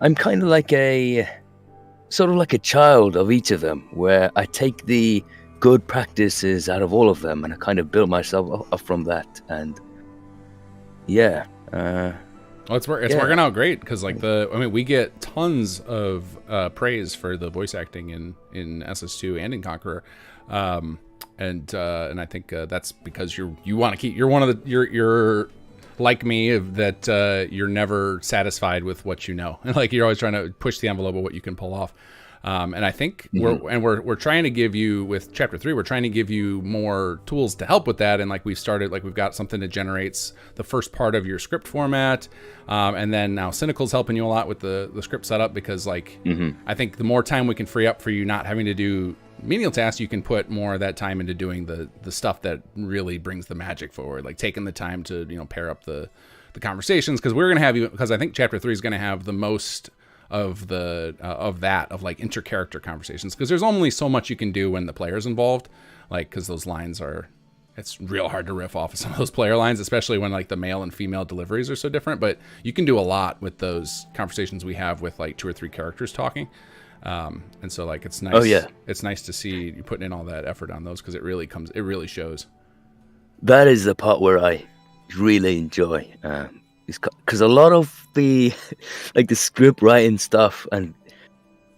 I'm kind of like sort of like a child of each of them, where I take the good practices out of all of them and I kind of built myself up from that. And it's working out great because we get tons of praise for the voice acting in SS2 and in Conqueror. I think that's because you want to keep, you're one of the, you're like me, that you're never satisfied with what you know. Like, you're always trying to push the envelope of what you can pull off. And I think we're trying to give you, with chapter 3, we're trying to give you more tools to help with that. And like we've got something that generates the first part of your script format. And then now Cynical's helping you a lot with the script setup, because like, I think the more time we can free up for you not having to do menial tasks, you can put more of that time into doing the stuff that really brings the magic forward, like taking the time to, pair up the conversations. Because we're going to have you, because I think chapter 3 is going to have the most of like inter-character conversations, because there's only so much you can do when the player's involved, like, because those lines it's real hard to riff off of some of those player lines, especially when like the male and female deliveries are so different. But you can do a lot with those conversations we have with like 2 or 3 characters talking. And so like, it's nice. Oh yeah, it's nice to see you putting in all that effort on those, because it really shows. That is the part where I really enjoy, because a lot of the like the script writing stuff and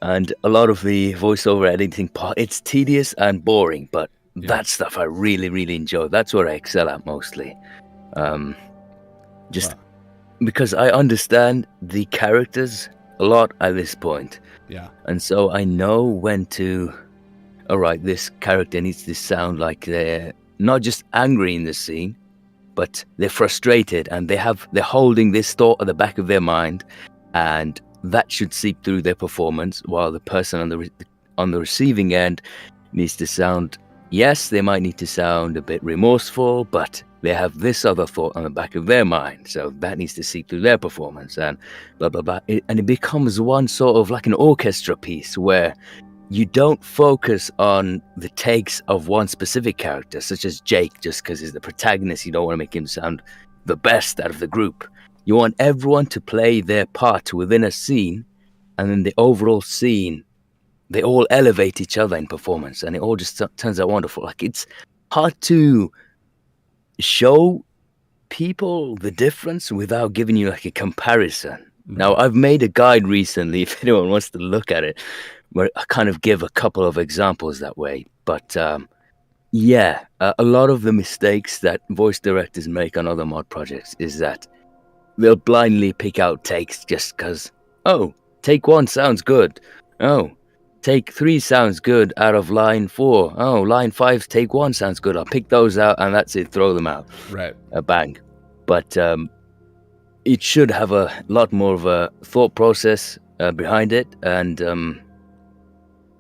a lot of the voiceover editing part, it's tedious and boring, but that stuff I really, really enjoy. That's where I excel at mostly. Because I understand the characters a lot at this point. Yeah. And so I know when to, all right, this character needs to sound like they're not just angry in the scene, but they're frustrated, and they're holding this thought at the back of their mind, and that should seep through their performance, while the person on the receiving end needs to sound, yes, they might need to sound a bit remorseful, but they have this other thought on the back of their mind, so that needs to seep through their performance, and blah, blah, blah. And it becomes one sort of like an orchestra piece where you don't focus on the takes of one specific character, such as Jake, just because he's the protagonist. You don't want to make him sound the best out of the group. You want everyone to play their part within a scene, and then the overall scene, they all elevate each other in performance, and it all just turns out wonderful. Like, it's hard to show people the difference without giving you like a comparison. Now, I've made a guide recently, if anyone wants to look at it, where I kind of give a couple of examples that way. But a lot of the mistakes that voice directors make on other mod projects is that they'll blindly pick out takes just because, oh, take 1 sounds good. Oh, take 3 sounds good out of line 4. Oh, line 5, take 1 sounds good. I'll pick those out, and that's it, throw them out. Right. Bang. But it should have a lot more of a thought process behind it, and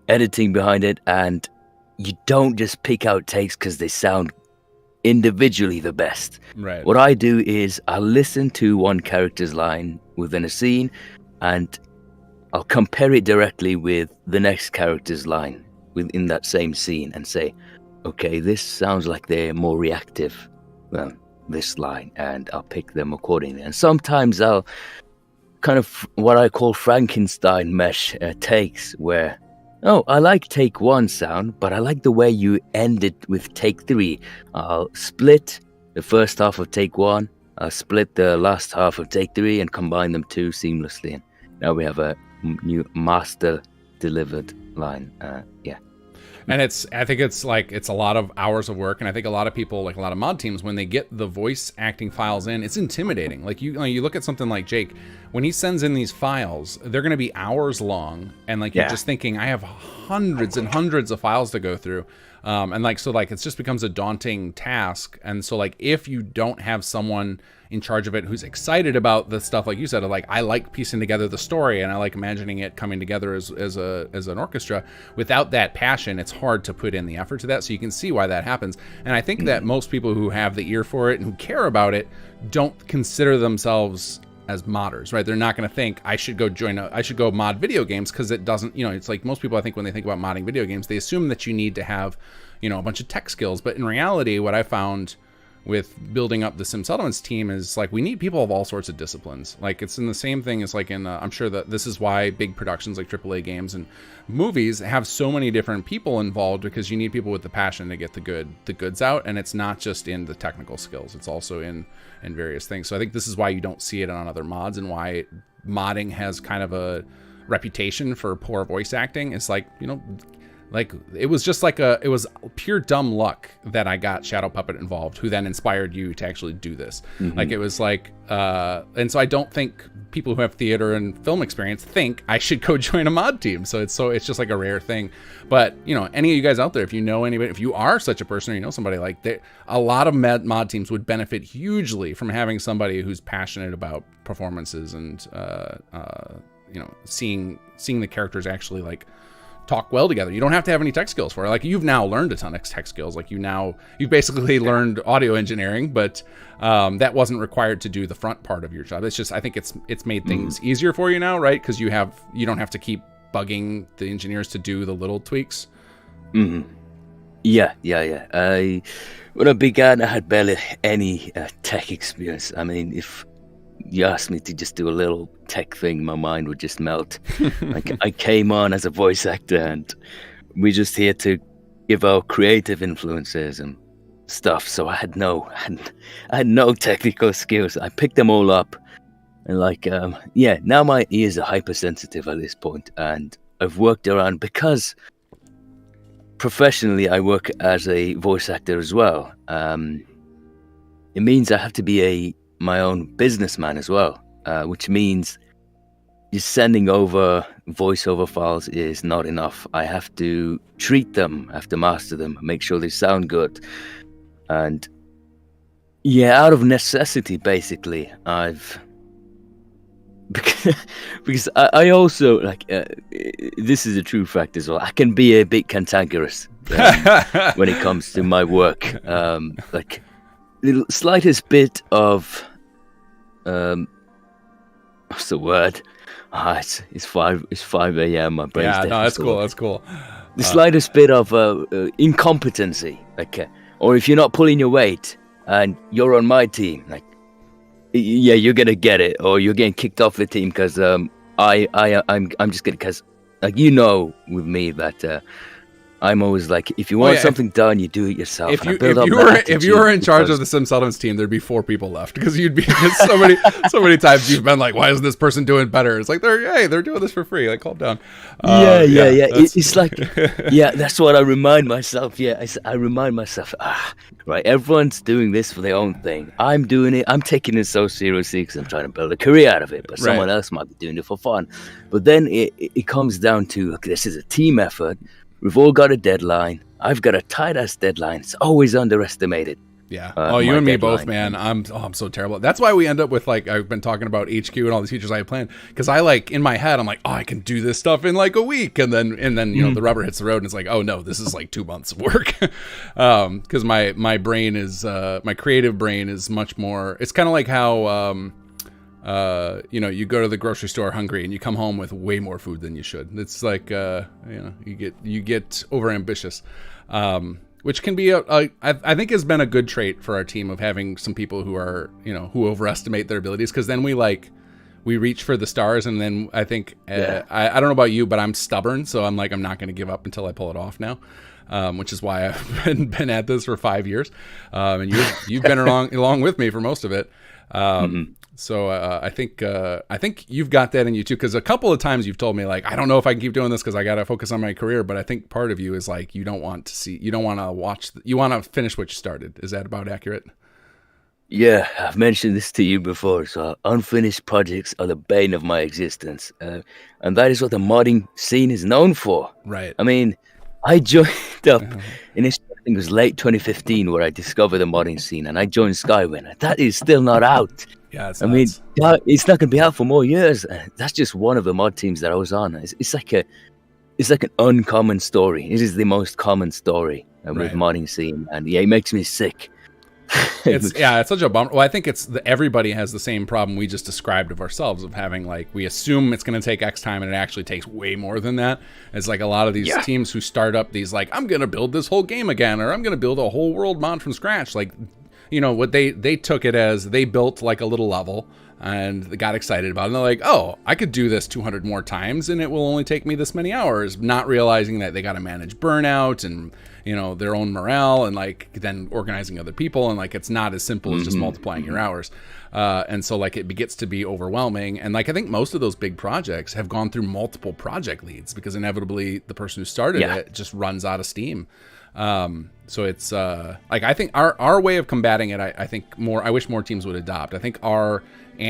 editing behind it, and you don't just pick out takes because they sound individually the best. Right. What I do is I'll listen to one character's line within a scene, and I'll compare it directly with the next character's line within that same scene and say, okay, this sounds like they're more reactive than this line, and I'll pick them accordingly. And sometimes I'll kind of what I call Frankenstein mesh takes, where, oh, I like take 1 sound, but I like the way you end it with take 3. I'll split the first half of take 1, I'll split the last half of take 3, and combine them 2 seamlessly. And now we have a new master delivered line. And I think it's a lot of hours of work, and I think a lot of people, like a lot of mod teams, when they get the voice acting files in, it's intimidating. Like you look at something like Jake, when he sends in these files, they're going to be hours long, and like you're just thinking, I have hundreds and hundreds of files to go through, and like so like it just becomes a daunting task. And so like if you don't have someone in charge of it who's excited about the stuff, like you said, like I like piecing together the story and I like imagining it coming together as an orchestra, without that passion, it's hard to put in the effort to that. So you can see why that happens. And I think that most people who have the ear for it and who care about it don't consider themselves as modders, right? They're not going to think I should go mod video games, because it doesn't, it's like most people, I think when they think about modding video games, they assume that you need to have, a bunch of tech skills. But in reality, what I found with building up the Sim Settlements team is like we need people of all sorts of disciplines. Like it's in the same thing as like in I'm sure that this is why big productions like AAA games and movies have so many different people involved, because you need people with the passion to get the goods out. And it's not just in the technical skills, it's also in various things. So I think this is why you don't see it on other mods, and why modding has kind of a reputation for poor voice acting. It's like, like it was just like it was pure dumb luck that I got Shadow Puppet involved, who then inspired you to actually do this. Like it was like, and so I don't think people who have theater and film experience think I should go join a mod team. So it's just like a rare thing. But you know, any of you guys out there, if you know anybody, if you are such a person or you know somebody, like a lot of mod teams would benefit hugely from having somebody who's passionate about performances and you know, seeing the characters actually like talk well together. You don't have to have any tech skills for it. Like you've now learned a ton of tech skills. Like you've basically learned audio engineering, but that wasn't required to do the front part of your job. It's just, I think it's made things easier for you now, right? Because you don't have to keep bugging the engineers to do the little tweaks. Yeah. When I began, I had barely any tech experience. I mean, if you asked me to just do a little tech thing, my mind would just melt. Like I came on as a voice actor, and we're just here to give our creative influences and stuff. So I had no technical skills. I picked them all up, and like now my ears are hypersensitive at this point, and I've worked around because professionally I work as a voice actor as well. It means I have to be my own businessman as well, which means just sending over voiceover files is not enough. I have to treat them, I have to master them, make sure they sound good. And out of necessity, basically, because I also, like, this is a true fact as well, I can be a bit cantankerous when it comes to my work. Like, the slightest bit of what's the word? It's 5 a.m. My brain's dead. No, that's cool. The slightest bit of incompetency, like, or if you're not pulling your weight and you're on my team, like, you're gonna get it, or you're getting kicked off the team because I'm just gonna, because like, you know, with me that I'm always like, if you want something done, you do it yourself. If you were in charge of the Sim Seldon's team, there'd be 4 people left, because you'd be so many times you've been like, why isn't this person doing better? It's like they're doing this for free. Like, calm down. It's like, that's what I remind myself. I remind myself, right, everyone's doing this for their own thing. I'm doing it. I'm taking it so seriously because I'm trying to build a career out of it. But someone else might be doing it for fun. But then it comes down to, okay, this is a team effort. We've all got a deadline. I've got a tight-ass deadline. It's always underestimated. Yeah. You and me both, man. I'm so terrible. That's why we end up with, like, I've been talking about HQ and all these features I have planned, because I, like, in my head, I'm like, I can do this stuff in like a week, and then you know, the rubber hits the road, and it's like, oh no, this is like 2 months of work. Because my brain is my creative brain is much more. It's kind of like how you know, you go to the grocery store hungry and you come home with way more food than you should. It's like, you know, you get overambitious, which can be I think has been a good trait for our team, of having some people who are, you know, who overestimate their abilities, because then we reach for the stars, and then I think I don't know about you, but I'm stubborn, so I'm like, I'm not going to give up until I pull it off now. Which is why I've been at this for 5 years, and you've been along with me for most of it. So I think you've got that in you too, because a couple of times you've told me, like, I don't know if I can keep doing this because I got to focus on my career. But I think part of you is like, you don't want to finish what you started. Is that about accurate? Yeah, I've mentioned this to you before. So unfinished projects are the bane of my existence, and that is what the modding scene is known for. Right. I mean, I joined up initially, I think it was late 2015, where I discovered the modding scene, and I joined Skywin. That is still not out. Yeah, it's nuts. It's not going to be out for more years. That's just one of the mod teams that I was on. It's like an uncommon story. It is the most common story with modding scene, and it makes me sick. It's such a bummer. Well, I think everybody has the same problem we just described of ourselves, of having, like, we assume it's going to take X time, and it actually takes way more than that. It's like a lot of these teams who start up these, like, I'm going to build this whole game again, or I'm going to build a whole world mod from scratch. Like, you know, what they took it as, they built like a little level, and they got excited about it. And they're like, oh, I could do this 200 more times and it will only take me this many hours, not realizing that they got to manage burnout and, you know, their own morale and like then organizing other people. And like, it's not as simple as just multiplying your hours. And so like it gets to be overwhelming. And like, I think most of those big projects have gone through multiple project leads because inevitably the person who started it just runs out of steam. So it's like I think our way of combating it, I think I wish more teams would adopt. I think our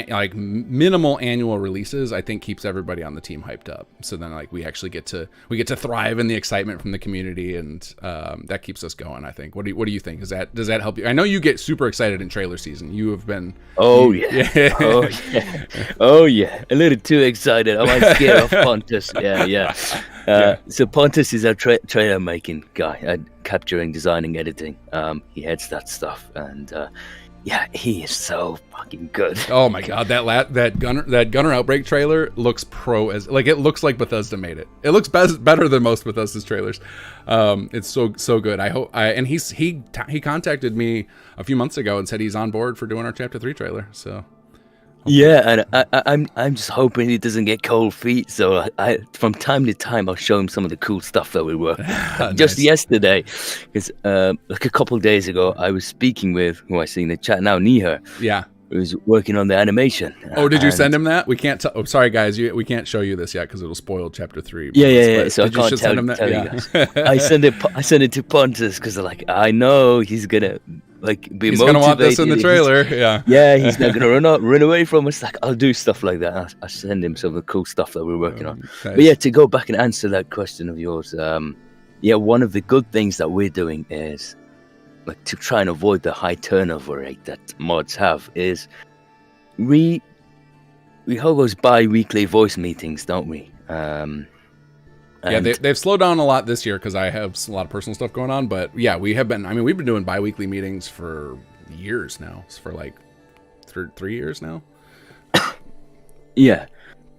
like minimal annual releases, I think keeps everybody on the team hyped up. So then like we actually get to thrive in the excitement from the community, and that keeps us going. I think. What do you think? Does that help you? I know you get super excited in trailer season. You have been. Oh yeah. Oh yeah. A little too excited. I might scare off Pontus. Yeah. So Pontus is our trailer making guy, capturing, designing, editing. He heads that stuff, and yeah, he is so fucking good. Oh my god, that Gunner Outbreak trailer looks it looks like Bethesda made it. It looks better than most Bethesda's trailers. It's so good. I hope and he contacted me a few months ago and said he's on board for doing our Chapter 3 trailer. So yeah, and I'm just hoping he doesn't get cold feet. So I from time to time I'll show him some of the cool stuff that we work on. Nice. Just yesterday, because like a couple of days ago, I was speaking with who I see in the chat now, Nihar. Yeah, who's working on the animation. Oh, did you send him that? We can't. Oh, sorry guys, we can't show you this yet because it'll spoil Chapter 3. Yeah. So did I can't tell you guys. I send it to Pontus because like I know he's gonna. Like he's gonna want this in the trailer. He's not gonna run away from us. Like I'll do stuff like that. I send him some of the cool stuff that we're working on. Nice. But yeah, to go back and answer that question of yours, one of the good things that we're doing is like to try and avoid the high turnover rate that mods have. Is we hold those bi-weekly voice meetings, don't we? They've slowed down a lot this year because I have a lot of personal stuff going on. But yeah, we've been doing bi-weekly meetings for years now. It's for like 3 years now. Yeah,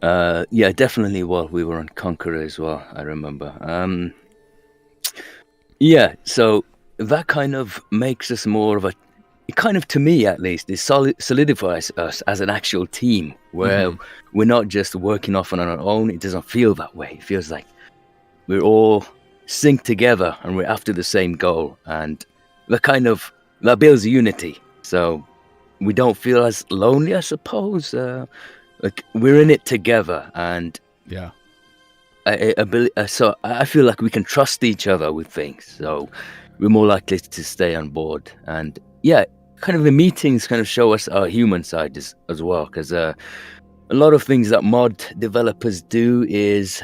definitely while we were on Conqueror as well, I remember. So that kind of makes us more of to me at least, it solidifies us as an actual team where we're not just working off on our own. It doesn't feel that way. It feels like we're all synced together and we're after the same goal, and that builds unity. So we don't feel as lonely, I suppose. Like we're in it together, and so I feel like we can trust each other with things. So we're more likely to stay on board. And yeah, kind of the meetings kind of show us our human side as well, because a lot of things that mod developers do is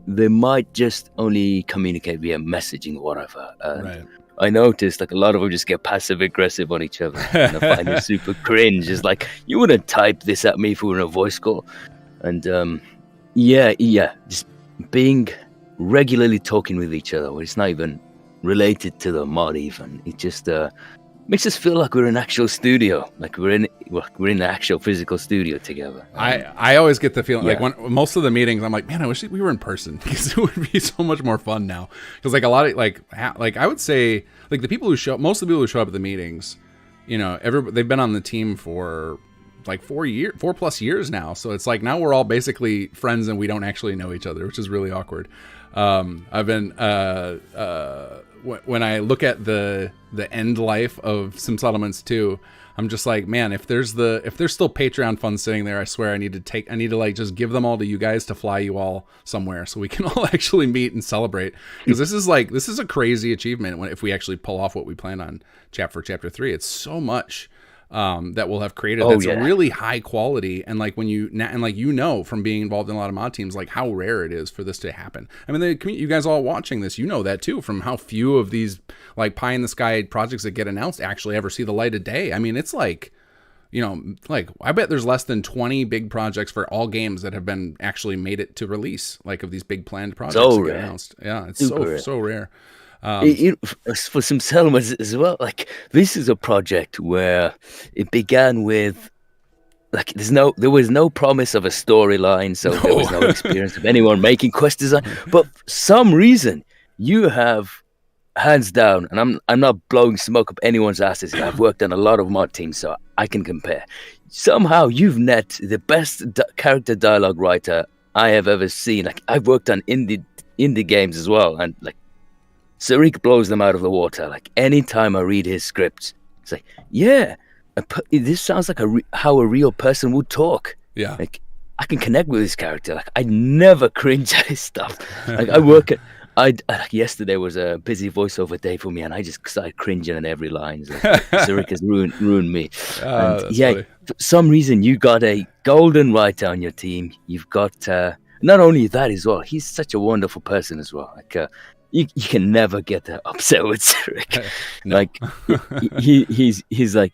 they might just only communicate via messaging or whatever. Right. I noticed like a lot of them just get passive aggressive on each other, and I find it super cringe. It's like, you wouldn't type this at me if we were in a voice call. And just being regularly talking with each other, where it's not even related to the mod even. It just makes us feel like we're in an actual studio, like we're in an actual physical studio together. I always get the feeling like when most of the meetings, I'm like, man, I wish we were in person because it would be so much more fun now. Because like a lot of like I would say like most of the people who show up at the meetings, you know, they've been on the team for like 4+ years now. So it's like now we're all basically friends and we don't actually know each other, which is really awkward. I've been when I look at the end life of Sim Settlements 2, I'm just like, man, if there's still Patreon funds sitting there, I swear I need to like just give them all to you guys to fly you all somewhere so we can all actually meet and celebrate. Because this is a crazy achievement if we actually pull off what we plan on for Chapter 3. It's so much that we'll have created that's a really high quality, and like from being involved in a lot of mod teams, like how rare it is for this to happen. I mean, you guys all watching this, you know that too, from how few of these like pie in the sky projects that get announced actually ever see the light of day. I mean, it's like, you know, like I bet there's less than 20 big projects for all games that have been actually made it to release, like of these big planned projects that get announced. Yeah, it's so rare. For some settlements as well, like this is a project where it began with like there was no promise of a storyline, so there was no experience of anyone making quest design. But for some reason, you have hands down, and I'm not blowing smoke up anyone's asses. I've worked on a lot of mod teams, so I can compare. somehow you've net the best character dialogue writer I have ever seen. Like, I've worked on indie games as well, and like Sarik blows them out of the water. Like, anytime I read his scripts, it's like, yeah, this sounds like how a real person would talk. Yeah, like I can connect with this character. Like, I never cringe at his stuff. Like, I work at. Yesterday was a busy voiceover day for me, and I just started cringing at every line. So, Sarik has ruined me. And yeah, funny. For some reason you got a golden writer on your team. You've got not only that as well. He's such a wonderful person as well. Like you can never get upset with Sarik. No. Like he's like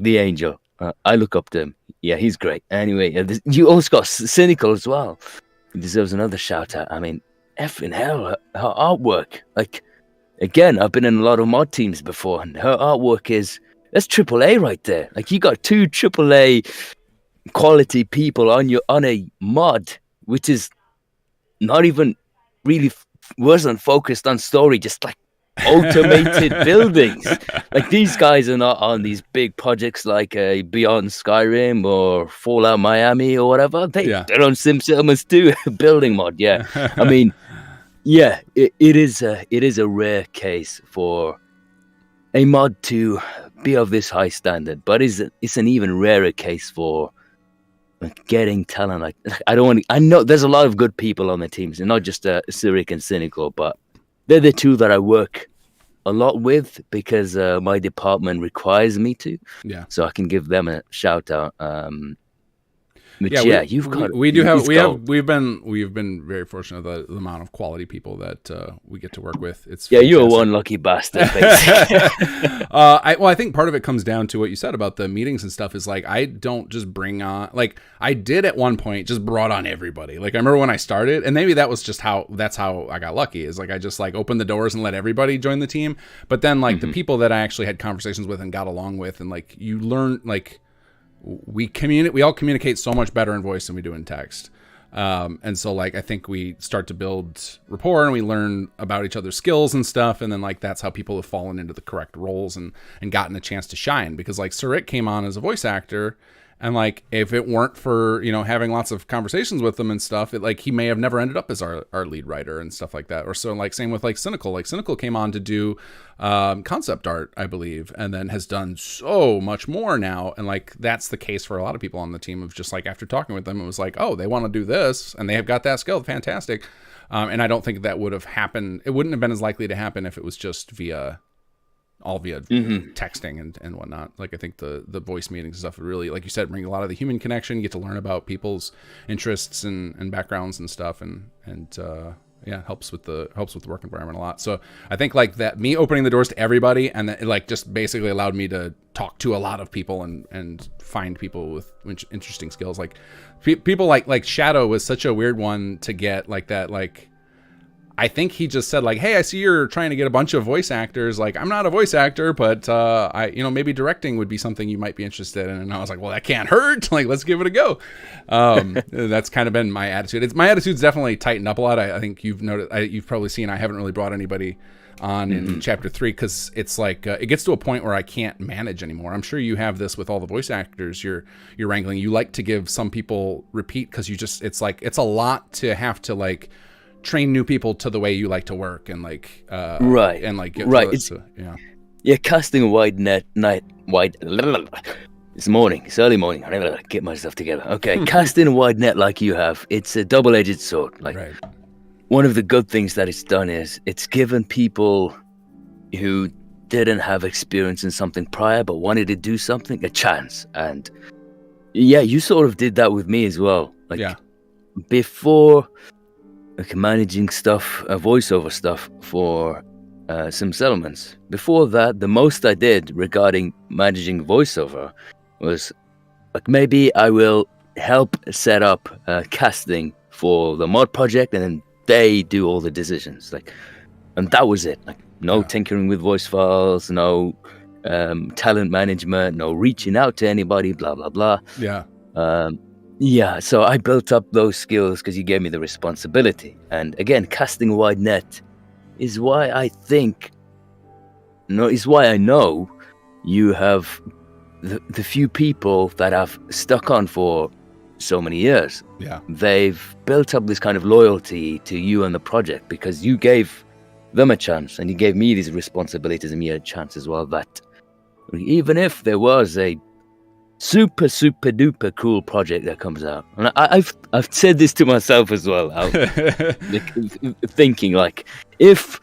the angel. I look up to him. Yeah, he's great. Anyway, you also got Cynical as well. He deserves another shout out. I mean, effing hell, her artwork. Like, again, I've been in a lot of mod teams before, and her artwork that's AAA right there. Like, you got 2 AAA quality people on a mod, which is not even really wasn't focused on story, just like automated buildings. Like, these guys are not on these big projects like Beyond Skyrim or Fallout Miami or whatever. They're on Sim Settlements 2 building mod. Yeah, I mean, yeah, it is a rare case for a mod to be of this high standard, but it's an even rarer case for like getting talent. Like, I know there's a lot of good people on the teams, and not just Sarik and Cynical, but they're the 2 that I work a lot with because my department requires me to. Yeah. So I can give them a shout out. But yeah, we've been very fortunate the amount of quality people that we get to work with. It's fantastic. You're one lucky bastard. I think part of it comes down to what you said about the meetings and stuff. Is like, I don't just bring on, like I did at one point, just brought on everybody. Like, I remember when I started, and maybe that was just that's how I got lucky. Is like I just like opened the doors and let everybody join the team. But then like the people that I actually had conversations with and got along with, and like you learn like. We all communicate so much better in voice than we do in text. And so like, I think we start to build rapport and we learn about each other's skills and stuff. And then like, that's how people have fallen into the correct roles and gotten a chance to shine, because like Sarik came on as a voice actor, and like, if it weren't for, having lots of conversations with them and stuff, he may have never ended up as our lead writer and stuff like that. Or so like, same with like Cynical. Like, Cynical came on to do concept art, I believe, and then has done so much more now. And like, that's the case for a lot of people on the team of just like, after talking with them, it was like, oh, they want to do this and they have got that skill. Fantastic. And I don't think that would have happened. It wouldn't have been as likely to happen if it was just via texting and whatnot. Like, I think the voice meetings and stuff really, like you said, bring a lot of the human connection. You get to learn about people's interests and backgrounds and stuff, and helps with the work environment a lot. So I think like that, me opening the doors to everybody, and that it like just basically allowed me to talk to a lot of people and find people with interesting skills. Like people like Shadow was such a weird one to get, like that. Like, I think he just said like, hey, I see you're trying to get a bunch of voice actors. Like, I'm not a voice actor, but maybe directing would be something you might be interested in. And I was like, well, that can't hurt. Like, let's give it a go. That's kind of been my attitude. My attitude's definitely tightened up a lot. I think you've noticed, you've probably seen, I haven't really brought anybody on in chapter 3, because it's like it gets to a point where I can't manage anymore. I'm sure you have this with all the voice actors you're wrangling. You like to give some people repeat, because it's a lot to have to like train new people to the way you like to work, and like right, and like get right. It's casting a wide net. It's morning. It's early morning. I never get myself together. Okay, casting a wide net like you have, it's a double-edged sword. Like, right. One of the good things that it's done is it's given people who didn't have experience in something prior but wanted to do something a chance. And yeah, you sort of did that with me as well. Like, before. Like, managing stuff, voiceover stuff for Sim Settlements. Before that, the most I did regarding managing voiceover was like, maybe I will help set up casting for the mod project, and then they do all the decisions. Like, and that was it. Like, no tinkering with voice files, no talent management, no reaching out to anybody, blah blah blah. Yeah, so I built up those skills because you gave me the responsibility. And again, casting a wide net is why I know you have the few people that have stuck on for so many years, they've built up this kind of loyalty to you and the project because you gave them a chance and you gave me these responsibilities and me a chance as well. That even if there was a super duper cool project that comes out, and I've said this to myself as well, thinking like, if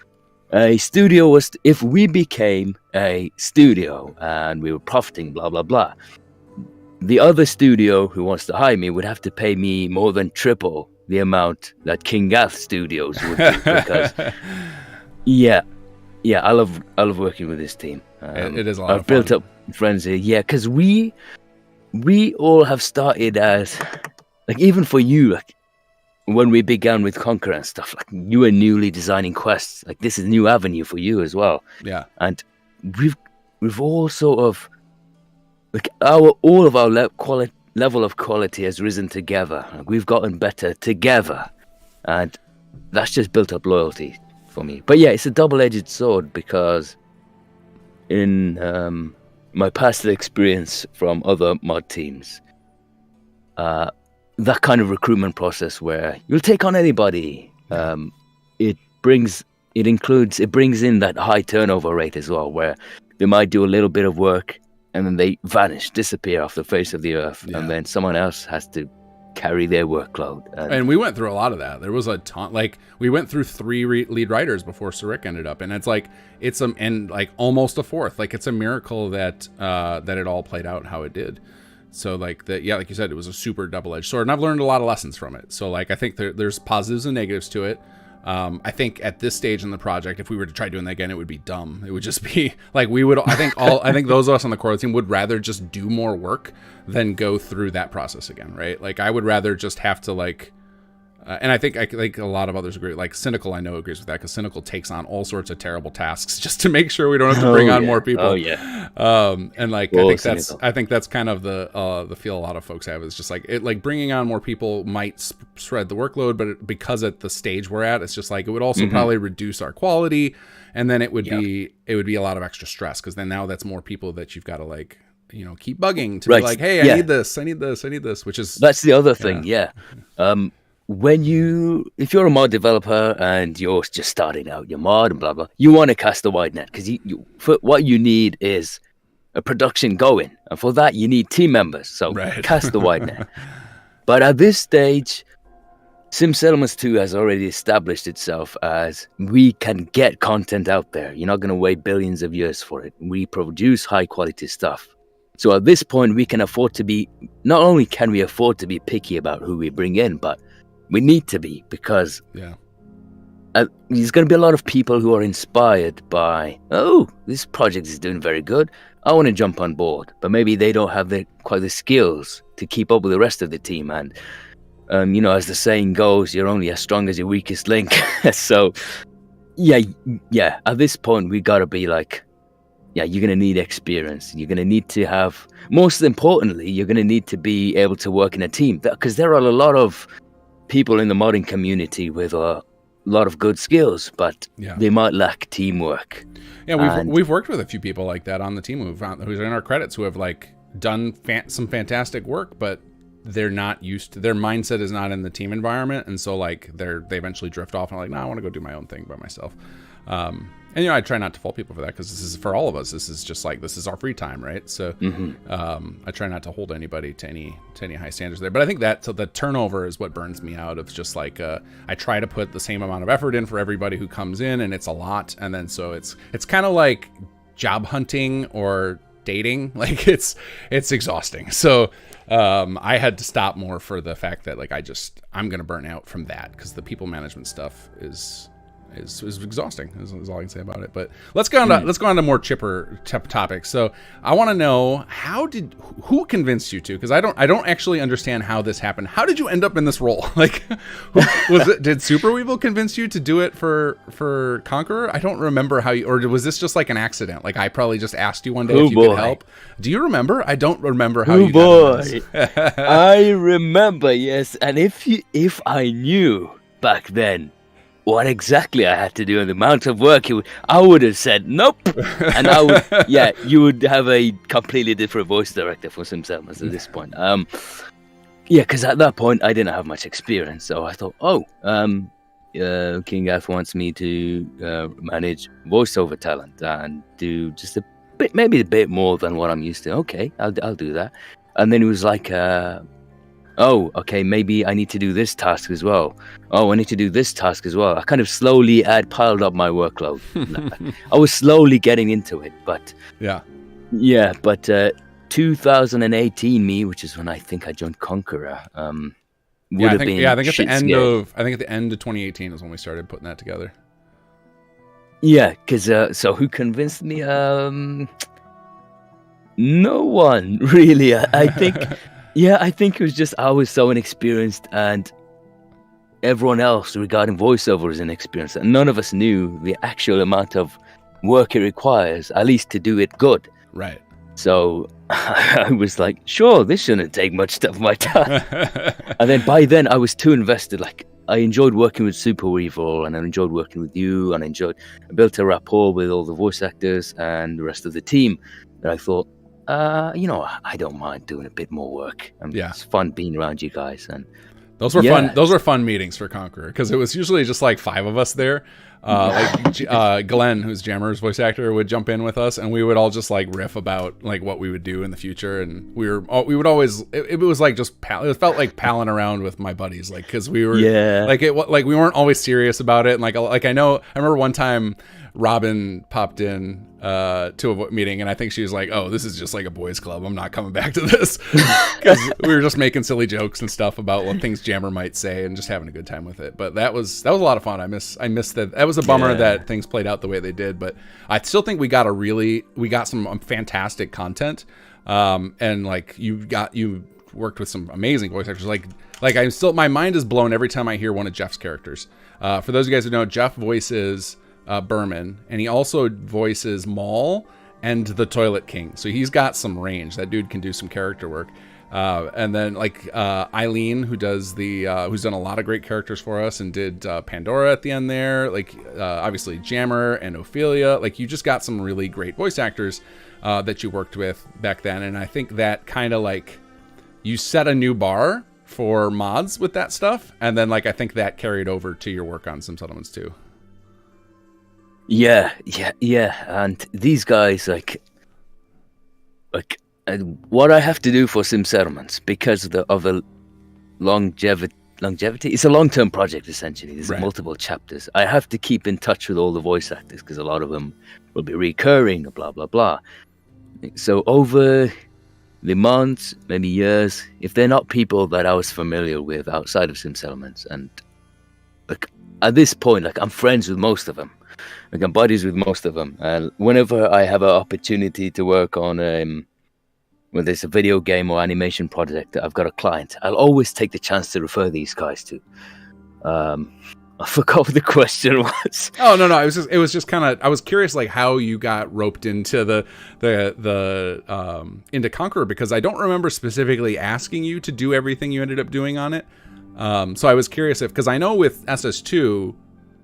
we became a studio and we were profiting, blah blah blah, the other studio who wants to hire me would have to pay me more than triple the amount that King Gath Studios would do, because I love working with this team. It is a lot of fun. I've built up friends here, because we all have started as, like, even for you, like when we began with Conquer and stuff, like you were newly designing quests, like this is a new avenue for you as well. Yeah, and we've all sort of, like, all of our level of quality has risen together. Like, we've gotten better together, and that's just built up loyalty for me. But yeah, it's a double-edged sword, because in my past experience from other mod teams, that kind of recruitment process where you'll take on anybody, it brings in that high turnover rate as well, where they might do a little bit of work and then they vanish, disappear off the face of the earth, and then someone else has to carry their workload. And we went through a lot of that. There was a ton. Like, we went through 3 lead writers before Sarik ended up, and it's like and like almost a 4th. Like, it's a miracle that that it all played out how it did. So like like you said, it was a super double-edged sword, and I've learned a lot of lessons from it. So like, I think there's positives and negatives to it. I think at this stage in the project, if we were to try doing that again, it would be dumb. It would just be like, I think those of us on the core team would rather just do more work than go through that process again, right? Like, I would rather just have to, like, and I think a lot of others agree. Like, Cynical, I know, agrees with that, because Cynical takes on all sorts of terrible tasks just to make sure we don't have to bring on more people. And like, I think that's kind of the feel a lot of folks have, is just like, it, like, bringing on more people might spread the workload, but because at the stage we're at, it's just like, it would also probably reduce our quality, and then it would be a lot of extra stress, because then now that's more people that you've got to, like, you know, keep bugging to be like, hey, I need this, which is, that's the other thing. If you're a mod developer and you're just starting out your mod and blah blah, you want to cast a wide net, because for what you need is a production going, and for that you need team members. So cast the wide net. But at this stage, Sim Settlements 2 has already established itself as, we can get content out there. You're not going to wait billions of years for it. We produce high quality stuff. So at this point, we can afford to be, not only can we afford to be picky about who we bring in, but we need to be, because there's going to be a lot of people who are inspired by, oh, this project is doing very good, I want to jump on board, but maybe they don't have quite the skills to keep up with the rest of the team. And you know, as the saying goes, you're only as strong as your weakest link. So at this point, we got to be like, you're going to need experience. You're going to need to have, most importantly, you're going to need to be able to work in a team, because there are a lot of people in the modding community with a lot of good skills, but they might lack teamwork. We've worked with a few people like that on the team who's in our credits, who have, like, done some fantastic work, but they're not used to, their mindset is not in the team environment, and so, like, they eventually drift off and are like, no, I want to go do my own thing by myself. And, you know, I try not to fault people for that, because this is, for all of us, this is just like, this is our free time, right? So I try not to hold anybody to any high standards there. But I think that the turnover is what burns me out, of just like, I try to put the same amount of effort in for everybody who comes in, and it's a lot. And then so it's kind of like job hunting or dating. Like, it's exhausting. So I had to stop more for the fact that, like, I'm going to burn out from that, because the people management stuff is exhausting, is all I can say about it. But let's go on to more chipper topics. So I want to know, who convinced you to, because I don't actually understand how this happened. How did you end up in this role? Like, did Super Weevil convince you to do it for Conqueror? I don't remember how or was this just like an accident? Like, I probably just asked you one day if you could help. Do you remember? I don't remember how you got this. I remember, yes. And if I knew back then what exactly I had to do and the amount of work I would have said nope, and you would have a completely different voice director for Sim Settlements at this point. Because at that point I didn't have much experience, so I thought, King F wants me to manage voiceover talent and do just maybe a bit more than what I'm used to. Okay, I'll do that. And then it was like, okay, maybe I need to do this task as well. Oh, I need to do this task as well. I kind of slowly had piled up my workload. I was slowly getting into it, but 2018 which is when I think I joined Conqueror. I think at the end of 2018 is when we started putting that together. Yeah, because so who convinced me? No one really. I think, I think it was just I was so inexperienced, and everyone else regarding voiceover is inexperienced, and none of us knew the actual amount of work it requires, at least to do it good. Right. So I was like, sure, this shouldn't take much of my time. And then by then I was too invested. Like, I enjoyed working with Super Weevil, and I enjoyed working with you, and I built a rapport with all the voice actors and the rest of the team, that I thought, I don't mind doing a bit more work. It's fun being around you guys. And those were fun. Those were fun meetings for Conqueror, because it was usually just like 5 of us there. Glenn, who's Jammer's voice actor, would jump in with us, and we would all just like riff about like what we would do in the future. And we would always, it was like just it felt like palling around with my buddies, like, because we were we weren't always serious about it. And I remember one time Robin popped in to a meeting, and I think she was like, "Oh, this is just like a boys' club. I'm not coming back to this," because we were just making silly jokes and stuff about what things Jammer might say, and just having a good time with it. But that was a lot of fun. I miss that. That was a bummer that things played out the way they did, but I still think we got some fantastic content. And like you worked with some amazing voice actors. Like my mind is blown every time I hear one of Jeff's characters. For those of you guys who know, Jeff voices Berman, and he also voices Maul and the Toilet King, so he's got some range. That dude can do some character work. And then Eileen, who's done a lot of great characters for us and did Pandora at the end there, obviously Jammer and Ophelia. Like, you just got some really great voice actors that you worked with back then, and I think that kind of like you set a new bar for mods with that stuff, and then I think that carried over to your work on Sim Settlements too. Yeah, and these guys, what I have to do for Sim Settlements, because of the longevity, it's a long-term project, essentially. There's multiple chapters. I have to keep in touch with all the voice actors, because a lot of them will be recurring, blah, blah, blah. So over the months, maybe years, if they're not people that I was familiar with outside of Sim Settlements, and at this point, I'm friends with most of them. I'm buddies with most of them. And whenever I have an opportunity to work on whether it's a video game or animation project that I've got a client, I'll always take the chance to refer these guys to. I forgot what the question was. Oh no, it was just kind of, I was curious how you got roped into into Conqueror, because I don't remember specifically asking you to do everything you ended up doing on it. So I was curious because I know with SS2,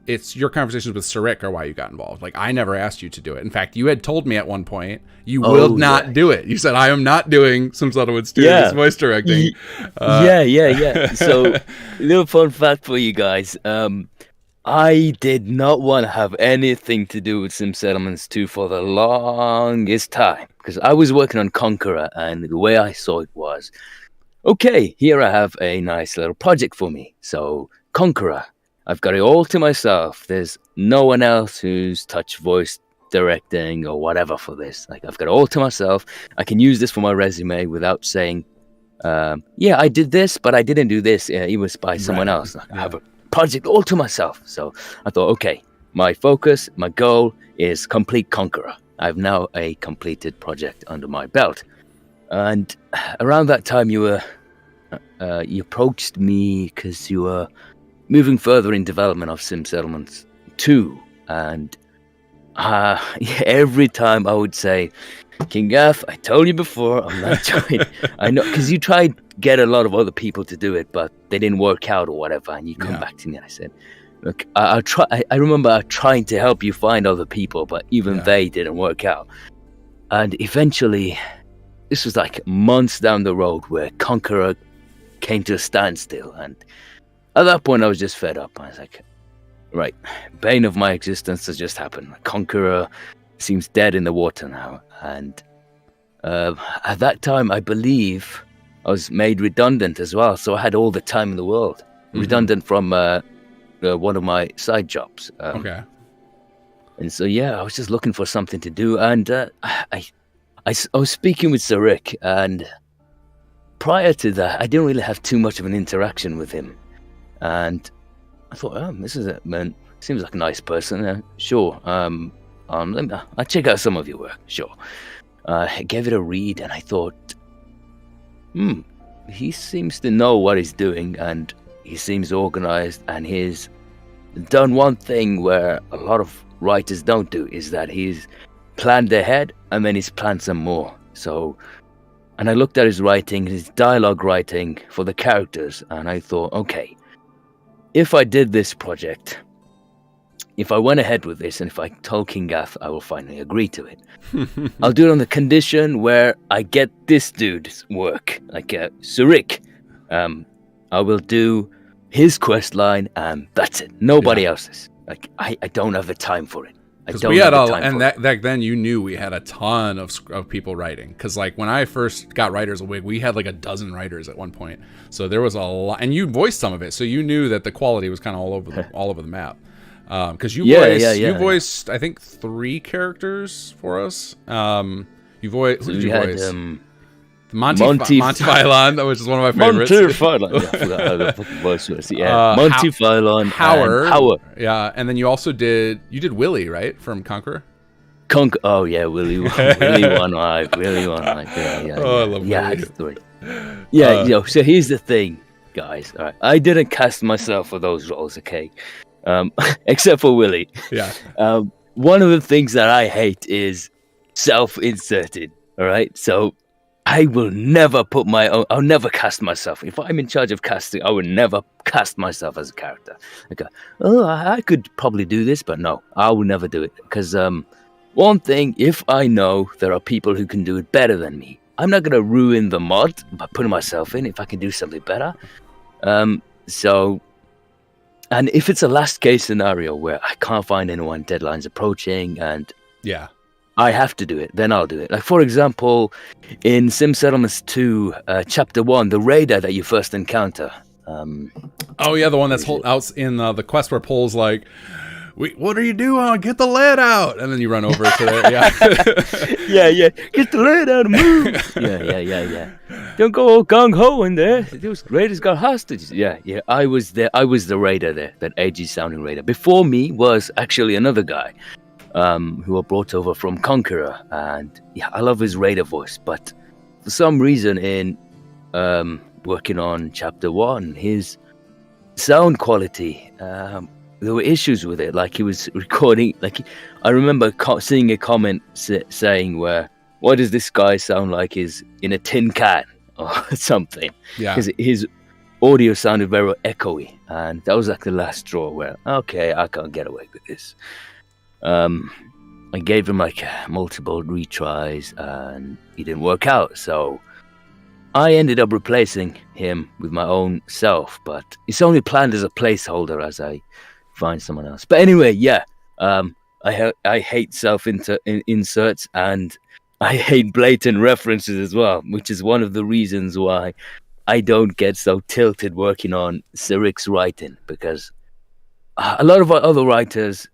it's your conversations with Sarik are why you got involved. I never asked you to do it. In fact, you had told me at one point you will not do it. You said, "I am not doing Sim Settlements 2 voice directing." Yeah. So, little fun fact for you guys. I did not want to have anything to do with Sim Settlements 2 for the longest time, because I was working on Conqueror, and the way I saw it was, okay, here I have a nice little project for me. So, Conqueror. I've got it all to myself. There's no one else who's touched voice directing or whatever for this. I've got it all to myself. I can use this for my resume without saying, I did this, but I didn't do this. It was by someone else. I have a project all to myself. So I thought, okay, my focus, my goal is complete Conqueror. I have now a completed project under my belt. And around that time, you approached me because you were moving further in development of Sim Settlements 2, and every time I would say, King Gaff, I told you before, I'm not joining. I know, because you tried to get a lot of other people to do it, but they didn't work out or whatever, and you come back to me and I said, look, I remember trying to help you find other people, but even they didn't work out. And eventually, this was like months down the road where Conqueror came to a standstill. And at that point, I was just fed up. I was like, right, bane of my existence has just happened. Conqueror seems dead in the water now. And at that time, I believe I was made redundant as well. So I had all the time in the world. Redundant from one of my side jobs. Okay. And so, yeah, I was just looking for something to do. And I was speaking with Sir Rick. And prior to that, I didn't really have too much of an interaction with him. And I thought, this is it, man. Seems like a nice person. Sure. I'll check out some of your work. Sure. I gave it a read, and I thought, he seems to know what he's doing, and he seems organized, and he's done one thing where a lot of writers don't do, is that he's planned ahead, and then he's planned some more. So, and I looked at his writing, his dialogue writing for the characters, and I thought, okay, if I did this project, if I went ahead with this, and if I told King Gath I will finally agree to it, I'll do it on the condition where I get this dude's work, like Sir Rick. I will do his quest line, and that's it. Nobody else's. Like I don't have the time for it. Because we had back then you knew we had a ton of people writing. Because like when I first got Writers a Wig, we had like a dozen writers at one point. So there was a lot, and you voiced some of it, so you knew that the quality was kind of all over the map. Because you voiced I think 3 characters for us. You voiced who did you voice? Monty Phylon, which is one of my favorites. Monty Phylon. Yeah, I forgot how the fucking voice was. Yeah, Monty Phylon. Howard. Yeah, and then you did Willie, right, from Conqueror? Oh yeah, Willie One Eye. Willie One Eye. Yeah. Oh, I love Willie. Yeah, so here's the thing, guys. All right, I didn't cast myself for those roles, okay? Except for Willie. Yeah. One of the things that I hate is self-inserted. All right, so I will never put my own. I'll never cast myself. If I'm in charge of casting, I would never cast myself as a character. Okay. I could probably do this, but no, I will never do it. Because one thing, if I know there are people who can do it better than me, I'm not going to ruin the mod by putting myself in if I can do something better. So, and if it's a last case scenario where I can't find anyone, deadline's approaching, and I have to do it, then I'll do it. Like, for example, in Sim Settlements 2, Chapter 1, the raider that you first encounter. Oh, yeah, the one that's out in the quest where Pole's like, what are you doing? Get the lead out! And then you run over to there. Yeah. Get the lead out and move! Yeah. Don't go all gung-ho in there. Those raiders got hostages. Yeah. I was there. I was the raider there, that edgy sounding raider. Before me was actually another guy. Who were brought over from Conqueror, and I love his raider voice, but for some reason in working on Chapter 1, his sound quality, there were issues with it. Like he was recording, I remember seeing a comment saying where, what does this guy sound like is in a tin can or something? Yeah, because his audio sounded very echoey, and that was like the last straw where, okay, I can't get away with this. I gave him multiple retries, and he didn't work out, so I ended up replacing him with my own self, but it's only planned as a placeholder as I find someone else. But anyway, I hate self-inserts, and I hate blatant references as well, which is one of the reasons why I don't get so tilted working on Sir Rick's writing, because a lot of our other writers,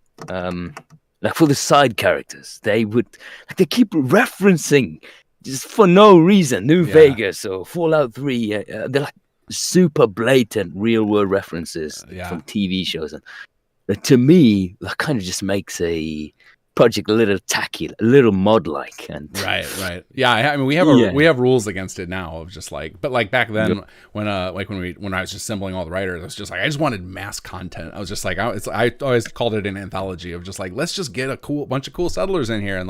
like for the side characters, they keep referencing just for no reason New Vegas or Fallout 3. They're like super blatant real world references from TV shows, and to me that kind of just makes a project a little tacky, a little mod-like. And right. Yeah, I mean we have rules against it now of just but back then when I was just assembling all the writers, I was just I just wanted mass content. I was just I always called it an anthology of just let's just get a bunch of cool settlers in here, and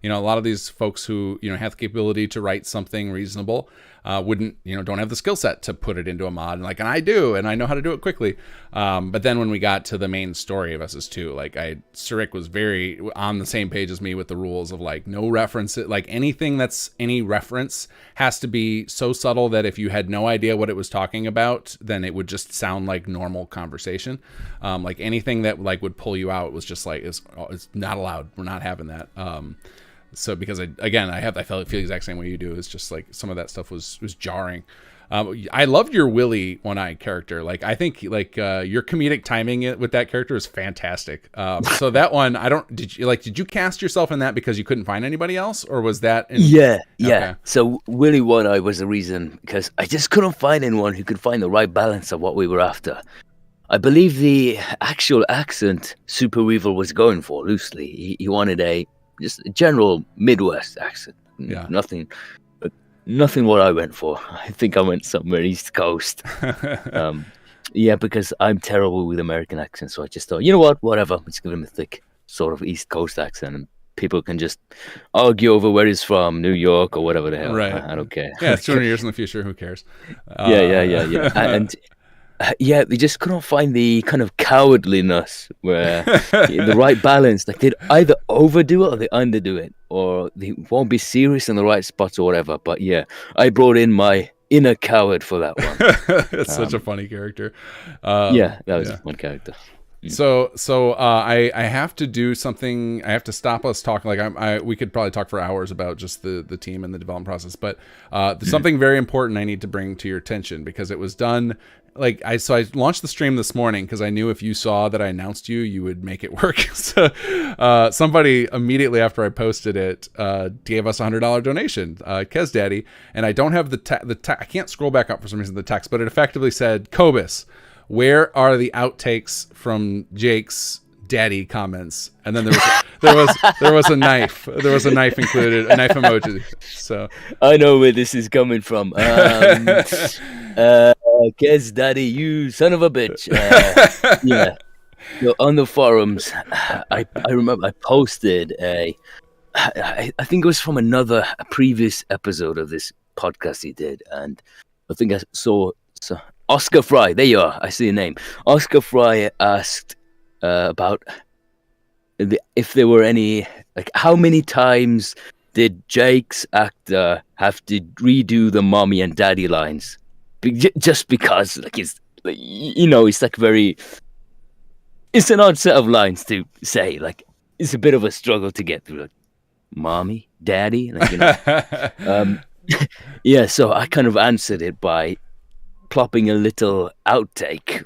You know, a lot of these folks who, you know, have the capability to write something reasonable wouldn't, you know, don't have the skill set to put it into a mod. And I do, and I know how to do it quickly. But then when we got to the main story of SS2, like Surik was very on the same page as me with the rules of like no reference, like anything that's any reference has to be so subtle that if you had no idea what it was talking about, then it would just sound like normal conversation. Like anything that like would pull you out was just like, it's not allowed. We're not having that. So because I feel the exact same way you do. It's just like some of that stuff was jarring. I loved your Willie One-Eye character. Like I think like your comedic timing with that character is fantastic. So that one, did you cast yourself in that because you couldn't find anybody else, or was that? Yeah. Okay. So Willie One-Eye was the reason, because I just couldn't find anyone who could find the right balance of what we were after. I believe the actual accent Super Weevil was going for loosely. He wanted just a general Midwest accent. Yeah. Nothing what I went for. I think I went somewhere East Coast. Yeah, because I'm terrible with American accents. So I just thought, you know what, whatever. Let's give him a thick sort of East Coast accent, and people can just argue over where he's from, New York or whatever the hell. Right. I don't care. Yeah, it's 200 years in the future. Who cares? Yeah. And yeah, they just couldn't find the kind of cowardliness where the right balance. Like they'd either overdo it or they underdo it, or they won't be serious in the right spots or whatever. But yeah, I brought in my inner coward for that one. It's such a funny character. Yeah, that was a fun character. So I have to do something. I have to stop us talking. Like we could probably talk for hours about just the team and the development process. But there's something very important I need to bring to your attention, because it was done. Like I launched the stream this morning because I knew if you saw that I announced you would make it work. So somebody immediately after I posted it gave us $100 donation, Kez Daddy, and I don't have I can't scroll back up for some reason the text, but it effectively said, "Khobis, where are the outtakes from Jake's daddy comments?" And then there was a knife. There was a knife included, a knife emoji. So I know where this is coming from. Kez Daddy, you son of a bitch. Yeah. So on the forums, I remember I posted I think it was from a previous episode of this podcast he did, and I think I saw Oscar Fry. There you are. I see your name. Oscar Fry asked about if there were any, like, how many times did Jake's actor have to redo the mommy and daddy lines? Just because, like, it's like, you know, it's like it's an odd set of lines to say. Like, it's a bit of a struggle to get through. Like, mommy, daddy, like, you know. Yeah, so I kind of answered it by plopping a little outtake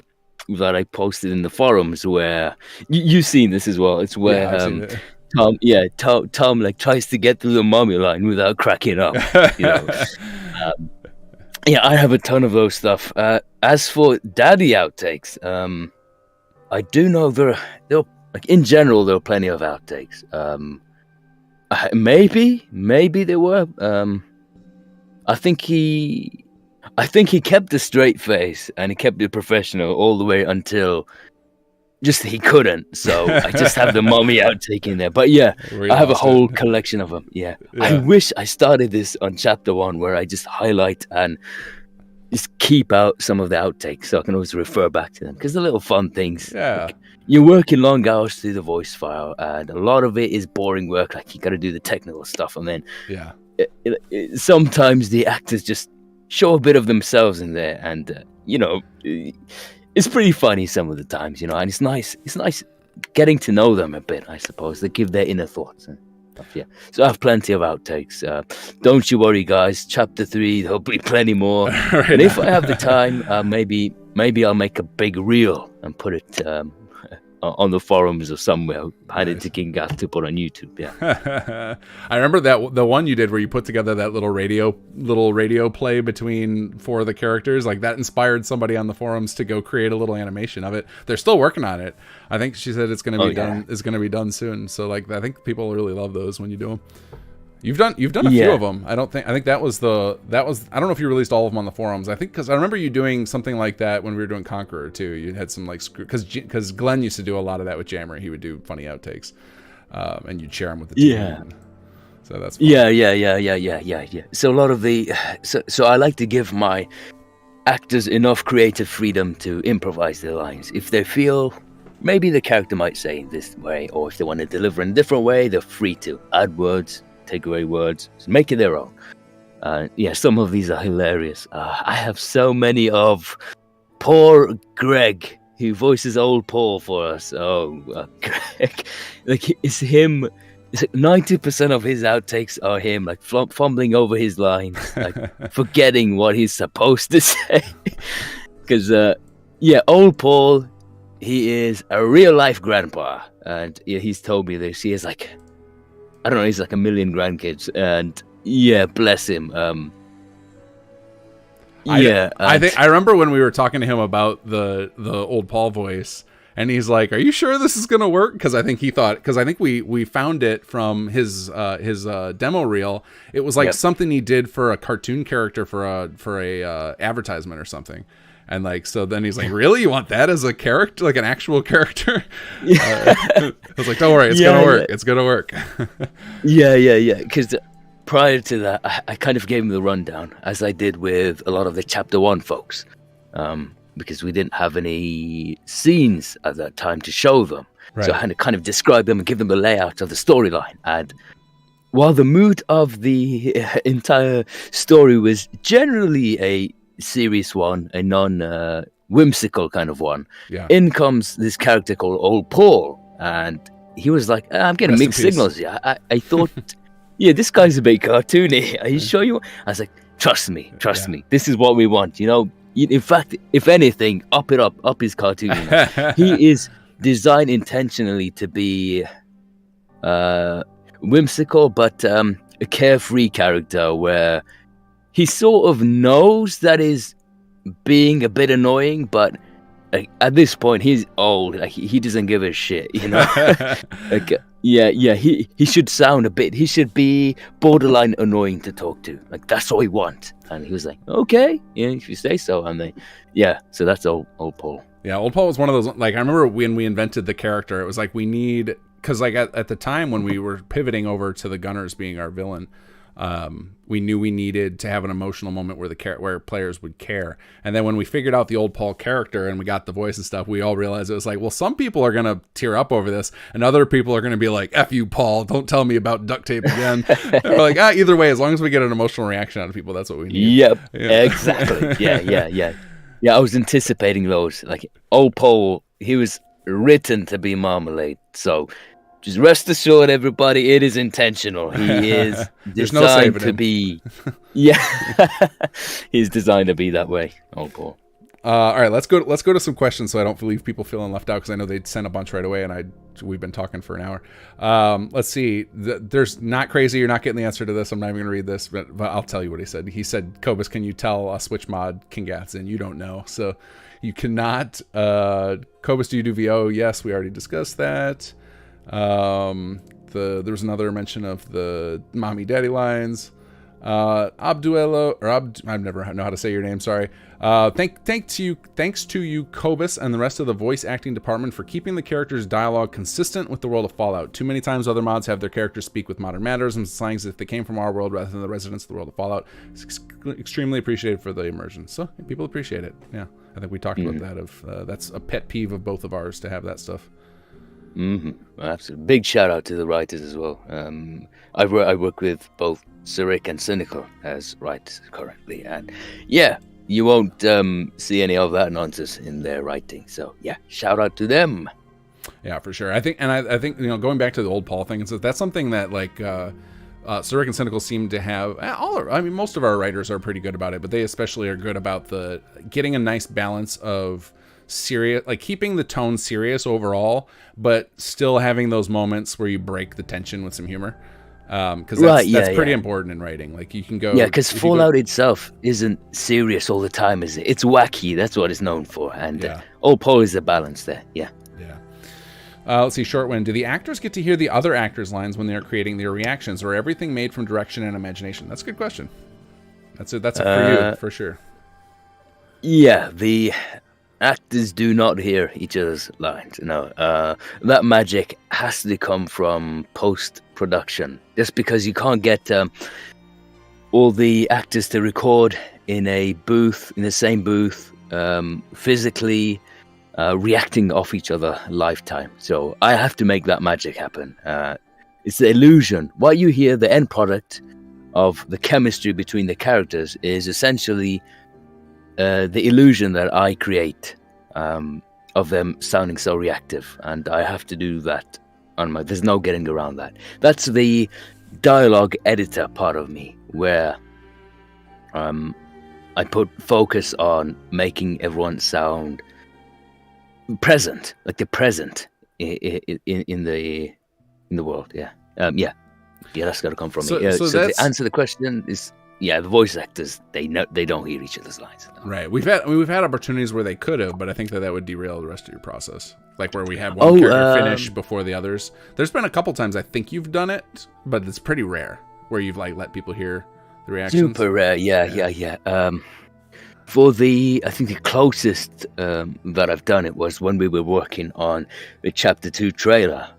that I posted in the forums, where you've seen this as well. It's where Tom like tries to get through the mommy line without cracking up. You know. Yeah, I have a ton of those stuff. As for daddy outtakes, I do know there like in general there are plenty of outtakes. Maybe there were. I think he kept a straight face and he kept it professional all the way until just he couldn't. So I just have the mommy outtake in there. But yeah, I have a whole collection of them. Yeah. I wish I started this on chapter 1 where I just highlight and just keep out some of the outtakes so I can always refer back to them, because they're little fun things. Yeah. Like, you're working long hours through the voice file, and a lot of it is boring work. Like, you got to do the technical stuff, and then sometimes the actors just show a bit of themselves in there, and you know, it's pretty funny some of the times, you know, and it's nice getting to know them a bit, I suppose. They give their inner thoughts and stuff. Yeah, so I have plenty of outtakes. Don't you worry, guys. Chapter 3, there'll be plenty more. And if I have the time, maybe I'll make a big reel and put it on the forums or somewhere, hand it to King Gath to put on YouTube. Yeah. I remember that the one you did where you put together that little radio play between 4 of the characters. Like, that inspired somebody on the forums to go create a little animation of it. They're still working on it. I think she said it's going to be done. It's going to be done soon. So, like, I think people really love those when you do them. You've done a few of them. I think that was I don't know if you released all of them on the forums. I think, because I remember you doing something like that when we were doing Conqueror too. You had some, like, because Glenn used to do a lot of that with Jammer. He would do funny outtakes, and you'd share them with the team. So that's fun. Yeah. So a lot of the so I like to give my actors enough creative freedom to improvise their lines. If they feel maybe the character might say this way, or if they want to deliver in a different way, they're free to add words, take away words, make it their own. Some of these are hilarious. I have so many of poor Greg, who voices old Paul for us. Greg, like it's him. It's like 90% of his outtakes are him, like fumbling over his lines, like forgetting what he's supposed to say. Because, old Paul, he is a real life grandpa, and he's told me this. He has like, I don't know, he's like 1 million grandkids, and bless him. I think I remember when we were talking to him about the old Paul voice, and he's like, "Are you sure this is gonna work?" Because I think we found it from his demo reel. It was like something he did for a cartoon character for a advertisement or something. And like, so then he's like, "Really? You want that as a character, like an actual character?" I was like, "Don't worry, it's gonna work. It's gonna work." Because prior to that, I kind of gave him the rundown, as I did with a lot of the Chapter 1 folks, because we didn't have any scenes at that time to show them. Right. So I had to kind of describe them and give them the layout of the storyline. And while the mood of the entire story was generally a serious one, a non-whimsical kind of one, in comes this character called Old Paul. And he was like, "I'm getting mixed signals. I thought... this guy's a bit cartoony. Are you sure you want?" I was like, trust me. This is what we want. In fact, if anything, up his cartooniness. He is designed intentionally to be whimsical, but a carefree character where he sort of knows that is being a bit annoying, but at this point, he's old. Like, he doesn't give a shit, he should sound a bit. He should be borderline annoying to talk to. Like, that's all we want. And he was like, "Okay, if you say so." And so that's old Paul. Yeah, old Paul was one of those. Like, I remember when we invented the character, it was like because like at the time when we were pivoting over to the Gunners being our villain, we knew we needed to have an emotional moment where players would care. And then when we figured out the old Paul character and we got the voice and stuff, we all realized it was like, well, some people are gonna tear up over this, and other people are gonna be like, "F you, Paul! Don't tell me about duct tape again." And we're like, either way, as long as we get an emotional reaction out of people, that's what we need. Yep, exactly. Yeah. I was anticipating those. Like, old Paul, he was written to be marmalade, so. Just rest assured, everybody, it is intentional. He is designed to be... He's designed to be that way. Oh, Paul. All right, let's go to some questions so I don't leave people feeling left out, because I know they'd sent a bunch right away, and we've been talking for an hour. Let's see. There's not crazy. You're not getting the answer to this. I'm not even going to read this, but I'll tell you what he said. He said, "Khobis, can you tell us which mod Kingath's in?" You don't know, so you cannot. Khobis, do you do VO? Yes, we already discussed that. There was another mention of the mommy daddy lines. Abduello, or I never know how to say your name, sorry. Thanks to you, Khobis, and the rest of the voice acting department for keeping the characters' dialogue consistent with the world of Fallout. Too many times other mods have their characters speak with modern manners and slang as if they came from our world rather than the residents of the world of Fallout. It's extremely appreciated for the immersion. So people appreciate it. Yeah, I think we talked about that. That's a pet peeve of both of ours, to have that stuff. Absolutely. Big shout out to the writers as well. I work with both Cyric and Cynical as writers currently, and you won't see any of that nonsense in their writing. So shout out to them. Yeah, for sure. I think going back to the old Paul thing, that's something that like Cyric and Cynical seem to have. Most of our writers are pretty good about it, but they especially are good about getting a nice balance of serious, like keeping the tone serious overall, but still having those moments where you break the tension with some humor, because that's pretty important in writing. Like, you can go because Fallout itself isn't serious all the time, is it? It's wacky. That's what it's known for, and old Paul is the balance there. Let's see, Shortwind. Do the actors get to hear the other actors' lines when they're creating their reactions, or everything made from direction and imagination? That's a good question. That's it for you, for sure. actors do not hear each other's lines. No, that magic has to come from post-production. Just because you can't get all the actors to record in a booth, in the same booth, physically reacting off each other lifetime. So I have to make that magic happen. It's the illusion. What you hear, the end product of the chemistry between the characters, is essentially the illusion that I create of them sounding so reactive, and I have to do that on my. There's no getting around that. That's the dialogue editor part of me, where I put focus on making everyone sound present, like they're present in the world. Yeah, that's got to come from me. So to answer the question is. Yeah, the voice actors, they don't hear each other's lines. No. Right. We've had opportunities where they could have, but I think that would derail the rest of your process. Like where we had one character finish before the others. There's been a couple times I think you've done it, but it's pretty rare where you've like let people hear the reactions. Super rare. Yeah. For I think the closest that I've done it was when we were working on the Chapter 2 trailer.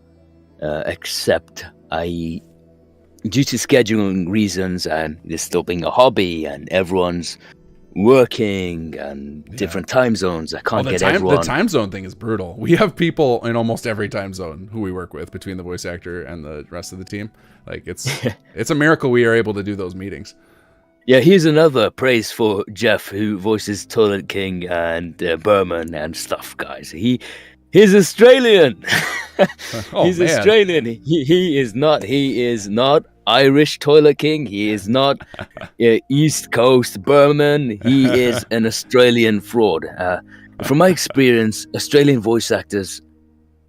Except due to scheduling reasons and this still being a hobby and everyone's working and different time zones, I can't get everyone. The time zone thing is brutal. We have people in almost every time zone who we work with between the voice actor and the rest of the team. Like it's a miracle we are able to do those meetings. Yeah, here's another praise for Jeff, who voices Toilet King and Berman and stuff, guys. He's Australian. He's Australian. He is not Irish Toilet King. He is not East Coast Berman. He is an Australian fraud. From my experience, Australian voice actors,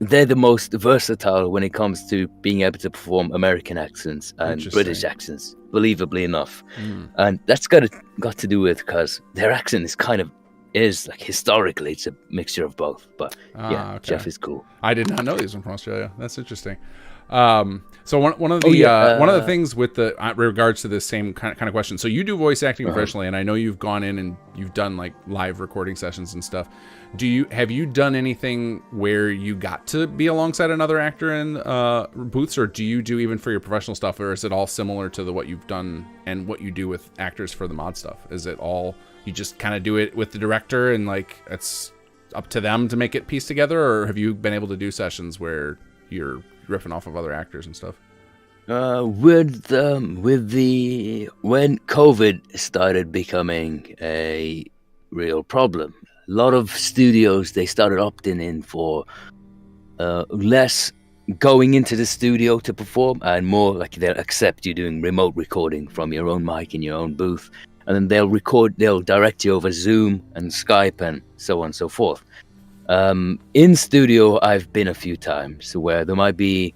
they're the most versatile when it comes to being able to perform American accents and British accents, believably enough. And that's got to do with because their accent is like historically it's a mixture of both. But Jeff is cool. I did not know he was from Australia. That's interesting. So one of the things with the regards to this same kind of question. So you do voice acting professionally, and I know you've gone in and you've done like live recording sessions and stuff. Have you done anything where you got to be alongside another actor in booths, or do you do even for your professional stuff, or is it all similar to what you've done and what you do with actors for the mod stuff? Is it all you just kind of do it with the director and like it's up to them to make it piece together, or have you been able to do sessions where you're riffing off of other actors and stuff? When COVID started becoming a real problem, a lot of studios, they started opting in for less going into the studio to perform and more like they'll accept you doing remote recording from your own mic in your own booth, and then they'll direct you over Zoom and Skype and so on and so forth. In studio, I've been a few times where there might be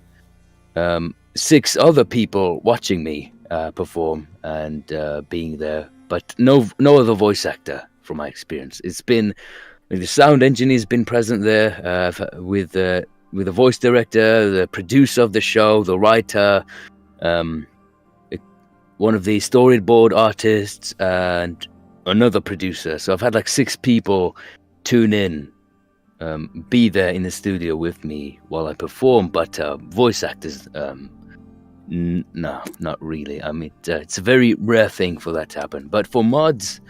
6 other people watching me perform and being there, but no other voice actor. From my experience, it's been the sound engineer's been present there with the voice director, the producer of the show, the writer, one of the storyboard artists, and another producer. So I've had like 6 people tune in. Be there in the studio with me while I perform, but voice actors, no, not really. I mean, it's a very rare thing for that to happen. But for mods,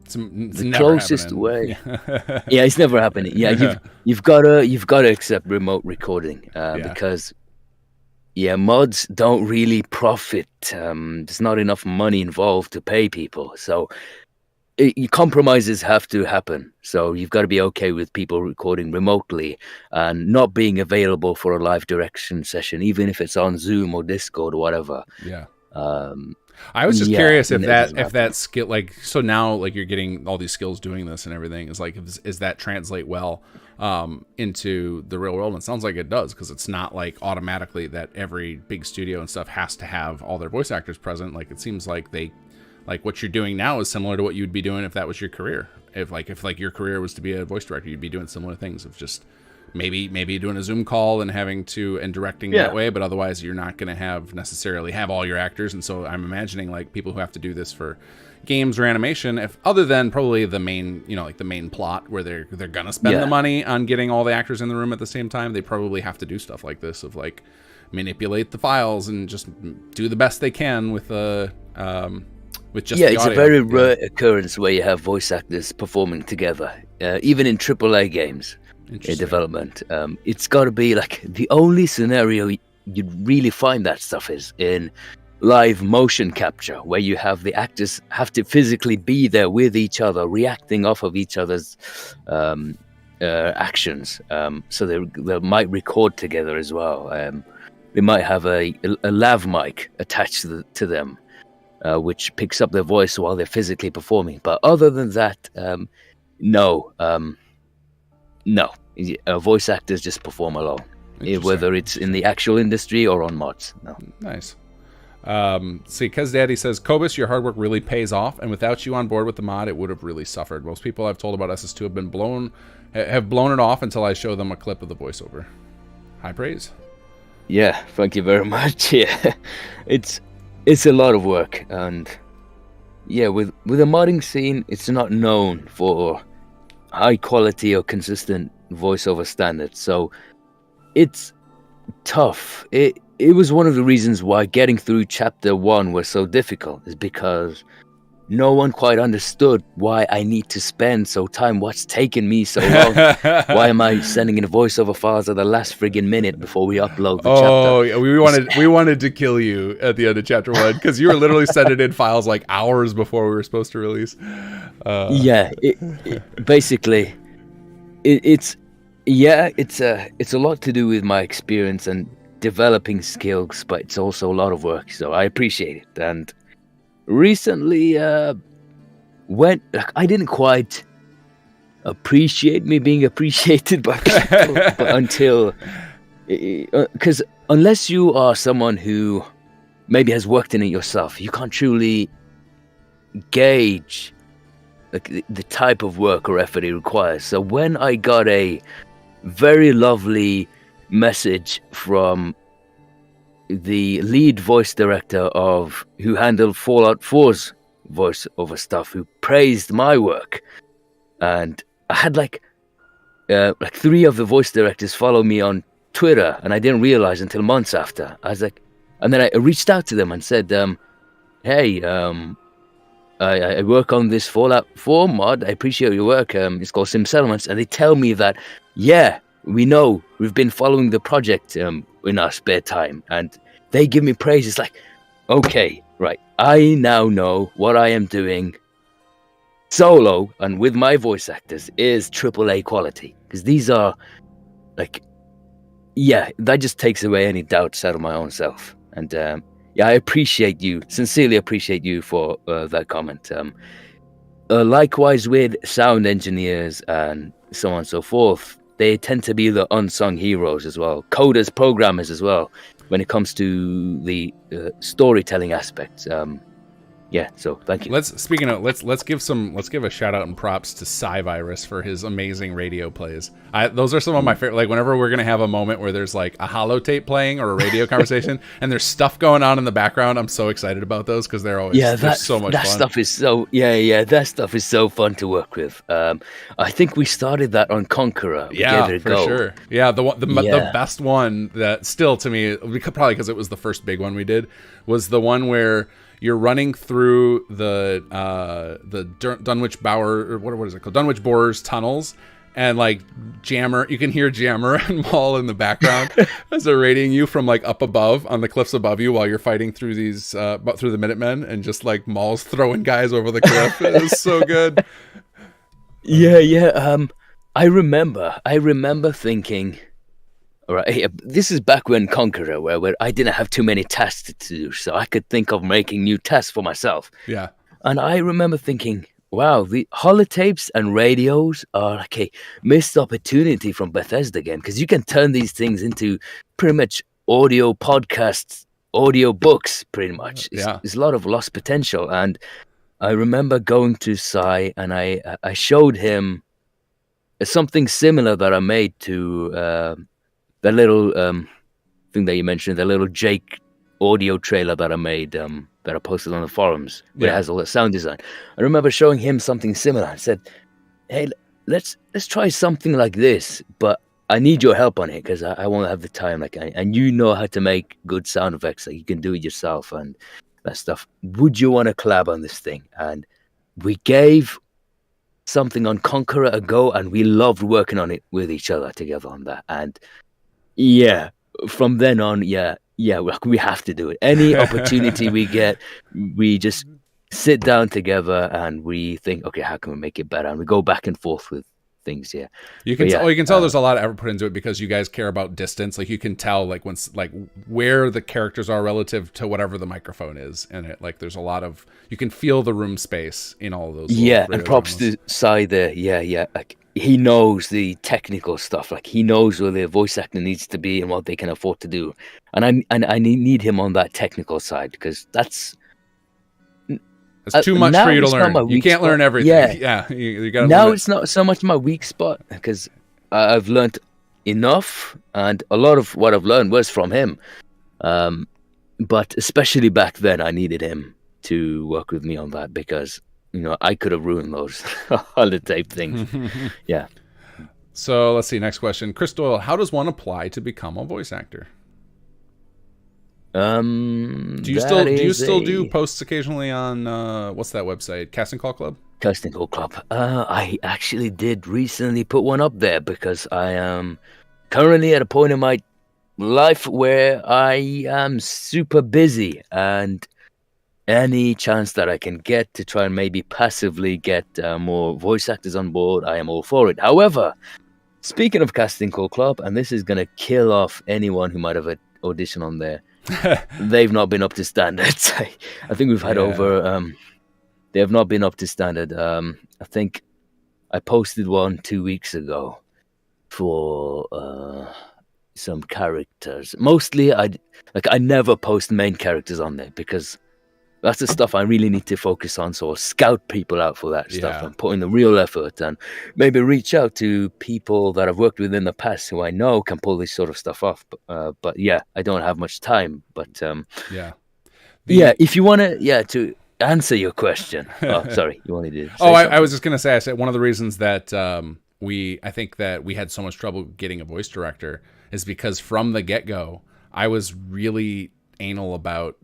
it's the closest way, it's never happening. Yeah, you've got to accept remote recording because mods don't really profit. There's not enough money involved to pay people, so. Compromises have to happen, so you've got to be okay with people recording remotely and not being available for a live direction session, even if it's on Zoom or Discord or whatever. I was just curious if that skill, like, so now like you're getting all these skills doing this and everything, is like, is that translate well into the real world? And it sounds like it does, because it's not like automatically that every big studio and stuff has to have all their voice actors present. Like it seems like like what you're doing now is similar to what you'd be doing if that was your career. If your career was to be a voice director, you'd be doing similar things of just maybe doing a Zoom call and directing that way, but otherwise you're not going to necessarily have all your actors. And so I'm imagining like people who have to do this for games or animation, if other than probably the main, like the main plot where they're going to spend the money on getting all the actors in the room at the same time, they probably have to do stuff like this of like manipulate the files and just do the best they can with just the it's audio. A very rare occurrence where you have voice actors performing together, even in AAA games in development. It's got to be like the only scenario you'd really find that stuff is in live motion capture, where you have the actors have to physically be there with each other, reacting off of each other's actions. So they might record together as well. They might have a lav mic attached to them, which picks up their voice while they're physically performing. But other than that, no. Voice actors just perform alone, whether it's in the actual industry or on mods. No. Nice. See, Cuz Daddy says, Khobis, your hard work really pays off, and without you on board with the mod, it would have really suffered. Most people I've told about SS2 have blown it off until I show them a clip of the voiceover. High praise. Yeah, thank you very much. Yeah, it's a lot of work, and yeah, with the modding scene, it's not known for high quality or consistent voiceover standards, so it's tough. It was one of the reasons why getting through chapter 1 was so difficult, is because no one quite understood why I need to spend what's taken me so long. Why am I sending in voiceover files at the last friggin' minute before we upload the chapter? Oh, yeah, we wanted to kill you at the end of chapter 1 because you were literally sending in files like hours before we were supposed to release. Basically, it's a lot to do with my experience and developing skills, but it's also a lot of work, so I appreciate it. And recently, I didn't quite appreciate me being appreciated by people, but because unless you are someone who maybe has worked in it yourself, you can't truly gauge the type of work or effort it requires. So when I got a very lovely message from the lead voice director who handled Fallout 4's voiceover stuff, who praised my work, and I had like 3 of the voice directors follow me on Twitter, and I didn't realize until months after. I was like, and then I reached out to them and said, "Hey, I work on this Fallout 4 mod. I appreciate your work. It's called Sim Settlements," and they tell me that, yeah, we know, we've been following the project in our spare time, and they give me praise. It's like, okay, right, I now know what I am doing solo and with my voice actors is AAA quality, because these are like, yeah, that just takes away any doubts out of my own self. And I sincerely appreciate you for that comment. Likewise with sound engineers and so on and so forth, they tend to be the unsung heroes as well. Coders, programmers as well, when it comes to the storytelling aspects. So thank you. Let's give a shout out and props to Cyvirus for his amazing radio plays. Those are some of my favorite. Like whenever we're gonna have a moment where there's like a holotape playing or a radio conversation and there's stuff going on in the background, I'm so excited about those because they're always so much fun. That stuff is so fun to work with. I think we started that on Conqueror. For sure. Yeah, the best one that still to me, probably because it was the first big one we did, was the one where you're running through the Dunwich Bower, or what is it called? Dunwich Borers tunnels, and like Jammer, you can hear Jammer and Maul in the background as they're raiding you from like up above on the cliffs above you while you're fighting through these through the Minutemen, and just like Maul's throwing guys over the cliff. It was so good. I remember thinking, all right, this is back when Conqueror, where I didn't have too many tasks to do, so I could think of making new tasks for myself. Yeah. And I remember thinking, wow, the holotapes and radios are like a missed opportunity from Bethesda game, because you can turn these things into pretty much audio podcasts, audio books, pretty much. There's a lot of lost potential. And I remember going to Sai and I showed him something similar that I made to the little thing that you mentioned, the little Jake audio trailer that I made, that I posted on the forums, where it has all the sound design. I remember showing him something similar. I said, "Hey, let's try something like this, but I need your help on it because I won't have the time. Like, and you know how to make good sound effects. Like, you can do it yourself and that stuff. Would you want to collab on this thing?" And we gave something on Conqueror a go, and we loved working on it with each other together on that. And yeah, from then on, yeah, we have to do it. Any opportunity we get, we just sit down together and we think, okay, how can we make it better? And we go back and forth with things. Yeah, you can tell there's a lot of effort put into it because you guys care about distance. Like, you can tell like where the characters are relative to whatever the microphone is, and it like there's a lot of, you can feel the room space in all of those. Yeah, and props to Sai there. Yeah, like he knows the technical stuff. Like, he knows where the voice actor needs to be and what they can afford to do. And I need him on that technical side because that's too much for you to learn. You can't learn everything. Yeah, you got. Now it's not so much my weak spot because I've learned enough, and a lot of what I've learned was from him. But especially back then, I needed him to work with me on that because, you know, I could have ruined those holotape things. Yeah. So let's see. Next question, Chris Doyle. How does one apply to become a voice actor? Do you still do posts occasionally on what's that website? Casting Call Club? Casting Call Club. I actually did recently put one up there because I am currently at a point in my life where I am super busy, and any chance that I can get to try and maybe passively get more voice actors on board, I am all for it. However, speaking of Casting Call Club, and this is going to kill off anyone who might have an audition on there, they've not been up to standards. I think we've had over. They have not been up to standard. I think I posted one 2 weeks ago for some characters. Mostly, I never post main characters on there because that's the stuff I really need to focus on. So I'll scout people out for that stuff and put in the real effort, and maybe reach out to people that I've worked with in the past who I know can pull this sort of stuff off. But yeah, I don't have much time. But if you want to answer your question. Oh, sorry, you wanted to. I was just gonna say. I said one of the reasons that I think that we had so much trouble getting a voice director is because from the get-go, I was really anal about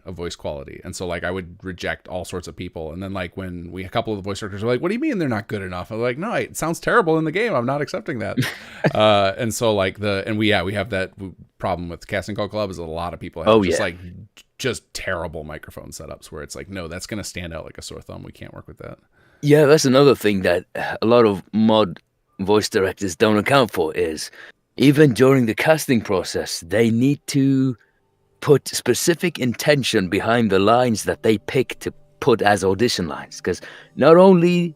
voice quality, and so like I would reject all sorts of people, and then like when a couple of the voice directors were like, "What do you mean they're not good enough?" I was like, "No, it sounds terrible in the game. I'm not accepting that." And so like we have that problem with Casting Call Club is a lot of people have just terrible microphone setups where it's like, no, that's going to stand out like a sore thumb. We can't work with that. Yeah, that's another thing that a lot of mod voice directors don't account for is even during the casting process, they need to put specific intention behind the lines that they pick to put as audition lines. Because not only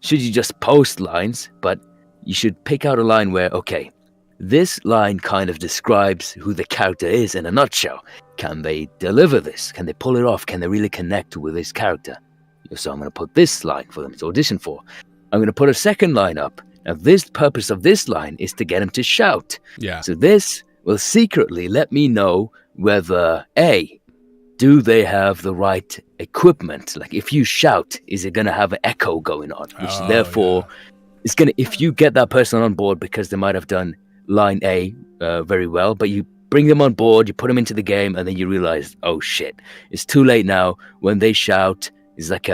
should you just post lines, but you should pick out a line where, okay, this line kind of describes who the character is in a nutshell. Can they deliver this? Can they pull it off? Can they really connect with this character? So I'm going to put this line for them to audition for. I'm going to put a second line up. Now, this purpose of this line is to get him to shout. Yeah. So this will secretly let me know whether, A, do they have the right equipment? Like, if you shout, is it going to have an echo going on? Which therefore is going to, if you get that person on board because they might have done line A very well, but you bring them on board, you put them into the game, and then you realize, oh shit, it's too late now. When they shout, it's like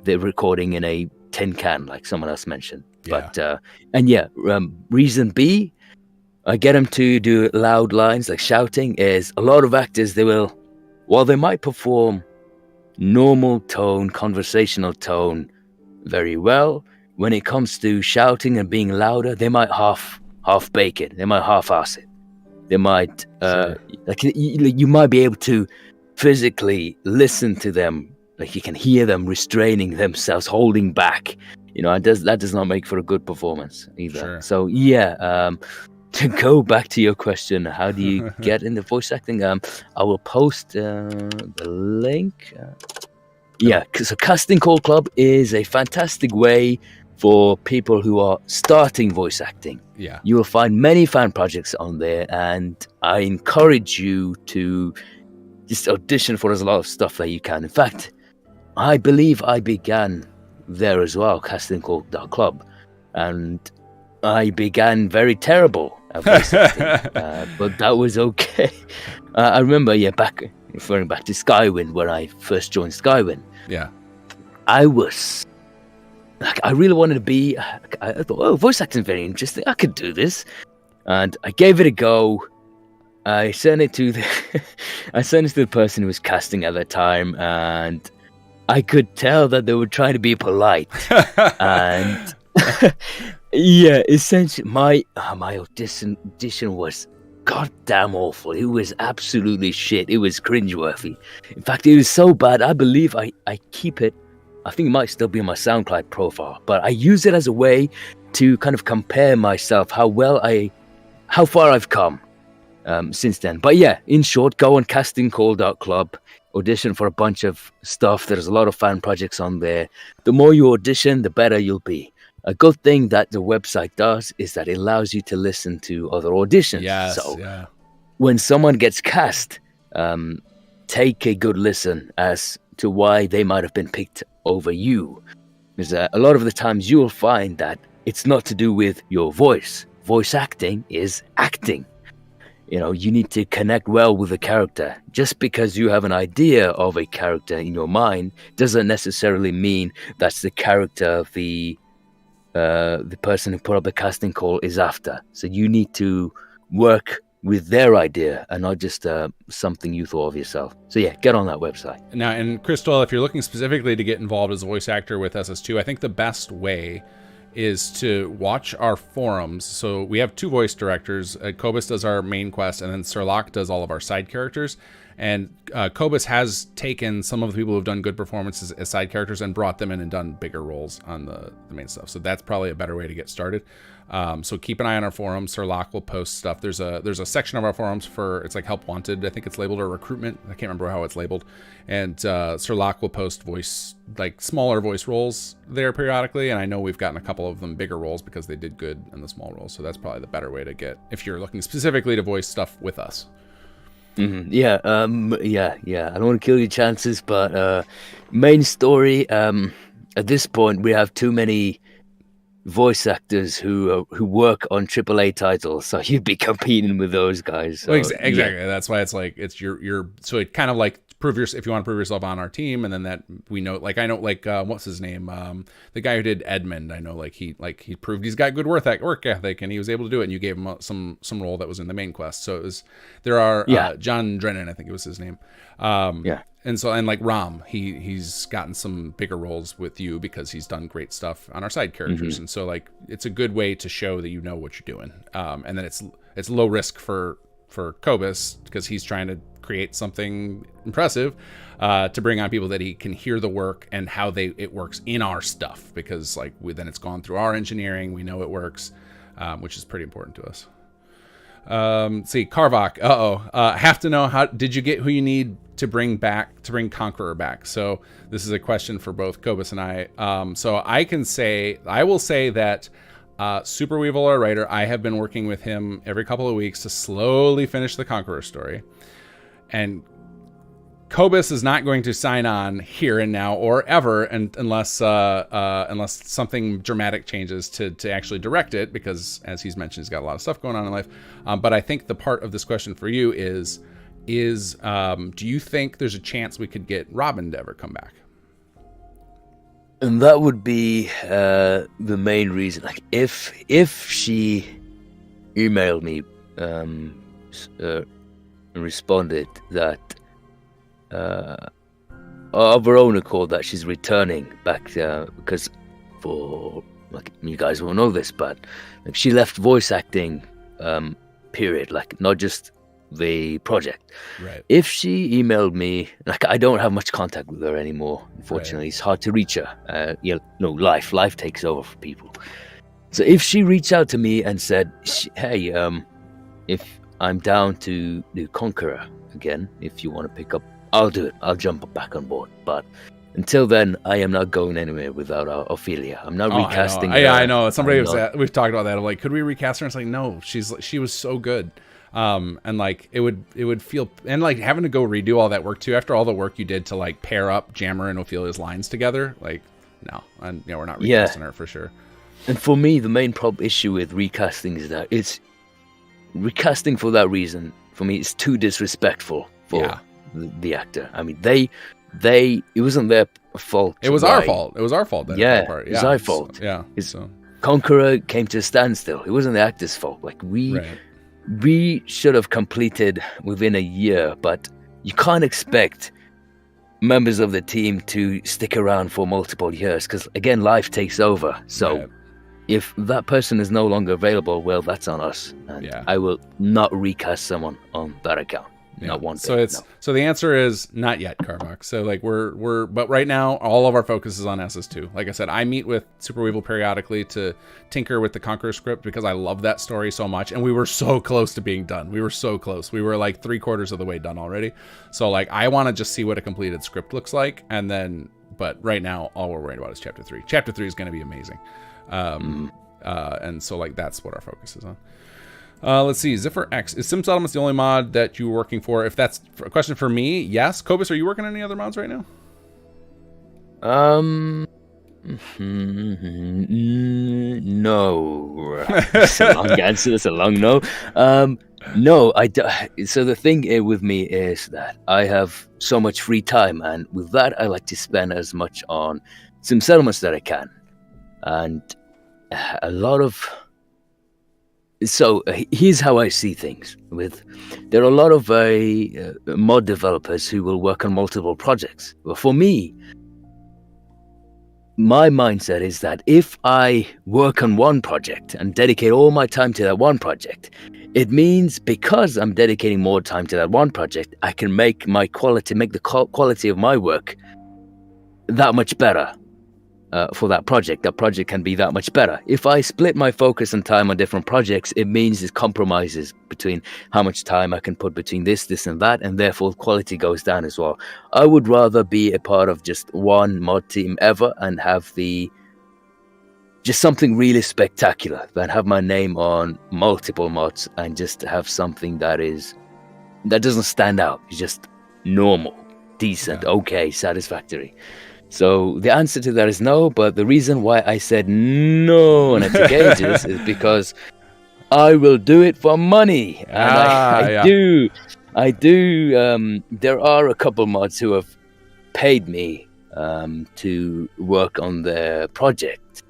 they're recording in a tin can, like someone else mentioned. Yeah. But reason B, I get them to do loud lines like shouting. Is a lot of actors, they will, while they might perform normal tone, conversational tone very well, when it comes to shouting and being louder, they might half bake it. They might half-ass it. They might you might be able to physically listen to them, like you can hear them restraining themselves, holding back. You know, that does not make for a good performance either. Sure. So yeah, to go back to your question, how do you get into voice acting? I will post the link. So Casting Call Club is a fantastic way for people who are starting voice acting. Yeah. You will find many fan projects on there, and I encourage you to just audition for as a lot of stuff that you can. In fact, I believe I began there as well, castingcall.club, and I began very terrible at voice acting, but that was okay. I remember, referring back to Skywind, when I first joined Skywind. Yeah. I was I really wanted to be. I thought, oh, voice acting is very interesting. I could do this, and I gave it a go. I sent it to the person who was casting at the time, and I could tell that they were trying to be polite. And yeah, essentially, my audition was goddamn awful. It was absolutely shit. It was cringeworthy. In fact, it was so bad. I believe I keep it. I think it might still be on my SoundCloud profile, but I use it as a way to kind of compare myself, how far I've come since then. But yeah, in short, go on castingcall.club, audition for a bunch of stuff. There's a lot of fan projects on there. The more you audition, the better you'll be. A good thing that the website does is that it allows you to listen to other auditions. Yes, so yeah. When someone gets cast, take a good listen as to why they might have been picked over you. Because a lot of the times you will find that it's not to do with your voice. Voice acting is acting. You know, you need to connect well with the character. Just because you have an idea of a character in your mind doesn't necessarily mean that's the character the person who put up the casting call is after. So you need to work with their idea and not just something you thought of yourself. So yeah, get on that website. Now, and Crystal, if you're looking specifically to get involved as a voice actor with SS2, I think the best way is to watch our forums. So we have two voice directors. Khobis does our main quest, and then Sherlock does all of our side characters. And Khobis has taken some of the people who've done good performances as side characters and brought them in and done bigger roles on the main stuff. So that's probably a better way to get started. So keep an eye on our forums. Sherlock will post stuff. There's a section of our forums for, it's like help wanted. I think it's labeled, or recruitment. I can't remember how it's labeled. And Sherlock will post smaller voice roles there periodically. And I know we've gotten a couple of them bigger roles because they did good in the small roles. So that's probably the better way to get, if you're looking specifically to voice stuff with us. Mm-hmm. Yeah. I don't want to kill your chances, but main story. At this point, we have too many voice actors who work on AAA titles, so you'd be competing with those guys. So, exactly. Yeah. That's why it's like your so it kind of like if you want to prove yourself on our team, and then that we know, like I know, like what's his name, the guy who did Edmund. I know, he proved he's got good work ethic, and he was able to do it. And you gave him some role that was in the main quest. So there are John Drennan, I think it was his name. And so, and like Ram, he's gotten some bigger roles with you because he's done great stuff on our side characters. And so like, it's a good way to show that you know what you're doing. And then it's low risk for Khobis because he's trying to create something impressive to bring on people that he can hear the work and how it works in our stuff, because like then it's gone through our engineering, we know it works, which is pretty important to us. See, Karvok, have to know, how did you get who you need to bring Conqueror back? So this is a question for both Khobis and I. So I will say that Super Weevil, our writer, I have been working with him every couple of weeks to slowly finish the Conqueror story. And Khobis is not going to sign on here and now or ever unless something dramatic changes to actually direct it, because as he's mentioned, he's got a lot of stuff going on in life. But I think the part of this question for you is do you think there's a chance we could get Robin to ever come back? And that would be the main reason. Like if she emailed me and responded that of her own accord that she's returning back, because for, like, you guys will know this, but like, she left voice acting period, like not just the project. Right. If she emailed me, like, I don't have much contact with her anymore, unfortunately. Right. It's hard to reach her. Life takes over for people. So if she reached out to me and said, hey, if I'm down to do Conqueror again, if you want to pick up, I'll do it. I'll jump back on board. But until then, I am not going anywhere without Ophelia. I'm not recasting her. Yeah, I know. Somebody was we've talked about that. I'm like, could we recast her? And it's like, no, she was so good. And like it would feel, and like having to go redo all that work too after all the work you did to like pair up Jammer and Ophelia's lines together. Like, no, and we're not recasting her for sure. And for me, the main issue with recasting is that it's recasting for that reason. For me, it's too disrespectful for the actor. I mean, it wasn't their fault. It was our fault. It was our fault. It was our fault. Conqueror came to a standstill. It wasn't the actor's fault. Like we should have completed within a year, but you can't expect members of the team to stick around for multiple years because, again, life takes over. So if that person is no longer available, well, that's on us. And I will not recast someone on that account. Not one bit. So the answer is not yet, Carbach. So like but right now all of our focus is on SS2. Like I said, I meet with Super Weevil periodically to tinker with the Conqueror script because I love that story so much, and we were so close to being done. We were so close. We were like 3/4 of the way done already. So like I want to just see what a completed script looks like, and then but right now all we're worried about is chapter 3. Chapter 3 is going to be amazing. And so like that's what our focus is on. Let's see. Ziffer X. Is Sim Settlements the only mod that you're working for? If that's a question for me, yes. Khobis, are you working on any other mods right now? No. That's a long answer. That's a long no. No, I do. So the thing with me is that I have so much free time, and with that, I like to spend as much on Sim Settlements that I can. And a lot of... So here's how I see things. There are a lot of mod developers who will work on multiple projects. But for me, my mindset is that if I work on one project and dedicate all my time to that one project, it means because I'm dedicating more time to that one project, I can make the quality of my work that much better. For that project can be that much better. If I split my focus and time on different projects, it means it compromises between how much time I can put between this and that, and therefore quality goes down as well. I would rather be a part of just one mod team ever and have just something really spectacular than have my name on multiple mods and just have something that doesn't stand out. It's just normal, decent, okay, satisfactory. So the answer to that is no, but the reason why I said no and I took ages is because I will do it for money. And I do. There are a couple mods who have paid me to work on their project.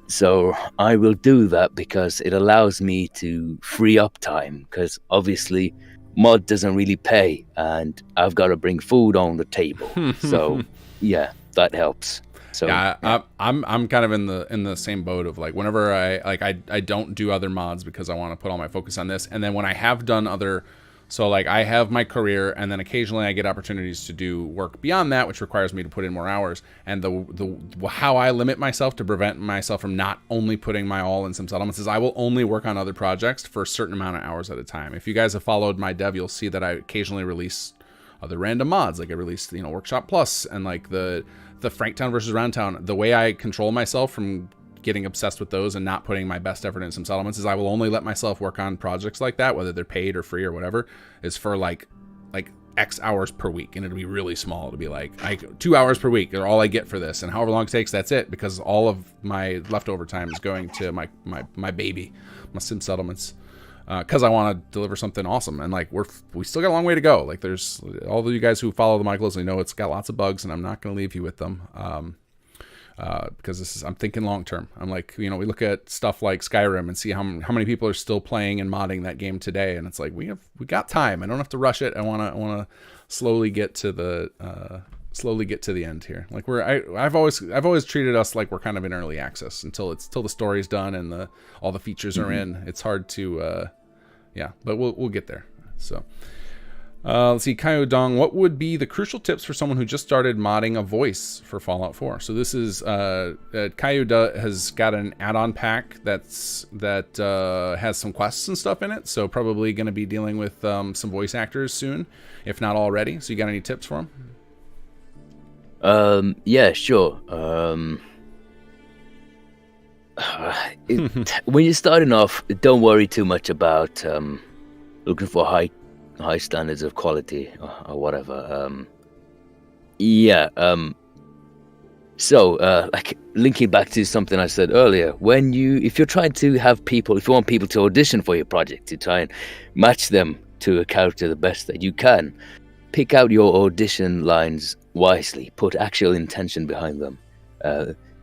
So I will do that because it allows me to free up time, because obviously mod doesn't really pay and I've got to bring food on the table. So yeah. That helps. So I'm kind of in the same boat of like whenever I don't do other mods because I want to put all my focus on this, and then when I have done other, so like I have my career and then occasionally I get opportunities to do work beyond that, which requires me to put in more hours, and the how I limit myself to prevent myself from not only putting my all in Sim Settlements is I will only work on other projects for a certain amount of hours at a time. If you guys have followed my dev, you'll see that I occasionally release other random mods, like I released Workshop Plus and like the Franktown versus Roundtown. The way I control myself from getting obsessed with those and not putting my best effort in Sim Settlements is I will only let myself work on projects like that, whether they're paid or free or whatever, is for like X hours per week, and it'll be really small. It'll be like 2 hours per week are all I get for this, and however long it takes, that's it, because all of my leftover time is going to my baby, my Sim Settlements. Because I want to deliver something awesome, and like we still got a long way to go. Like there's all of you guys who follow the mic closely know it's got lots of bugs, and I'm not going to leave you with them. Because I'm thinking long term. I'm like, we look at stuff like Skyrim and see how many people are still playing and modding that game today, and it's like we got time. I don't have to rush it. I want to slowly get to the end here. Like I've always treated us like we're kind of in early access until the story's done and all the features are in. It's hard to but we'll get there. So let's see, Kaio Dong, what would be the crucial tips for someone who just started modding a voice for Fallout 4? So this is Kaio has got an add-on pack that has some quests and stuff in it, so probably going to be dealing with some voice actors soon, if not already. So you got any tips for him? Yeah, sure. When you're starting off, don't worry too much about looking for high standards of quality or whatever. Yeah. So, like linking back to something I said earlier, if you're trying to have people, if you want people to audition for your project, to try and match them to a character the best that you can, pick out your audition lines wisely. Put actual intention behind them.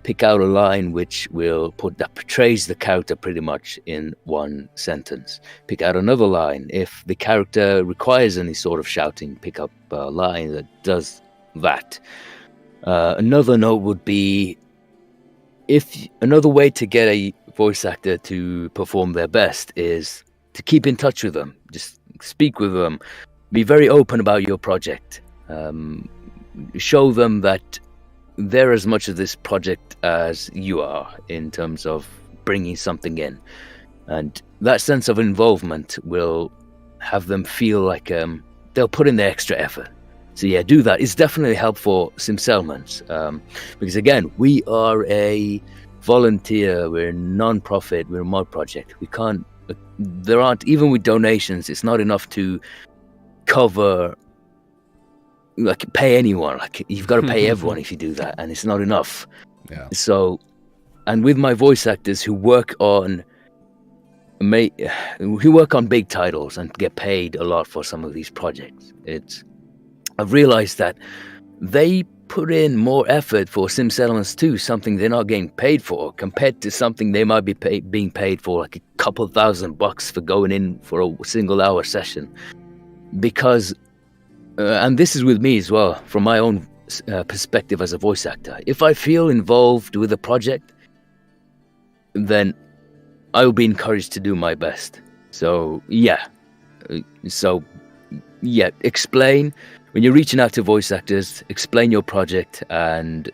Pick out a line that portrays the character pretty much in one sentence. Pick out another line. If the character requires any sort of shouting, pick up a line that does that. Another note would be, another way to get a voice actor to perform their best is to keep in touch with them. Just speak with them. Be very open about your project. Show them that they're as much of this project as you are in terms of bringing something in. And that sense of involvement will have them feel like they'll put in the extra effort. So yeah, do that. It's definitely helpful for sim settlements, because again, we are a volunteer, we're a non-profit, we're a mod project. We can't, there aren't, even with donations, it's not enough to cover, like pay anyone. Like you've got to pay everyone if you do that, and it's not enough. Yeah. So, and with my voice actors who work on big titles and get paid a lot for some of these projects, I've realized that they put in more effort for sim settlements too, something they're not getting paid for, compared to something they might be being paid for like a couple $1,000 for going in for a single hour session. Because, and this is with me as well, from my own perspective as a voice actor, if I feel involved with a project, then I will be encouraged to do my best. So yeah, explain. When you're reaching out to voice actors, explain your project and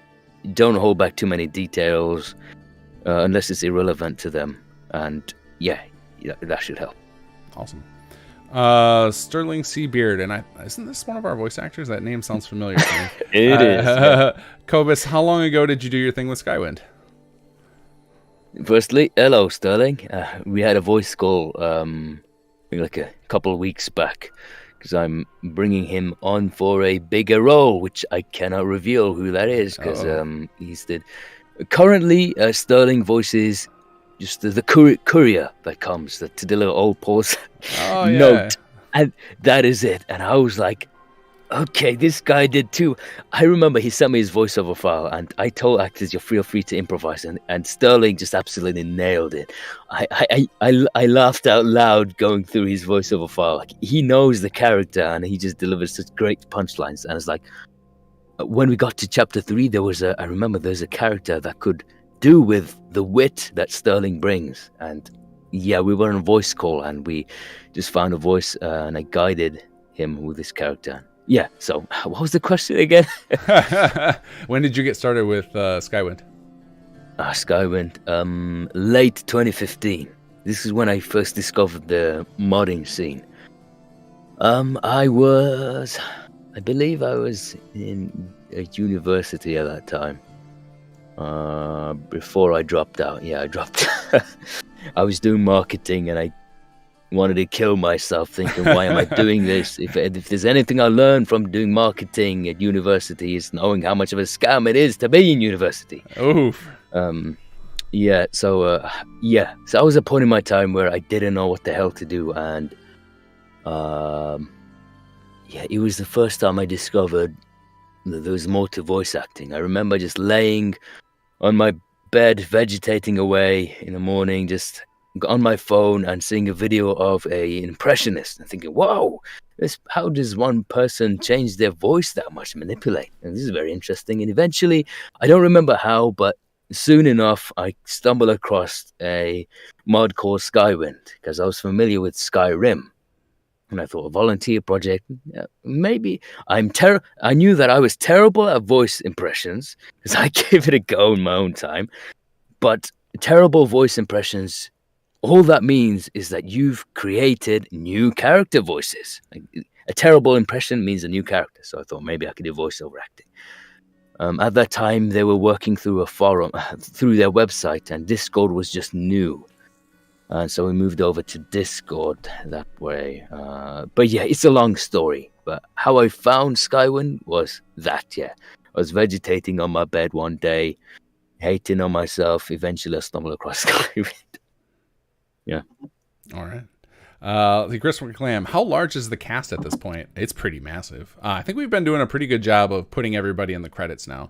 don't hold back too many details unless it's irrelevant to them. And yeah, that should help. Awesome. Sterling C. Beard, and isn't this one of our voice actors? That name sounds familiar to me. It is. Yeah. Khobis, how long ago did you do your thing with Skywind? Firstly, hello, Sterling. We had a voice call like a couple of weeks back, because I'm bringing him on for a bigger role, which I cannot reveal who that is, because he's the... Currently, Sterling voices just the courier that comes to deliver old Paul's note. And that is it. And I was like, okay, this guy did too. I remember he sent me his voiceover file, and I told actors, you're feel free to improvise, and Sterling just absolutely nailed it. I laughed out loud going through his voiceover file. Like, he knows the character, and he just delivers such great punchlines. And it's like, when we got to chapter 3, I remember there's a character that could do with the wit that Sterling brings. And yeah, we were on a voice call, and we just found a voice, and I guided him with this character. Yeah, so what was the question again? When did you get started with Skywind? Skywind, late 2015. This is when I first discovered the modding scene. I believe I was in a university at that time. Before I dropped out. Yeah, I dropped. I was doing marketing, and I wanted to kill myself thinking, why am I doing this? If there's anything I learned from doing marketing at university, is knowing how much of a scam it is to be in university. Oof. Yeah, so I was at a point in my time where I didn't know what the hell to do, and it was the first time I discovered that there was more to voice acting. I remember just laying on my bed, vegetating away in the morning, just on my phone and seeing a video of an impressionist and thinking, whoa, how does one person change their voice that much, manipulate? And this is very interesting. And eventually, I don't remember how, but soon enough, I stumbled across a mod called Skywind, because I was familiar with Skyrim. And I thought, a volunteer project, maybe. I knew that I was terrible at voice impressions, because I gave it a go in my own time. But terrible voice impressions, all that means is that you've created new character voices. Like, a terrible impression means a new character. So I thought maybe I could do voiceover acting. At that time, they were working through a forum, through their website, and Discord was just new. And so we moved over to Discord that way. But yeah, it's a long story. But how I found Skywind was that, yeah. I was vegetating on my bed one day, hating on myself. Eventually, I stumbled across Skywind. Yeah. All right. The Chris McClam, how large is the cast at this point? It's pretty massive. I think we've been doing a pretty good job of putting everybody in the credits now.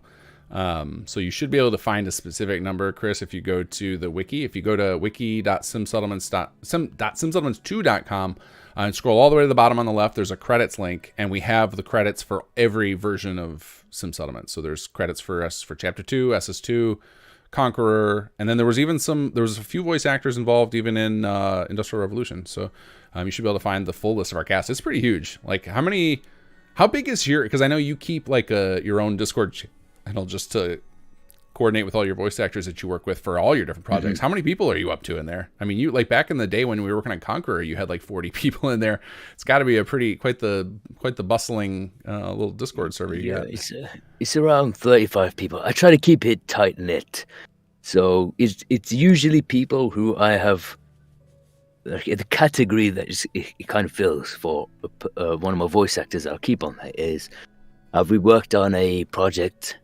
So you should be able to find a specific number, Chris, if you go to the wiki. If you go to wiki.simsettlements2.com and scroll all the way to the bottom on the left, there's a credits link, and we have the credits for every version of Sim Settlements. So there's credits for us for Chapter 2, SS2, Conqueror, and then there was a few voice actors involved even in Industrial Revolution. So you should be able to find the full list of our cast. It's pretty huge. Like how big is your, because I know you keep like your own Discord channel just to coordinate with all your voice actors that you work with for all your different projects. Mm-hmm. How many people are you up to in there? I mean, you like back in the day when we were working on Conqueror, you had like 40 people in there. It's got to be a quite the bustling little Discord server you got. It's around 35 people. I try to keep it tight knit, so it's usually people who I have the category that it kind of fills for. One of my voice actors I'll keep on there is, have we worked on a project?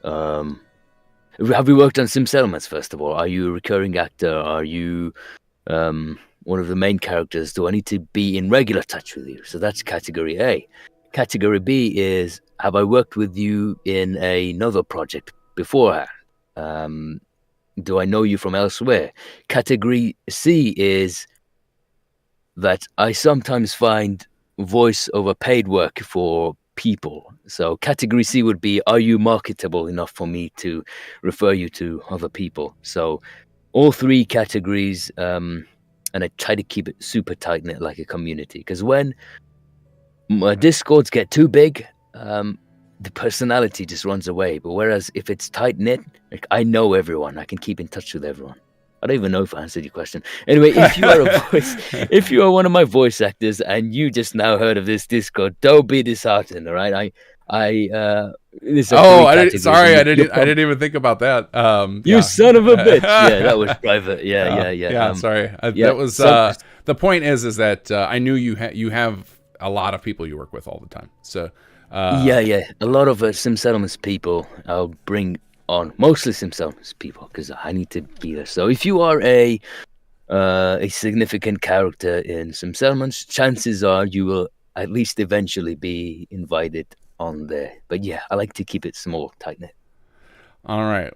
Have we worked on Sim Settlements, first of all? Are you a recurring actor? Are you one of the main characters? Do I need to be in regular touch with you? So that's category A. Category B is, have I worked with you in another project beforehand? Do I know you from elsewhere? Category C is that I sometimes find voice over paid work for people. So category C would be, are you marketable enough for me to refer you to other people? So all three categories, and I try to keep it super tight knit like a community, because when my Discords get too big, the personality just runs away. But whereas if it's tight knit, like, I know everyone, I can keep in touch with everyone. I don't even know if I answered your question. Anyway, if you are one of my voice actors and you just now heard of this Discord, don't be disheartened. All right, I didn't even think about that. You son of a bitch! Yeah, that was private. Yeah. Sorry. That was the point. Is that I knew you have a lot of people you work with all the time. So a lot of Sim Settlements people I'll bring on, mostly Sim Settlements people, because I need to be there. So if you are a significant character in Sim Settlements, chances are you will at least eventually be invited on there. But yeah, I like to keep it small, tight knit. All right.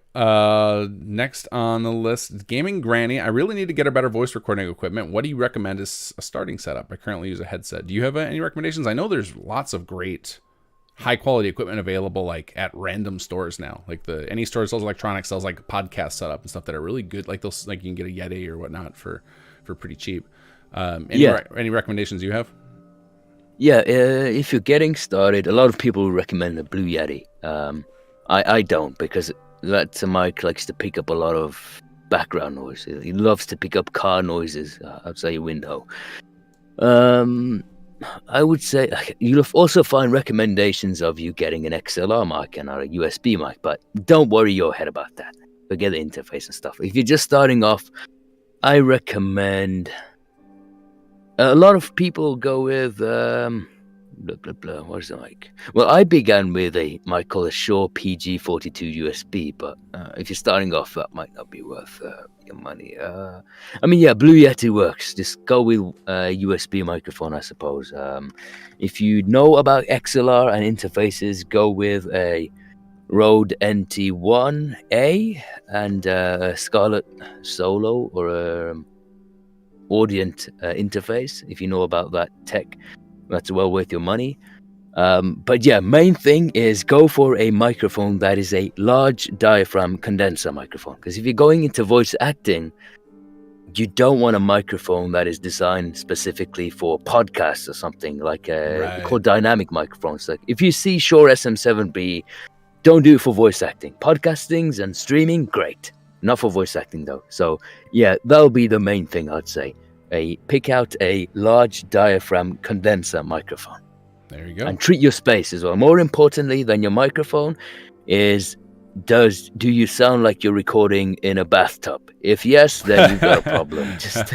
Next on the list, Gaming Granny. I really need to get a better voice recording equipment. What do you recommend as a starting setup? I currently use a headset. Do you have any recommendations? I know there's lots of great high quality equipment available like at random stores now. Like any store that sells electronics sells like podcast setup and stuff that are really good. Like those, like you can get a Yeti or whatnot for pretty cheap. Any recommendations you have? Yeah, if you're getting started, a lot of people recommend the Blue Yeti. I don't, because that mic likes to pick up a lot of background noise. He loves to pick up car noises outside your window. I would say you'll also find recommendations of you getting an XLR mic and a USB mic, but don't worry your head about that. Forget the interface and stuff. If you're just starting off, I recommend a lot of people go with what is the mic? Well, I began with a mic called a Shure PG42 USB, but if you're starting off, that might not be worth your money. Blue Yeti works. Just go with a USB microphone, I suppose. If you know about XLR and interfaces, go with a Rode NT1A and a Scarlett Solo or a Audient interface. If you know about that tech, that's well worth your money. But yeah, main thing is go for a microphone that is a large diaphragm condenser microphone. Because if you're going into voice acting, you don't want a microphone that is designed specifically for podcasts or something like called dynamic microphones. Like if you see Shure SM7B, don't do it for voice acting. Podcastings and streaming, great. Not for voice acting though. So yeah, that'll be the main thing I'd say. Pick out a large diaphragm condenser microphone. There you go. And treat your space as well. More importantly than your microphone, is, do you sound like you're recording in a bathtub? If yes, then you've got a problem. Just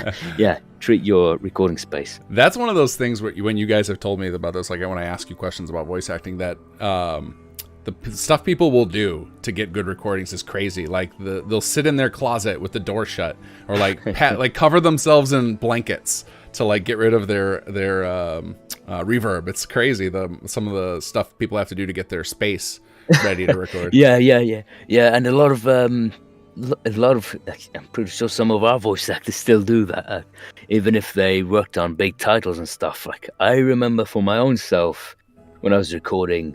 treat your recording space. That's one of those things where when you guys have told me about this, like when I ask you questions about voice acting, that the stuff people will do to get good recordings is crazy. Like they'll sit in their closet with the door shut, or like like cover themselves in blankets to like get rid of their reverb. It's crazy. Some of the stuff people have to do to get their space ready to record. Yeah, and a lot of I'm pretty sure some of our voice actors still do that, even if they worked on big titles and stuff. Like I remember for my own self when I was recording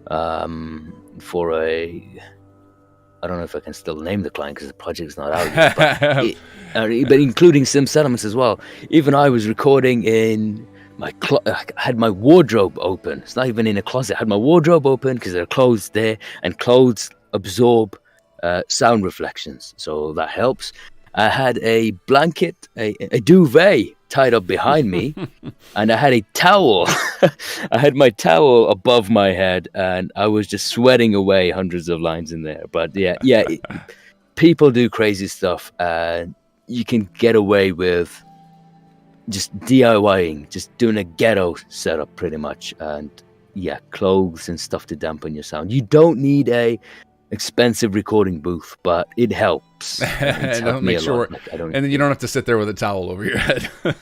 for I don't know if I can still name the client because the project's not out yet, but including Sim Settlements as well. Even I was recording in I had my wardrobe open. It's not even in a closet. I had my wardrobe open because there are clothes there, and clothes absorb sound reflections, so that helps. I had a blanket, a duvet tied up behind me, and I had a towel. I had my towel above my head, and I was just sweating away hundreds of lines in there. But people do crazy stuff, and you can get away with just DIYing, just doing a ghetto setup pretty much, and clothes and stuff to dampen your sound. You don't need a expensive recording booth, but it helps. And make sure, and then you don't have to sit there with a towel over your head. Like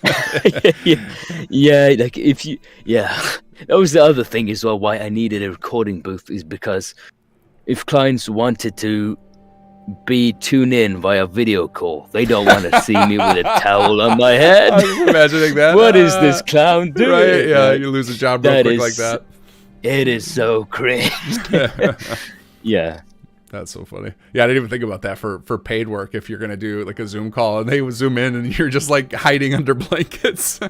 if you, that was the other thing as well. Why I needed a recording booth is because if clients wanted to be tuned in via video call, they don't want to see me with a towel on my head. I was imagining that. What is this clown doing? Right, yeah, you lose a job real quick like that. It is so cringe. Yeah. That's so funny. Yeah, I didn't even think about that for paid work. If you're going to do like a Zoom call and they would zoom in and you're just like hiding under blankets.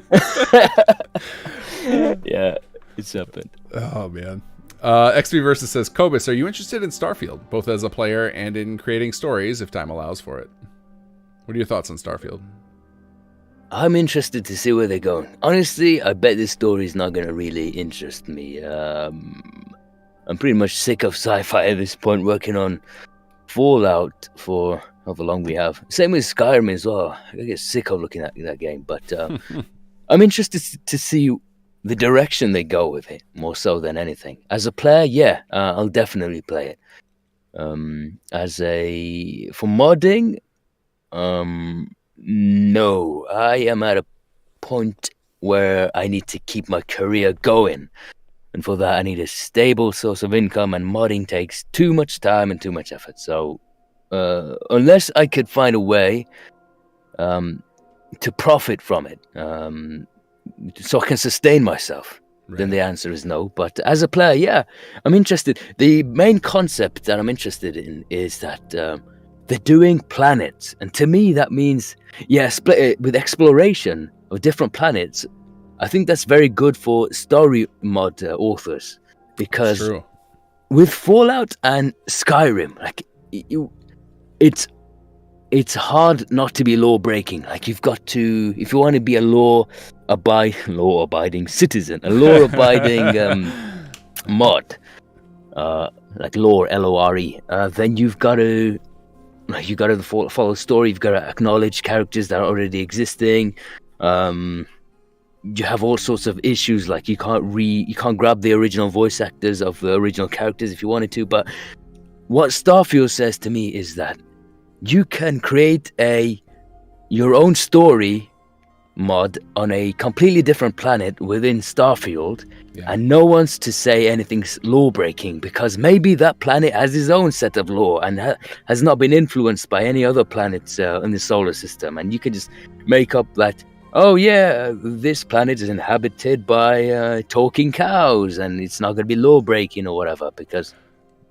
Yeah, it's happened. Oh, man. XV Versus says, Khobis, are you interested in Starfield, both as a player and in creating stories if time allows for it? What are your thoughts on Starfield? I'm interested to see where they're going. Honestly, I bet this story is not going to really interest me. I'm pretty much sick of sci-fi at this point, working on Fallout for however long we have. Same with Skyrim as well. I get sick of looking at that game, but I'm interested to see the direction they go with it, more so than anything. As a player, I'll definitely play it. For modding, no. I am at a point where I need to keep my career going. And for that, I need a stable source of income, and modding takes too much time and too much effort. So, unless I could find a way to profit from it, so I can sustain myself, then the answer is no. But as a player, I'm interested. The main concept that I'm interested in is that they're doing planets. And to me, that means, with exploration of different planets. I think that's very good for story mod authors, because with Fallout and Skyrim, like it's hard not to be law breaking. Like you've got to, if you want to be a law abiding citizen, a law abiding mod, like lore, LORE, then you've got to follow the story. You've got to acknowledge characters that are already existing. You have all sorts of issues, like you can't grab the original voice actors of the original characters if you wanted to. But what Starfield says to me is that you can create your own story mod on a completely different planet within Starfield, and no one's to say anything's law breaking, because maybe that planet has its own set of law and has not been influenced by any other planets in the solar system, and you can just make up that, oh yeah, this planet is inhabited by talking cows, and it's not going to be law breaking or whatever, because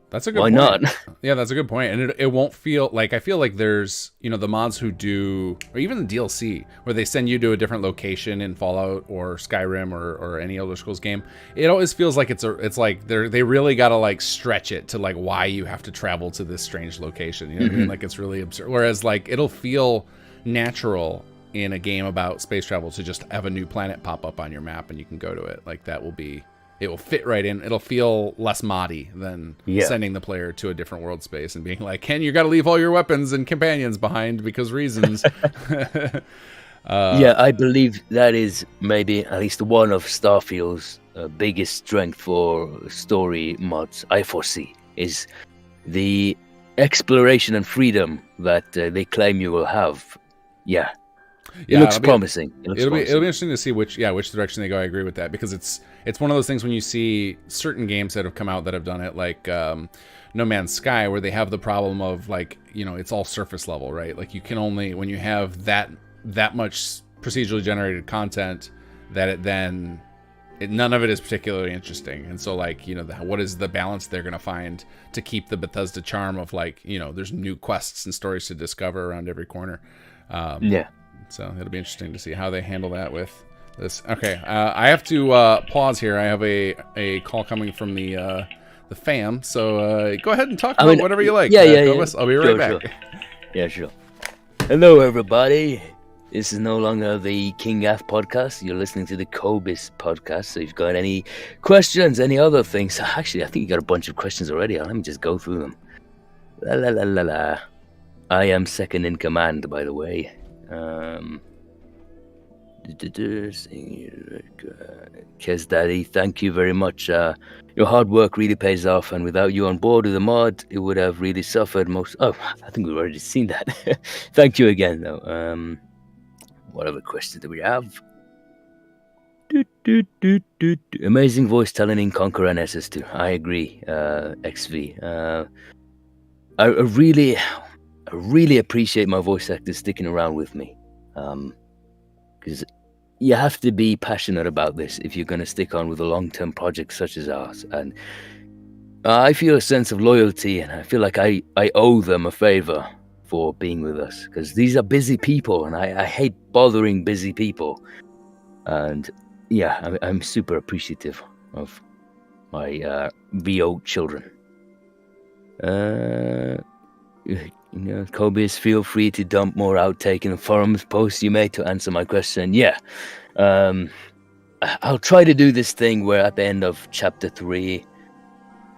that's a good why point. not? Yeah, that's a good point. And it won't feel like, I feel like there's, the mods who do, or even the DLC, where they send you to a different location in Fallout or Skyrim or any Elder Scrolls game. It always feels like it's like they really got to like stretch it to like why you have to travel to this strange location. You know what I mean? Like it's really absurd. Whereas like it'll feel natural in a game about space travel to just have a new planet pop up on your map and you can go to it. Like that will be it will fit right in. It'll feel less moddy than sending the player to a different world space and being like, Ken, you got to leave all your weapons and companions behind because reasons. Yeah, I believe that is maybe at least one of Starfield's biggest strength for story mods, I foresee, is the exploration and freedom that they claim you will have. Yeah. It looks promising. It'll be interesting to see which direction they go. I agree with that, because it's one of those things when you see certain games that have come out that have done it, like No Man's Sky, where they have the problem of, like, you know, it's all surface level, right? Like, you can only, when you have that much procedurally generated content, that none of it is particularly interesting. And so, like, you know, what is the balance they're going to find to keep the Bethesda charm of, like, you know, there's new quests and stories to discover around every corner. So it'll be interesting to see how they handle that with this. Okay, I have to pause here. I have a call coming from the fam. So go ahead and talk about whatever you like. Khobis. I'll be right back. Sure. Yeah, sure. Hello, everybody. This is no longer the King F podcast. You're listening to the Khobis podcast. So if you've got any questions, any other things. Actually, I think you got a bunch of questions already. Let me just go through them. La la la la la. I am second in command, by the way. Kez Daddy, thank you very much. Your hard work really pays off, and without you on board with the mod, it would have really suffered most. Oh, I think we've already seen that. Thank you again, though. What other questions do we have? Amazing voice talent in Conqueror and SS2. I agree, XV. I really appreciate my voice actors sticking around with me, because you have to be passionate about this if you're going to stick on with a long-term project such as ours. And I feel a sense of loyalty, and I feel like I owe them a favor for being with us, because these are busy people, and I hate bothering busy people. And yeah, I'm super appreciative of my VO children. You know, Khobis, feel free to dump more outtake in the forums posts you made to answer my question. Yeah, I'll try to do this thing where at the end of chapter 3,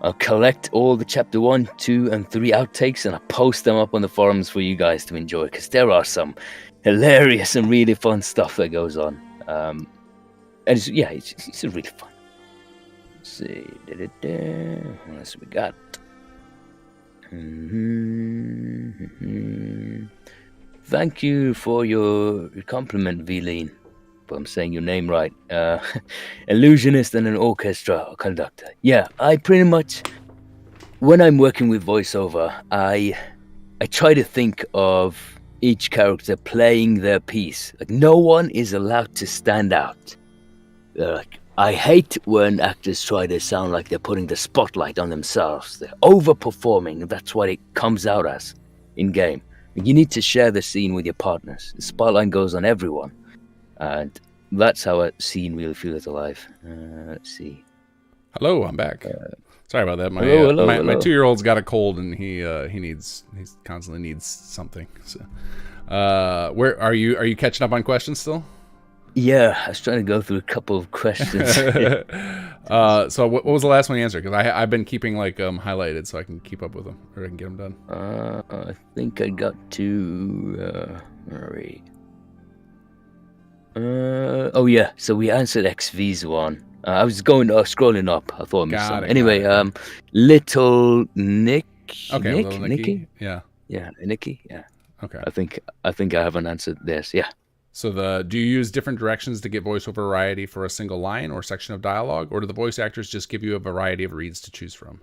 I'll collect all the chapter 1, 2, and 3 outtakes, and I'll post them up on the forums for you guys to enjoy, because there are some hilarious and really fun stuff that goes on. And it's really fun. Let's see. What else we got? Thank you for your compliment, Veline. If I'm saying your name right. Illusionist and an orchestra conductor. Yeah, I pretty much, when I'm working with voiceover, I try to think of each character playing their piece. Like, no one is allowed to stand out. Like, I hate when actors try to sound like they're putting the spotlight on themselves. They're overperforming, and that's what it comes out as in-game. You need to share the scene with your partners. The spotlight goes on everyone. And that's how a scene really feels alive. Let's see. Hello, I'm back. Sorry about that. My 2-year-old's got a cold, and he constantly needs something. So, where are you? Are you catching up on questions still? Yeah, I was trying to go through a couple of questions. So what was the last one you answered? Because I've been keeping like highlighted so I can keep up with them, or I can get them done. I think I got to oh yeah, so we answered XV's one. I was scrolling up. I thought I missed something. Anyway, Little Nick. Okay, Little Nicky. Yeah, Nicky. Yeah. Okay. I think I haven't answered this. Yeah. So do you use different directions to get voiceover variety for a single line or section of dialogue, or do the voice actors just give you a variety of reads to choose from?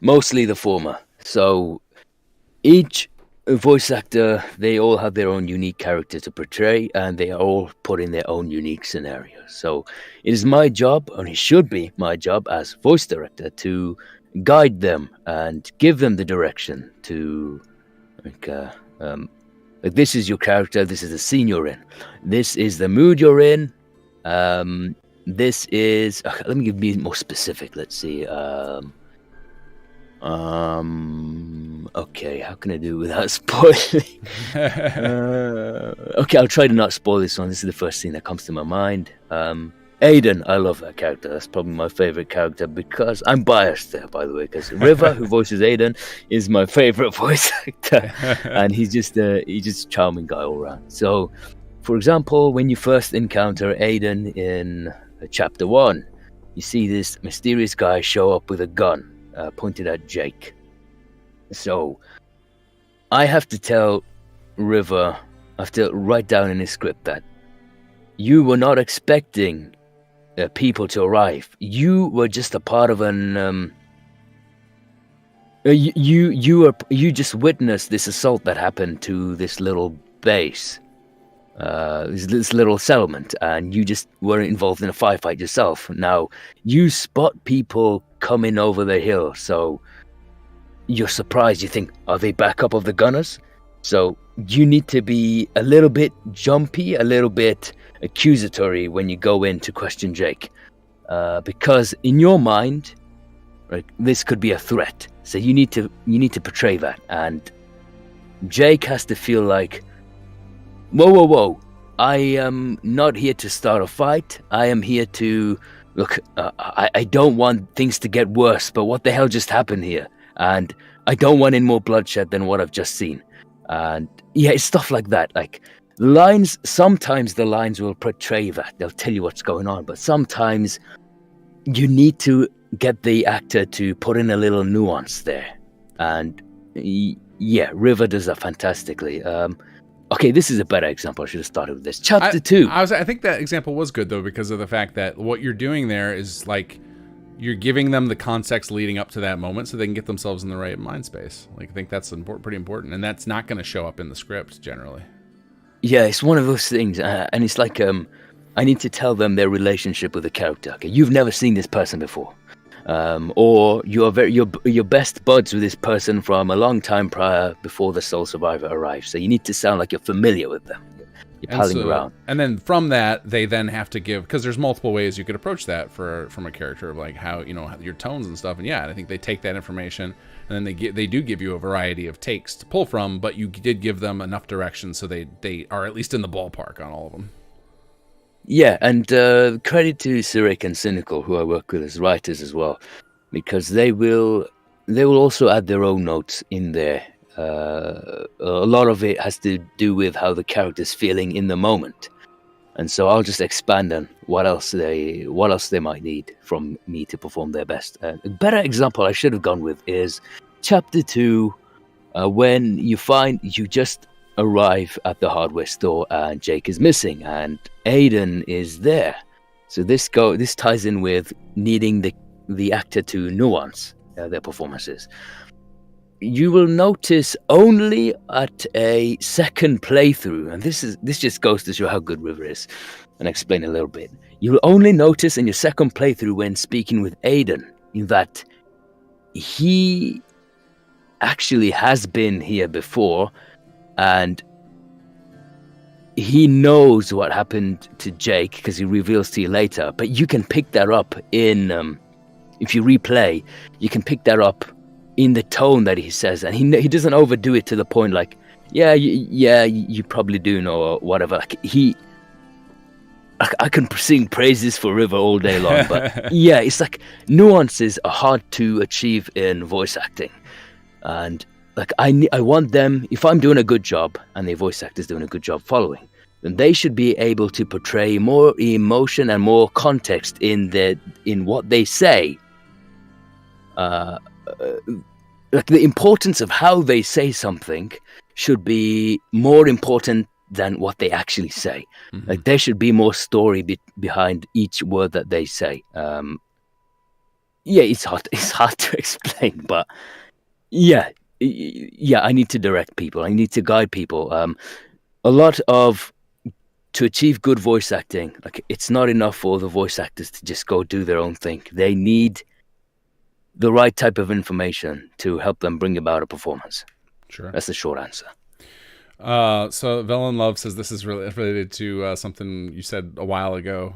Mostly the former. So each voice actor, they all have their own unique character to portray, and they are all put in their own unique scenarios. So it is my job, and it should be my job as voice director, to guide them and give them the direction to, like, this is your character, this is the scene you're in, this is the mood you're in, this is... let me be more specific, let's see. Okay, how can I do it without spoiling? Okay, I'll try to not spoil this one. This is the first thing that comes to my mind. Aiden, I love that character. That's probably my favorite character because I'm biased there, by the way, because River, who voices Aiden, is my favorite voice actor, and he's just a charming guy all around. So, for example, when you first encounter Aiden in Chapter 1, you see this mysterious guy show up with a gun pointed at Jake. So, I have to tell River, I have to write down in his script that you were not expecting people to arrive. You were just a part of an. You just witnessed this assault that happened to this little base, this little settlement, and you just were involved in a firefight yourself. Now you spot people coming over the hill, so you're surprised. You think, are they backup of the gunners? So you need to be a little bit jumpy, a little bit accusatory when you go in to question Jake, because in your mind, right, this could be a threat. So you need to portray that, and Jake has to feel like, whoa, I am not here to start a fight. I am here to look. I don't want things to get worse, but what the hell just happened here? And I don't want any more bloodshed than what I've just seen. And yeah, it's stuff like that. Like lines, sometimes the lines will portray that. They'll tell you what's going on, but sometimes you need to get the actor to put in a little nuance there. And yeah, River does that fantastically. Okay, this is a better example. I should have started with this. Chapter 2. I think that example was good, though, because of the fact that what you're doing there is like you're giving them the context leading up to that moment so they can get themselves in the right mind space. Like, I think that's pretty important, and that's not going to show up in the script generally. Yeah, it's one of those things, and it's like I need to tell them their relationship with the character. Okay, you've never seen this person before, or you're best buds with this person from a long time prior before the sole survivor arrives. So you need to sound like you're familiar with them. You're palling around. And then from that, they then have to give, because there's multiple ways you could approach that from a character, like how, your tones and stuff. And yeah, I think they take that information and then they do give you a variety of takes to pull from, but you did give them enough direction so they are at least in the ballpark on all of them. Yeah, and credit to Sirik and Cynical, who I work with as writers as well, because they will also add their own notes in there. A lot of it has to do with how the character's feeling in the moment, and so I'll just expand on what else they might need from me to perform their best. A better example I should have gone with is Chapter 2, when you just arrive at the hardware store and Jake is missing and Aiden is there. So this ties in with needing the actor to nuance their performances. You will notice only at a second playthrough, and this just goes to show how good River is, and explain a little bit. You will only notice in your second playthrough when speaking with Aiden that he actually has been here before, and he knows what happened to Jake because he reveals to you later. But you can pick that up in if you replay, you can pick that up in the tone that he says, and he doesn't overdo it to the point like, you probably do know, or whatever. Like I can sing praises for River all day long, but yeah, it's like nuances are hard to achieve in voice acting, and like I want them, if I'm doing a good job and the voice actor's doing a good job following, then they should be able to portray more emotion and more context in what they say. Like the importance of how they say something should be more important than what they actually say. Mm-hmm. Like there should be more story behind each word that they say. Yeah, it's hard to explain, but yeah, I need to direct people. I need to guide people. To achieve good voice acting, like it's not enough for the voice actors to just go do their own thing. They need the right type of information to help them bring about a performance. Sure. That's the short answer. So Velen Love says this is related to something you said a while ago,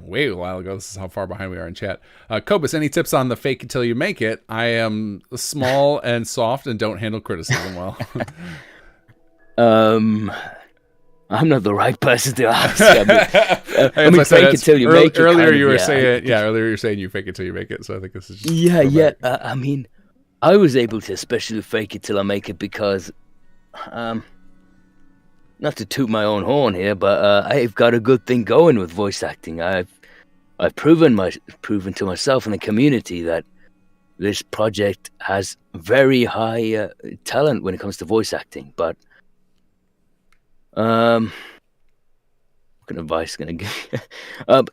way a while ago. This is how far behind we are in chat. Khobis, any tips on the fake until you make it? I am small and soft and don't handle criticism well. I'm not the right person to ask. I mean, I said, fake it till you make it. Earlier kind of, you were yeah. saying, earlier you were saying you fake it till you make it. So I think this is just I mean, I was able to especially fake it till I make it because, not to toot my own horn here, but I've got a good thing going with voice acting. I've proven to myself and the community that this project has very high talent when it comes to voice acting. But what kind of advice can I give?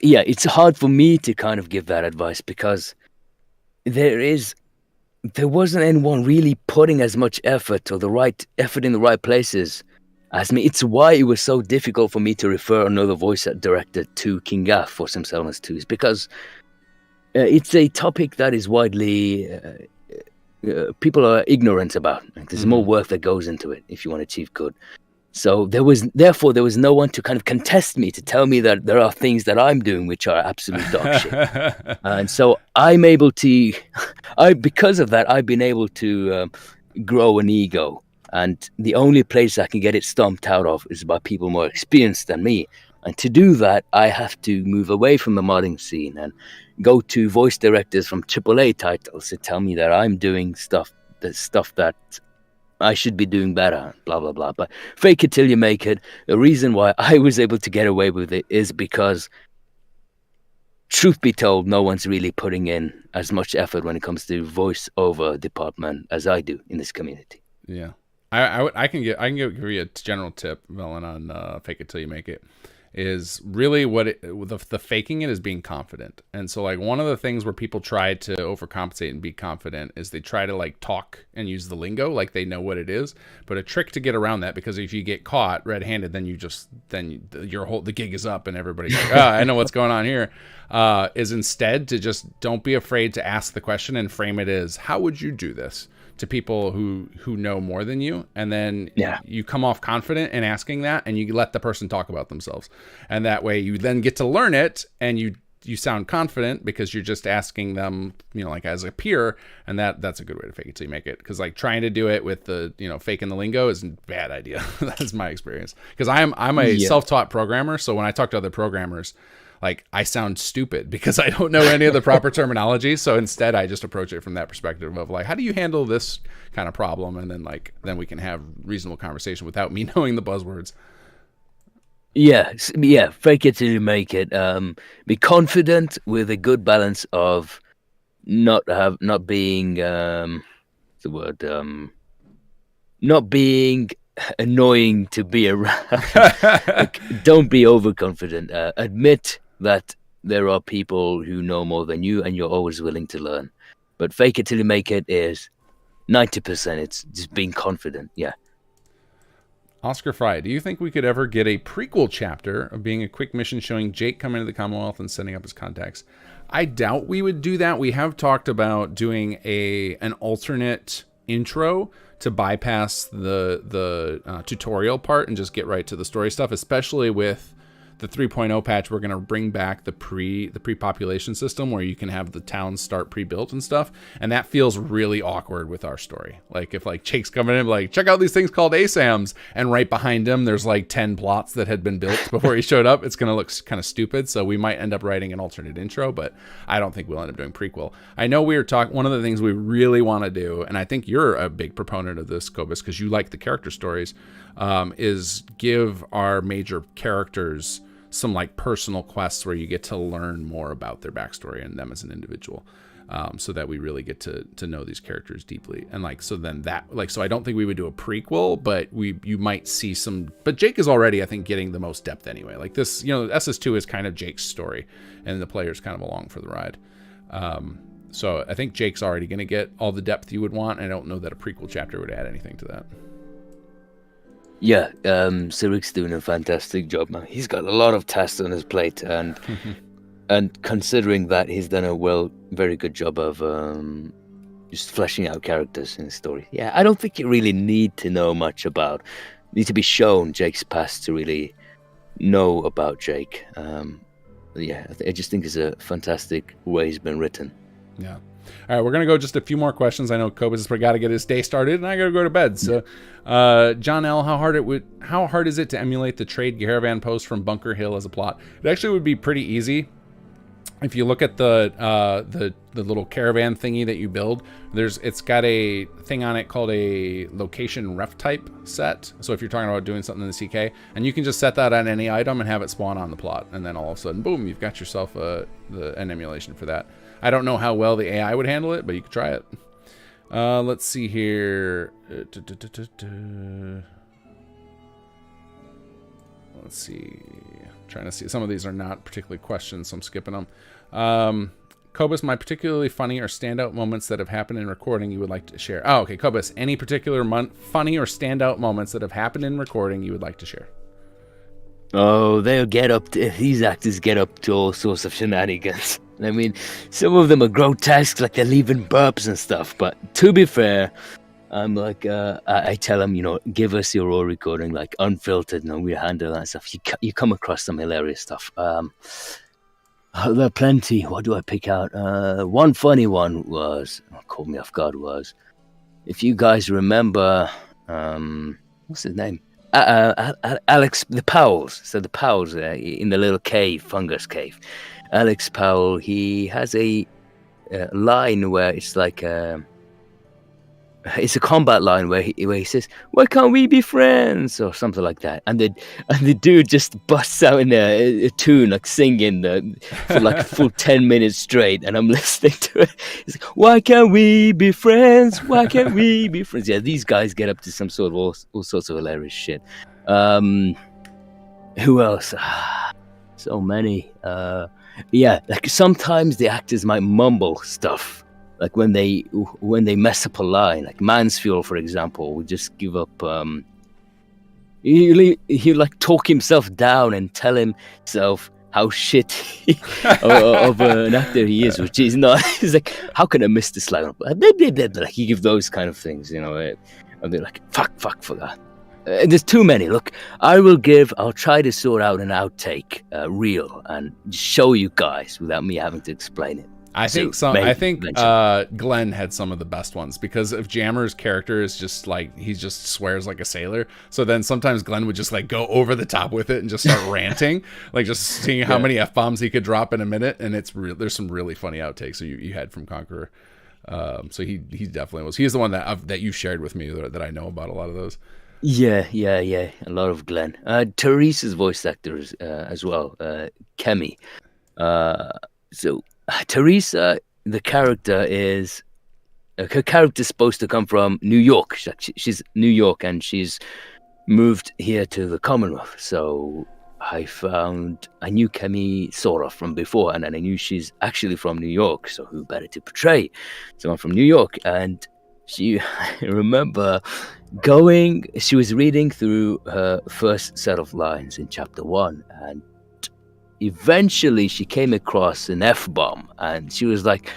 Yeah, it's hard for me to kind of give that advice because there wasn't anyone really putting as much effort or the right effort in the right places as me. It's why it was so difficult for me to refer another voice director to King Gaff for some Selmas 2s, because it's a topic that is widely people are ignorant about. Like, there's more work that goes into it if you want to achieve good. So there was no one to kind of contest me, to tell me that there are things that I'm doing which are absolute dog shit. And so I'm able to, because of that, I've been able to grow an ego. And the only place I can get it stomped out of is by people more experienced than me. And to do that, I have to move away from the modding scene and go to voice directors from AAA titles to tell me that I'm doing stuff that I should be doing better, blah, blah, blah. But fake it till you make it. The reason why I was able to get away with it is because, truth be told, no one's really putting in as much effort when it comes to voice-over department as I do in this community. Yeah. I can give you a general tip, Velen, on fake it till you make it. Is really the faking it is being confident. And so, like, one of the things where people try to overcompensate and be confident is they try to, like, talk and use the lingo like they know what it is. But a trick to get around that, because if you get caught red-handed, then the gig is up and everybody's like, I know what's going on here. Is instead to just don't be afraid to ask the question and frame it as, how would you do this? To people who know more than you, and then you come off confident in asking that, and you let the person talk about themselves, and that way you then get to learn it, and you sound confident because you're just asking them, like as a peer, and that's a good way to fake it till you make it. Because like trying to do it with the faking the lingo is a bad idea. That's my experience, because I'm a self-taught programmer, so when I talk to other programmers, like, I sound stupid because I don't know any of the proper terminology. So instead, I just approach it from that perspective of, like, how do you handle this kind of problem? And then we can have reasonable conversation without me knowing the buzzwords. Yeah. Fake it till you make it. Be confident with a good balance of not being not being annoying to be around. Like, don't be overconfident. Admit that there are people who know more than you, and you're always willing to learn. But fake it till you make it is 90%. It's just being confident. Yeah. Oscar Fry, do you think we could ever get a prequel chapter of being a quick mission showing Jake coming to the Commonwealth and setting up his contacts? I doubt we would do that. We have talked about doing an alternate intro to bypass the tutorial part and just get right to the story stuff, especially with the 3.0 patch. We're going to bring back the pre-population system where you can have the towns start pre-built and stuff, and that feels really awkward with our story. Like, if like Jake's coming in like, check out these things called ASAMs, and right behind him there's like 10 plots that had been built before he showed up, it's going to look kind of stupid. So we might end up writing an alternate intro, but I don't think we'll end up doing prequel. I know we were talking, one of the things we really want to do, and I think you're a big proponent of this, Khobis, because you like the character stories, is give our major characters some like personal quests where you get to learn more about their backstory and them as an individual, so that we really get to know these characters deeply. And like, so then that, like, so I don't think we would do a prequel, but you might see some, but Jake is already, I think, getting the most depth anyway. Like this, SS2 is kind of Jake's story, and the player's kind of along for the ride. So I think Jake's already going to get all the depth you would want. I don't know that a prequel chapter would add anything to that. Yeah, Cyric's doing a fantastic job, man. He's got a lot of tasks on his plate, and and considering that, he's done a very good job of just fleshing out characters in the story. Yeah, I don't think you really need to know much about, need to be shown Jake's past to really know about Jake. Yeah, I just think it's a fantastic way he's been written. Yeah. All right, we're gonna go just a few more questions. I know Khobis has got to get his day started, and I gotta go to bed. So, John L, how hard is it to emulate the trade caravan post from Bunker Hill as a plot? It actually would be pretty easy. If you look at the little caravan thingy that you build, it's got a thing on it called a location ref type set. So if you're talking about doing something in the CK, and you can just set that on any item and have it spawn on the plot, and then all of a sudden, boom, you've got yourself an emulation for that. I don't know how well the AI would handle it, but you could try it. Let's see here. Let's see. Trying to see. Some of these are not particularly questions, so I'm skipping them. Khobis, my particularly funny or standout moments that have happened in recording you would like to share. Oh, okay. Khobis, any particular funny or standout moments that have happened in recording you would like to share? Oh, these actors get up to all sorts of shenanigans. I mean, some of them are grotesque, like they're leaving burps and stuff. But to be fair, I'm like, I tell them, give us your raw recording, like unfiltered, we handle that stuff. You come across some hilarious stuff. There are plenty. What do I pick out? One funny one caught me off guard was, if you guys remember, what's his name? Alex, the Powells. So the Powells in the little cave, fungus cave. Alex Powell, he has a line where it's like it's a combat line where he says, "Why can't we be friends?" or something like that, and the dude just busts out in a tune, like singing for like a full 10 minutes straight, and I'm listening to it. It's like, "Why can't we be friends? Why can't we be friends?" Yeah, these guys get up to some sort of all sorts of hilarious shit. Who else? So many. Yeah, like sometimes the actors might mumble stuff. Like when they mess up a line, like Mansfield, for example, would just give up. He like talk himself down and tell himself how shit of an actor he is, which is not. He's like, how can I miss this line? Like he give those kind of things, and they're like, fuck for that. There's too many. Look, I'll try to sort out an outtake reel and show you guys without me having to explain it. I think Glenn had some of the best ones, because if Jammer's character is just like, he just swears like a sailor. So then sometimes Glenn would just like go over the top with it and just start ranting, like just seeing how many F-bombs he could drop in a minute. And there's some really funny outtakes you had from Conqueror. So he definitely was. He's the one that you shared with me that I know about a lot of those. Yeah. A lot of Glenn. Teresa's voice actor as well, Kemi. So Teresa, the character her character's supposed to come from New York. She's New York, and she's moved here to the Commonwealth. So I knew Kemi sort of from before, and then I knew she's actually from New York. So who better to portray someone from New York? And I remember she was reading through her first set of lines in chapter 1, and eventually she came across an F-bomb, and she was like,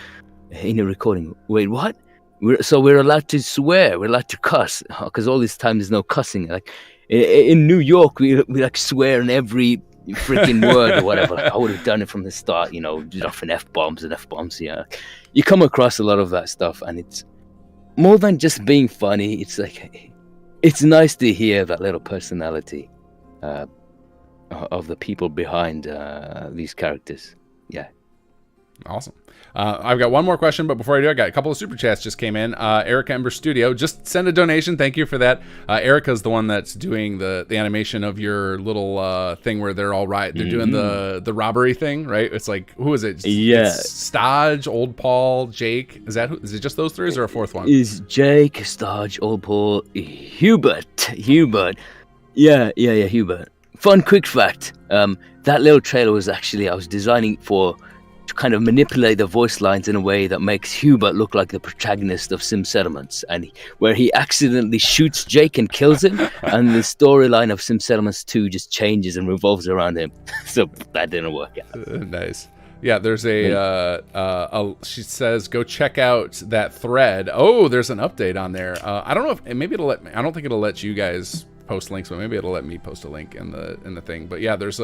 in a recording, wait, what? We're allowed to swear, we're allowed to cuss, because all this time there's no cussing. Like in New York, we like swear in every freaking word or whatever. I would have done it from the start, dropping F-bombs and F-bombs. Yeah, you come across a lot of that stuff, and it's more than just being funny. It's like, it's nice to hear that little personality of the people behind these characters. Yeah. Awesome. I've got one more question, but before I do, I got a couple of super chats just came in. Erica Ember Studio just sent a donation. Thank you for that. Erica's the one that's doing the animation of your little thing where they're all right. They're doing the robbery thing, right? It's like, who is it? Yeah. It's Stodge, Old Paul, Jake. Is it just those three, or is there a fourth one? Is Jake, Stodge, Old Paul, Hubert. Yeah, Hubert. Fun quick fact, that little trailer was actually, I was designing to kind of manipulate the voice lines in a way that makes Hubert look like the protagonist of Sim Settlements, and where he accidentally shoots Jake and kills him, and the storyline of Sim Settlements 2 just changes and revolves around him. So that didn't work out. Nice. Yeah, there's she says, go check out that thread. Oh, there's an update on there. I don't know if, maybe it'll let me, I don't think it'll let you guys post links, but maybe it'll let me post a link in the thing. But yeah, there's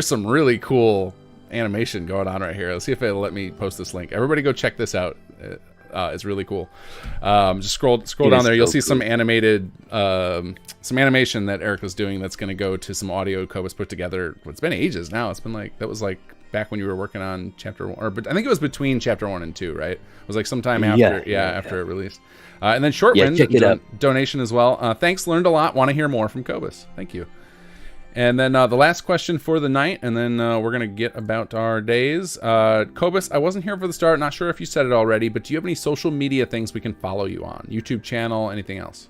some really cool animation going on right here. Let's see if it'll let me post this link. Everybody go check this out. is really cool. Just scroll down there. You'll see some animation that Eric was doing that's going to go to some audio Khobis put together. It's been ages now. It's been that was back when you were working on chapter 1, but I think it was between chapter 1 and 2, right? It was sometime after, after it released. And then Shortwind donation as well. Thanks, learned a lot. Want to hear more from Khobis. Thank you. And then the last question for the night, and then we're going to get about our days. Khobis, I wasn't here for the start. Not sure if you said it already, but do you have any social media things we can follow you on? YouTube channel, anything else?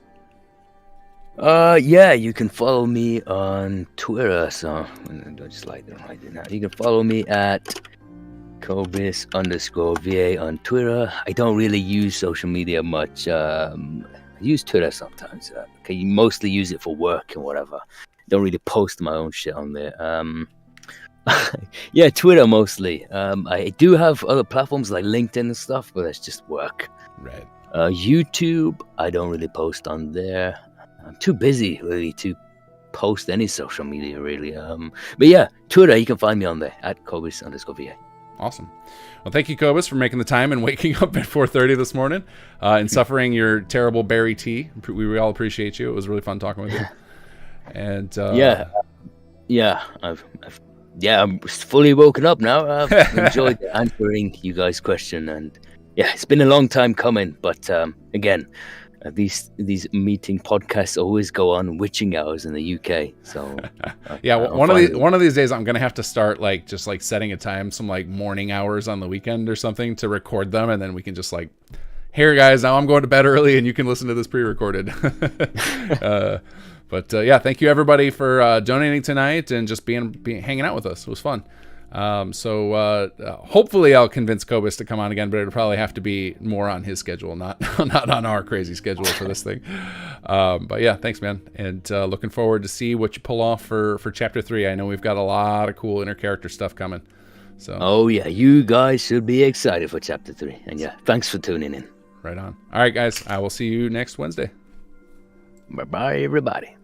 Yeah, you can follow me on Twitter. So don't just like them right now. You can follow me at khobis_VA on Twitter. I don't really use social media much. I use Twitter sometimes. I mostly use it for work and whatever. Don't really post my own shit on there. Yeah, Twitter mostly. I do have other platforms like LinkedIn and stuff, but that's just work. Right. YouTube, I don't really post on there. I'm too busy really to post any social media really. But yeah, Twitter, you can find me on there at khobis_VA. Awesome. Well, thank you, Khobis, for making the time and waking up at 4:30 this morning and suffering your terrible berry tea. We all appreciate you. It was really fun talking with you. And I'm fully woken up now. I've enjoyed answering you guys' question, and yeah, it's been a long time coming. But again, these meeting podcasts always go on witching hours in the UK. So yeah, one of these days I'm gonna have to start just setting a time, some morning hours on the weekend or something to record them, and then we can just here guys, now I'm going to bed early, and you can listen to this pre-recorded. But yeah, thank you everybody for donating tonight and just being hanging out with us. It was fun. So hopefully I'll convince Khobis to come on again, but it'll probably have to be more on his schedule, not on our crazy schedule for this thing. But yeah, thanks, man. And looking forward to see what you pull off for chapter 3. I know we've got a lot of cool inter-character stuff coming. So. Oh yeah, you guys should be excited for chapter 3. And yeah, thanks for tuning in. Right on. All right, guys, I will see you next Wednesday. Bye-bye, everybody.